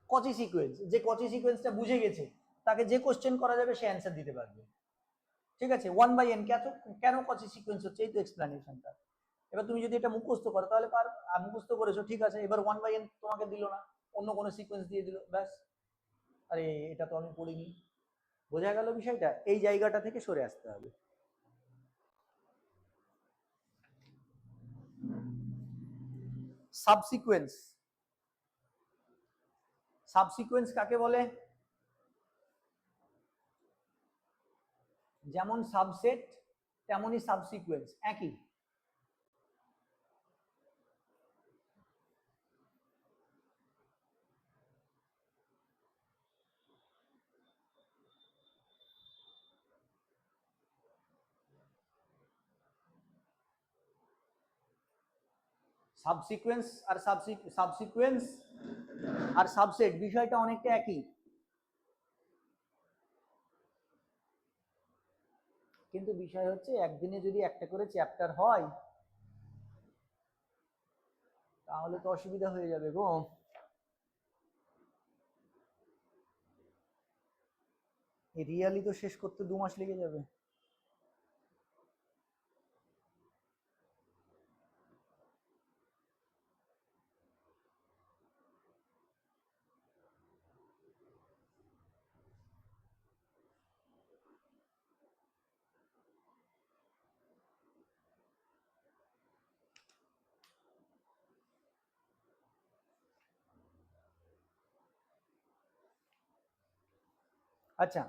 কচি সিকোয়েন্স, যে কচি সিকোয়েন্সটা বুঝে গেছে তাকে যে কোশ্চেন করা যাবে সে অ্যান্সার দিতে পারবে। ঠিক আছে, 1/n কেন কচি সিকোয়েন্স হচ্ছে, এই তো এক্সপ্লেনেশনটা। এবার তুমি যদি এটা মুখস্থ করো তাহলে মুখস্থ করেছো ঠিক আছে, এবার 1/n তোমাকে দিল না, অন্য কোনো সিকোয়েন্স দিয়ে দিল, ব্যাস। আরে এটা তো আমি পড়িনি। বোঝা গেল বিষয়টা? এই জায়গাটা থেকে সরে আসতে হবে। সাবসিকোয়েন্স কাকে বলে? যেমন সাবসেট তেমনই সাবসিকোয়েন্স, একই। সাবসিকোয়েন্স আর সাবসিকোয়েন্স আর সাবসেট বিষয়টা অনেকটা একই, কিন্তু বিষয় হচ্ছে একদিনে যদি একটা করে চ্যাপ্টার হয় তাহলে তো অসুবিধা হয়ে যাবে গো। রিয়ালি তো শেষ করতে 2 মাস লেগে যাবে। আচ্ছা,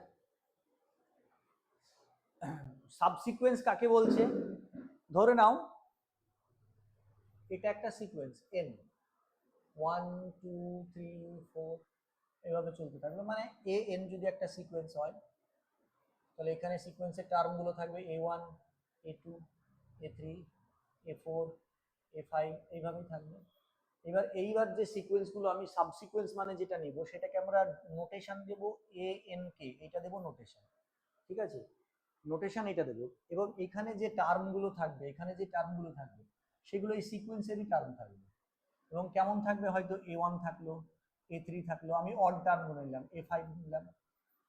সাবসিকোয়েন্স কাকে বলছে? ধরে নাও এটা একটা সিকোয়েন্স n, 1 2 3 4 এভাবে চলতে থাকবে, মানে এ এন যদি একটা সিকোয়েন্স হয় তাহলে এখানে সিকোয়েন্সের টার্মগুলো থাকবে a1 a2 a3 a4 a5 এইভাবেই থাকবে। এইবার যে সিকোয়েন্সগুলো আমি সাবসিকোয়েন্স মানে যেটা নিব সেটাকে আমরা notation Dev A N K, এটা দেব নোটেশন, ঠিক আছে, নোটেশন এটা দেব। এবং এখানে যে টার্মগুলো থাকবে, এখানে যে টার্মগুলো থাকবে সেগুলো এই সিকোয়েন্সেরই টার্ম থাকবে। এবং কেমন থাকবে, হয়তো a1 থাকলো, a3 থাকলো, আমি অড টার্ম নিলাম, a5 নিলাম,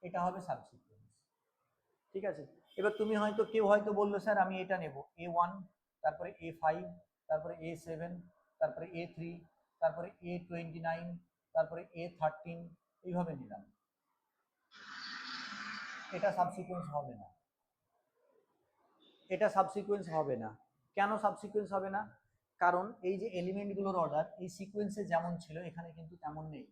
এটা হবে সাবসিকোয়েন্স, ঠিক আছে। এবার তুমি হয়তো কেউ হয়তো বললো স্যার আমি এটা নেব a1, তারপরে a5, তারপরে a7, তারপরে a3, তারপরে a29, তারপরে a13, এইভাবে নিলাম, এটা সাবসিকোয়েন্স হবে না, এটা সাবসিকোয়েন্স হবে না। কেন সাবসিকোয়েন্স হবে না? কারণ এই যে এলিমেন্টগুলোর অর্ডার এই সিকোয়েন্সে যেমন ছিল এখানে কিন্তু তেমন নেই।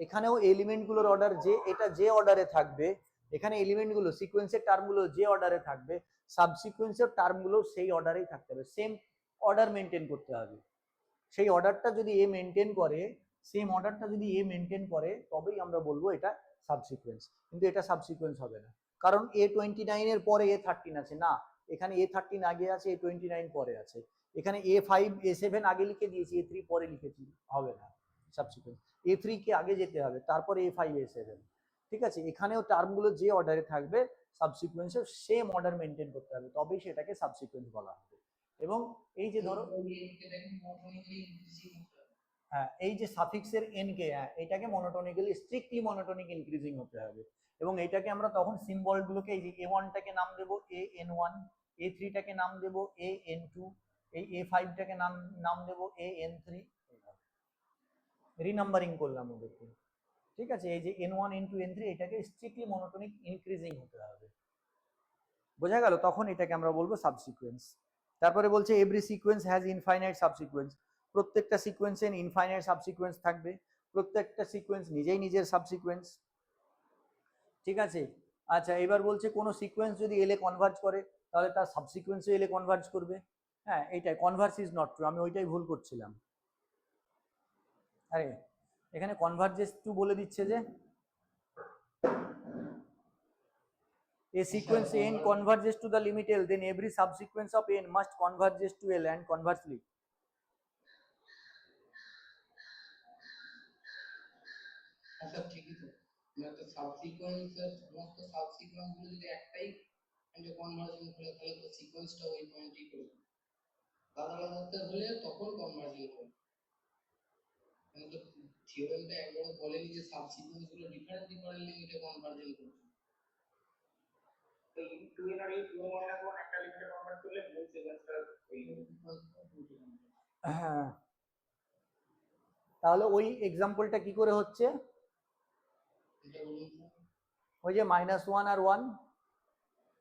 এখানেও এলিমেন্টগুলোর অর্ডার যে এটা যে অর্ডারে থাকবে, এখানে এলিমেন্টগুলো সিকোয়েন্সের টার্মগুলো যে অর্ডারে থাকবে সাবসিকোয়েন্সের টার্মগুলো সেই অর্ডারেই থাকতে হবে, সেম অর্ডার মেনটেন করতে হবে। সেই অর্ডারটা যদি এ মেনটেন করে, সেম অর্ডারটা যদি এ মেনটেন করে তবেই আমরা বলবো এটা সাবসিকোয়েন্স। কিন্তু এটা সাবসিকোয়েন্স হবে না, কারণ a29 এর পরে a13 আছে না, এখানে a13 আগে আছে, a29 পরে আছে, এখানে a5 a7 আগে লিখে দিয়েছি, a3 পরে লিখেছি, হবে না সাবসিকোয়েন্স। a3 কে আগে যেতে হবে, তারপরে a5 a7, ঠিক আছে। এখানেও টার্মগুলো যে অর্ডারে থাকবে সাবসিকোয়েন্সে সেম অর্ডার মেনটেন করতে হবে, তবেই সেটাকে সাবসিকোয়েন্স বলা হবে। এবং এই যে ধরো হ্যাঁ, এই যে সাফিক্সের এন কে, হ্যাঁ এটাকে মনোটোনিক্যালি স্ট্রিক্টলি মনোটোনিক ইনক্রিজিং হতে হবে। এবং এটাকে আমরা তখন সিম্বলগুলোকে এই যে a1টাকে নাম দেব an1, a3টাকে নাম দেব an2, এই a5টাকে নাম দেব an3, রিনাম্বারিং করলাম ওদেরকে, ঠিক আছে। এই যে n1 n2 n3 এটাকে স্ট্রিক্টলি মনোটোনিক ইনক্রিজিং হতে হবে, বোঝা গেল? তখন এটাকে আমরা বলবো সাবসিকোয়েন্স। তারপরে বলছে এভরি সিকোয়েন্স হ্যাজ ইনফাইনাইট সাবসিকোয়েন্স, প্রত্যেকটা সিকোয়েন্সের ইনফাইনাইট সাবসিকোয়েন্স থাকবে, প্রত্যেকটা সিকোয়েন্স নিজেই নিজের সাবসিকোয়েন্স, ঠিক আছে। আচ্ছা, এবার বলছে কোনো সিকোয়েন্স যদি এলে কনভার্জ করে তাহলে তার সাবসিকোয়েন্সও এলে কনভার্জ করবে। হ্যাঁ এইটাই কনভার্স ইজ নট ট্রু, আমি ওইটাই ভুল করছিলাম। আরে এখানে কনভার্জেস টু বলে দিচ্ছে যে a sequence n converges to the limit L, then every subsequence of n must converges to L and conversely. আচ্ছা ঠিকই তো, একটা সাবসিকোয়েন্সের সমস্ত সাবসিকোয়েন্স গুলো যদি একটাই কনভার্জন করে তাহলে তো সিকোয়েন্সটা ওই পয়েন্টেই করবে, আলাদা আলাদা হলে তখন কনভার্জন হবে। কিন্তু থিওরেমটা একবারে বলেনি যে সাবসিকোয়েন্স গুলো ডিফারেন্ট লিমিটে কনভার্জন করবে। তো টু এন আর টু মাইনাস ওয়ান একটা লিমিটে কনভার্ট করলে মূল সিকোয়েন্সটা ওই হ্যাঁ, তাহলে ওই এক্সাম্পলটা কি করে হচ্ছে? এটা বলুন তো, ওই যে -1 আর 1,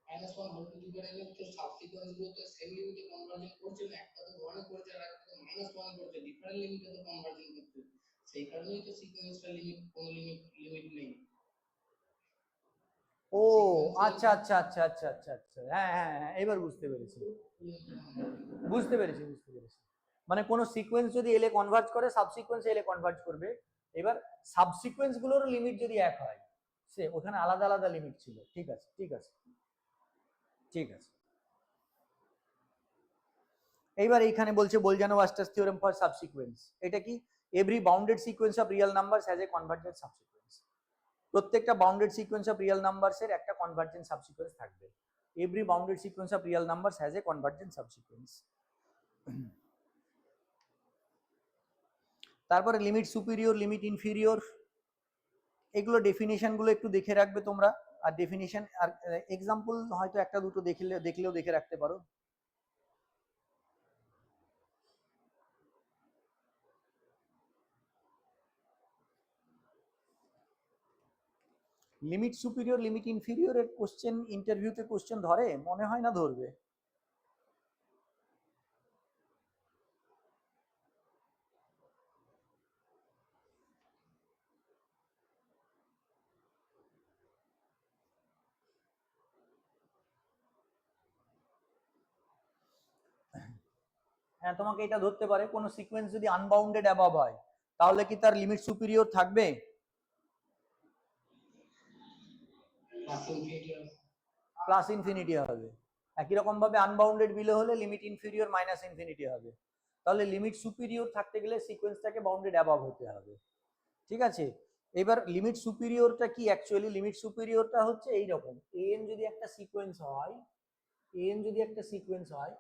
-1 whole to the power n তো সাবসিকোয়েন্স গুলো তো সেম লিমিটে কনভার্জন করছে না, একটা তো 1 এ করছে আর একটা তো -1 করছে, ডিফারেন্ট লিমিটে তো কনভার্জন করছে, সেই কারণেই তো সিকোয়েন্সটা কোনো লিমিট নেই। ও আচ্ছা আচ্ছা আচ্ছা আচ্ছা আচ্ছা আচ্ছা, হ্যাঁ হ্যাঁ হ্যাঁ এবার বুঝতে পেরেছি, বুঝতে পেরেছি বুঝতে পেরেছি। মানে কোনো সিকোয়েন্স যদি এলে কনভার্জ করে সাবসিকোয়েন্স এলে কনভার্জ করবে। এবার সাবসিকোয়েন্স গুলোর লিমিট যদি এক হয়, সে ওখানে আলাদা আলাদা লিমিট ছিল, ঠিক আছে ঠিক আছে ঠিক আছে। এইবার এইখানে বলছে বোলজানো-ভাস্টার্স থিওরেম ফর সাবসিকুয়েন্স। এটা কি? Every bounded sequence of real numbers has a convergent subsequence. প্রত্যেকটা বাউন্ডেড সিকোয়েন্স অফ রিয়েল নাম্বারসের একটা কনভার্জেন্ট সাবসিকুয়েন্স থাকবে। Every bounded sequence of real numbers has a convergent subsequence. তারপরে লিমিট সুপিরিয়র, লিমিট ইনফিরিয়র, এগুলো ডেফিনেশনগুলো একটু দেখে রাখবে তোমরা। আর ডেফিনেশন আর এক্সাম্পল হয়তো একটা দুটো দেখলেও দেখে রাখতে পারো। লিমিট সুপিরিয়র, লিমিট ইনফিরিয়রের কোশ্চেন ইন্টারভিউতে কোশ্চেন ধরে? মনে হয় না ধরবে। হ্যাঁ, তোমাকে এটা ধরতে পারে কোনো সিকোয়েন্স যদি আনবাউন্ডেড অ্যাবভ হয় তাহলে কি তার লিমিট সুপিরিয়র থাকবে? প্লাস ইনফিনিটি হবে। একই রকম ভাবে আনবাউন্ডেড বিলো হলে লিমিট ইনফিরিয়র মাইনাস ইনফিনিটি হবে। তাহলে লিমিট সুপিরিয়র থাকতে গেলে সিকোয়েন্সটাকে বাউন্ডেড অ্যাবভ হতে হবে। ঠিক আছে, এবার লিমিট সুপিরিয়রটা কি? অ্যাকচুয়ালি লিমিট সুপিরিয়রটা হচ্ছে এই রকম, এন যদি একটা সিকোয়েন্স হয়, এন যদি একটা সিকোয়েন্স হয়,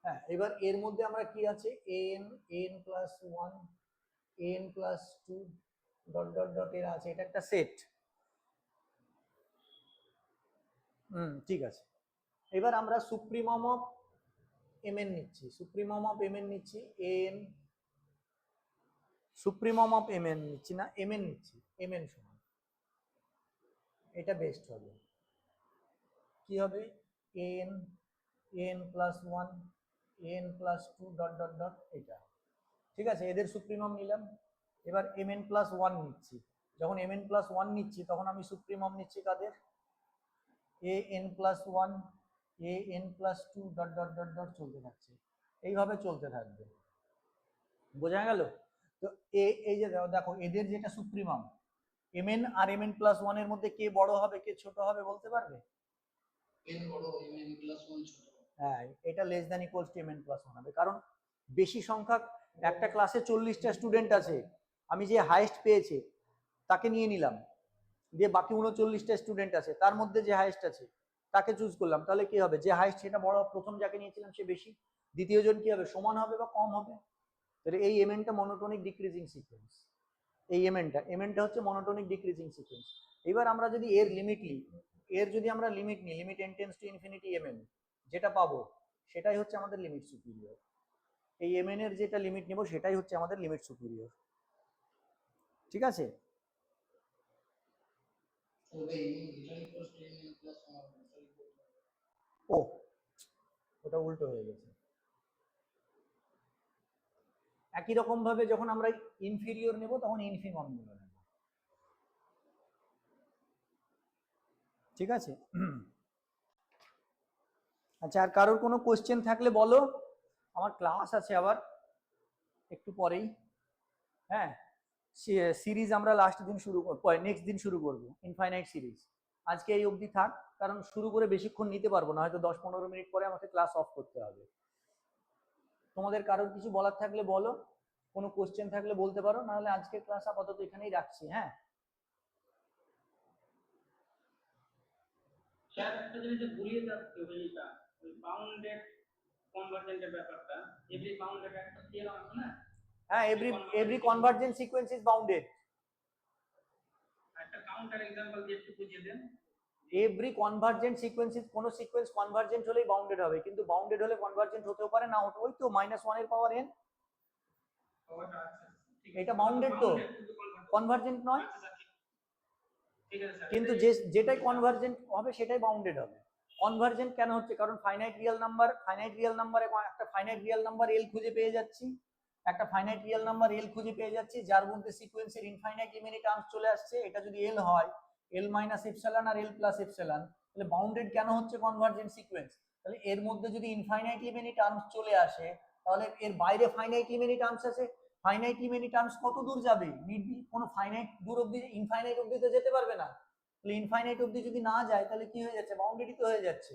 হ্যাঁ, এবার এর মধ্যে আমরা কি আছে, n, n plus one, n plus two dot dot dot এর আছে, এটা একটা সেট। ঠিক আছে, এবার আমরা সুপ্রিমম অফ mn নিচ্ছি, সুপ্রিমম অফ mn নিচ্ছি, এন সুপ্রিমম অফ mn নিচ্ছি না, mn নিচ্ছি, mn সমান, এটা বেস্ট হবে। কি হবে? N, n plus one, n plus two dot dot dot, এটা। ঠিক আছে, এদের সুপ্রিমম নিলাম। এবার mn প্লাস ওয়ান নিচ্ছি, যখন mn প্লাস ওয়ান নিচ্ছি তখন আমি সুপ্রিমম নিচ্ছি কাদের? A n plus one, a n plus two dot dot dot dot চলতে থাকছে, এইভাবে চলতে থাকবে। বোঝা গেল? তো এই যে দেখো এদের যেটা সুপ্রিমাম, mn আর mn প্লাস ওয়ান এর মধ্যে কে বড় হবে কে ছোট হবে বলতে পারবে? n বড়, mn প্লাস 1 ছোট। হ্যাঁ, এটা less than equals two mn plus one হবে, কারণ বেশি সংখ্যক, একটা ক্লাসে 40টা স্টুডেন্ট আছে, আমি যে হাইয়েস্ট পেয়েছে তাকে নিয়ে নিলাম, দিয়ে বাকি 39টা স্টুডেন্ট আছে, তার মধ্যে যে হাইয়েস্ট আছে তাকে চুজ করলাম, তাহলে কি হবে? যে হাইয়েস্ট সেটা বড়, প্রথম যাকে নিয়েছিলাম সে বেশি, দ্বিতীয় জন কি হবে? সমান হবে বা কম হবে। তাহলে এই mnটা মনোটোনিক ডিক্রিজিং সিকোয়েন্স, এই mnটা হচ্ছে মনোটোনিক ডিক্রিজিং সিকোয়েন্স। এবার আমরা যদি এর লিমিট নিই, এর যদি আমরা লিমিট নিই, limit n tends to infinity mn, যেটা পাবো সেটাই হচ্ছে আমাদের লিমিট সুপিরিয়র। এই mn এর যেটা লিমিট নেব সেটাই হচ্ছে আমাদের লিমিট সুপিরিয়র। ঠিক আছে? ও, ওটা উল্টো হয়ে গেছে। একই রকম ভাবে যখন আমরা ইনফিরিয়র নেব তখন ইনফিমম নেব। ঠিক আছে, আচ্ছা, আর কারোর কোনো কোশ্চেন থাকলে বলো, আমার ক্লাস আছে আবার একটু পরেই। হ্যাঁ, সিরিজ আমরা লাস্ট দিন শুরু করব, নেক্সট দিন শুরু করব ইনফাইনাইট সিরিজ। আজকে এই অবধি থাক, কারণ শুরু করে বেশিক্ষণ নিতে পারবো না, হয়তো 10-15 মিনিট পরে আমাকে ক্লাস অফ করতে হবে। তোমাদের কারোর কিছু বলার থাকলে বলো, কোনো কোশ্চেন থাকলে বলতে পারো, নাহলে আজকের ক্লাস আপাতত এখানেই রাখছি। হ্যাঁ, স্যার একটা জিনিস ভুলিয়ে যাচ্ছে, ওইটা ওই বাউন্ডেড কনভার্জেন্টের ব্যাপারটা, এভরি বাউন্ডেড একটা থিওরাম আছে না? হ্যাঁ, every convergent sequence is bounded. একটা কাউন্টার এক্সাম্পল দিয়ে একটু বুঝিয়ে দেন। এভরি কনভার্জেন্ট সিকোয়েন্স, কোনো সিকোয়েন্স কনভার্জেন্ট হলেই বাউন্ডেড হবে, কিন্তু বাউন্ডেড হলে কনভার্জেন্ট হতেও পারে না হতে, ওই তো -1 এর পাওয়ার n, এটা বাউন্ডেড তো, কনভার্জেন্ট নয়। কিন্তু যেটাই কনভার্জেন্ট হবে সেটাই বাউন্ডেড হবে। কনভার্জেন্ট কেন হচ্ছে? কারণ ফাইনাইট রিয়েল নাম্বারে একটা ফাইনাইট রিয়েল নাম্বার এল খুঁজে পেয়ে যাচ্ছি, একটা ফাইনাইট রিয়েল নাম্বার এল খুঁজে পেয়ে যাচ্ছি যার মধ্যে সিকোয়েন্সের ইনফাইনাইট মেনি টার্মস চলে আসছে। এটা যদি এল হয়, এল মাইনাস এপসাইলন আর এল প্লাস এপসাইলন, তাহলে বাউন্ডেড কেন হচ্ছে কনভার্জেন্ট সিকোয়েন্স? তাহলে এর মধ্যে যদি ইনফাইনাইটলি মেনি টার্মস চলে আসে, তাহলে এর বাইরে ফাইনাইটলি মেনি টার্মস আছে, ফাইনাইটলি মেনি টার্মস কত দূর যাবে? কোনো ফাইনাইট দূর অবধি, ইনফাইনাইট অবধি তো যেতে পারবে না। তাহলে ইনফাইনাইট অবধি যদি না যায় তাহলে কি হয়ে যাচ্ছে? বাউন্ডেডই তো হয়ে যাচ্ছে,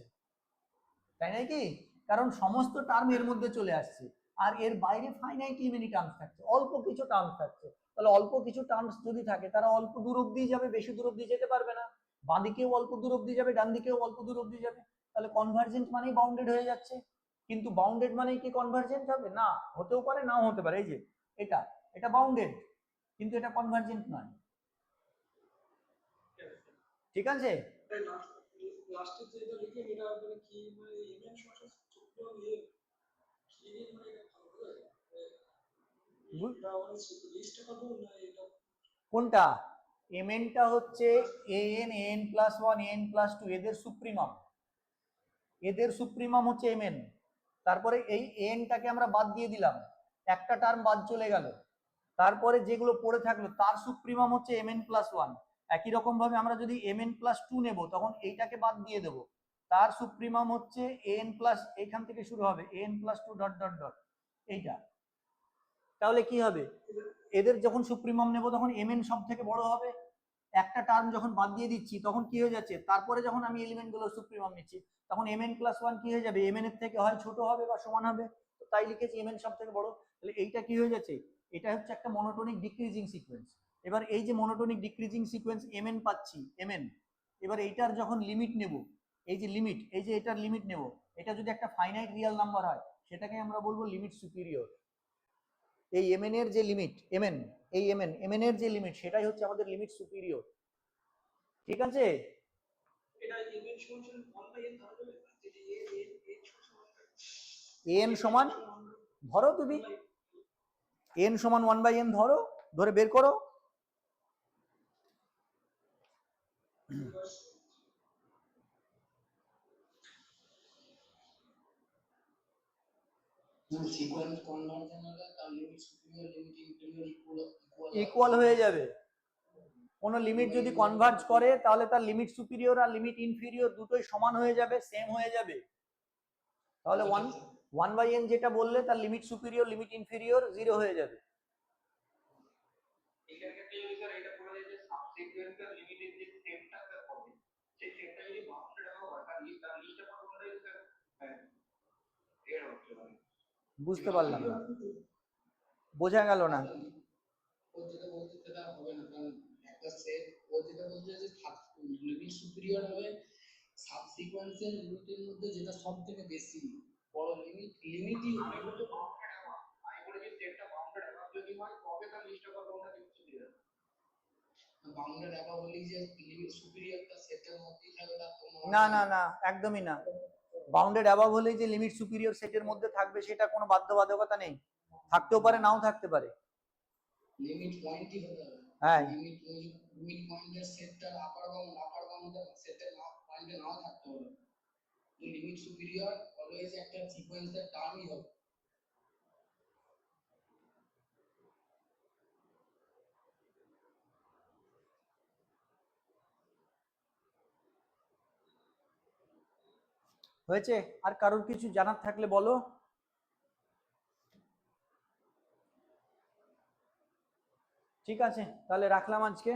তাই না কি? কারণ সমস্ত টার্ম এর মধ্যে চলে আসছে, আর এর বাইরে ফাইনাইটলি মেনি টার্মস থাকছে, অল্প কিছু টার্মস থাকছে। তাহলে অল্প কিছু টার্মস যদি থাকে তারা অল্প দূর অবধি যাবে, বেশি দূর অবধি যেতে পারবে না। বাঁ দিকেও অল্প দূর অবধি যাবে, ডান দিকেও অল্প দূর অবধি যাবে। তাহলে কনভার্জেন্ট মানেই বাউন্ডেড হয়ে যাচ্ছে। কিন্তু বাউন্ডেড মানেই কি কনভার্জেন্ট হবে? না, হতেও পারে নাও হতে পারে। এই যে এটা এটা বাউন্ডেড, কিন্তু এটা কনভার্জেন্ট নয়। ঠিক আছে? লাস্টে যেটা লিখে এটা মানে কি মানে ইভেন সমস্যা ছোট নিয়ে কি মানে এটা ভালো করে এটা মানে লিস্ট করব না এটা কোনটা? mnটা হচ্ছে an, an+1, an+2 এদের সুপ্রিমাম, এদের সুপ্রিমাম হচ্ছে mn। তারপরে এই nটাকে আমরা বাদ দিয়ে দিলাম, একটা টার্ম বাদ চলে গেল, তারপরে যেগুলো পড়ে থাকলো তার সুপ্রিমাম হচ্ছে mn+1। একই রকম ভাবে আমরা যদি mn+2 নেব তখন এইটাকে বাদ দিয়ে দেব, তার সুপ্রিমাম হচ্ছে an+, এখান থেকে শুরু হবে an+2 ডট ডট ডট এইটা। তাহলে কি হবে? এদের যখন সুপ্রিমাম নেব তখন mn সব থেকে বড় হবে। একটা টার্ম যখন বাদ দিয়ে দিচ্ছি তখন কি হয়ে যাচ্ছে? তারপরে যখন আমি এলিমেন্ট গুলো সুপ্রিমাম নিচ্ছি তখন mn+1 কি হয়ে যাবে? mn এর থেকে হয় ছোট হবে বা সমান হবে। তো তাই লিখেছি mn সব থেকে বড়। তাহলে এইটা কি হয়ে যাচ্ছে? এটা হচ্ছে একটা মনোটোনিক ডিক্রিজিং সিকোয়েন্স। এবার এই যে মনোটোনিক ডিক্রিজিং সিকোয়েন্স mn পাচ্ছি, mn, এবার এইটার যখন লিমিট নেব, এই যে লিমিট, এই যে এটার লিমিট নেব, এটা যদি একটা ফাইনাইট রিয়েল নাম্বার হয় সেটাকে আমরা বলবো লিমিট সুপিরিয়র। এই mn এর যে লিমিট, mn, এই mn এর যে লিমিট সেটাই হচ্ছে আমাদের লিমিট সুপিরিয়র। ঠিক আছে? এটা ইভেন সমান 1/n ধরা যাবে যদি n সমান ধরো, তুমি n সমান 1/n ধরো, ধরে বের করো। সিকোয়েন্স কনভার্জন হলে তার limit superior limit inferior equal হয়ে যাবে। কোনো লিমিট যদি কনভার্জ করে তাহলে তার লিমিট সুপিরিয়র আর লিমিট ইনফিরিয়র দুটোই সমান হয়ে যাবে, সেম হয়ে যাবে। তাহলে 1/n যেটা বললে তার লিমিট সুপিরিয়র লিমিট ইনফিরিয়র 0 হয়ে যাবে। এটার ক্ষেত্রে যদি স্যার এটা বলা যায় যে সাবসিকুয়েন্সের লিমিটের যে সেটটা স্যার হবে, সেই সেটটা যদি বাউন্ডেড হয় তার লিস্টটা কত করে স্যার? হ্যাঁ, এর হচ্ছে মানে বুঝতে পারলাম না, বোঝা গেল না। ও যেটা বলছে সেটা হবে না, কারণ একটা সেট ও যেটা বলছে যে লিমিট সুপিরিয়র হবে সাবসিকোয়েন্সের লিমিটের মধ্যে যেটা সবথেকে বেশি বড় লিমিটই আমি বলছি বাউন্ডেড হয়, আমি বলেছি সেটটা বাউন্ডেড হয় যদি হয় তবে তার লিস্টটা কত আমরা দেখতে দিলাম। বাউন্ডেড অ্যাবাভ হলেই যে লিমিট সুপিরিয়রটা সেটের মধ্যেই থাকবে তা তো না না না, একদমই না। বাউন্ডেড অ্যাবাভ হলেই যে লিমিট সুপিরিয়র সেটের মধ্যে থাকবে সেটা কোনো বাধ্যবাধকতা নেই, থাকতেও পারে নাও থাকতে পারে। লিমিট পয়েন্টই হতে হবে। হ্যাঁ, লিমিট পয়েন্টের সেটটা আপার বাউন্ডের সেটের পয়েন্টে নাও থাকতে হবে, লিমিট সুপিরিয়র অলওয়েজ একটা সিকোয়েন্সের টার্মই হবে। হয়েছে? আর কারোর কিছু জানার থাকলে বলো। ঠিক আছে, তাহলে রাখলাম আজকে।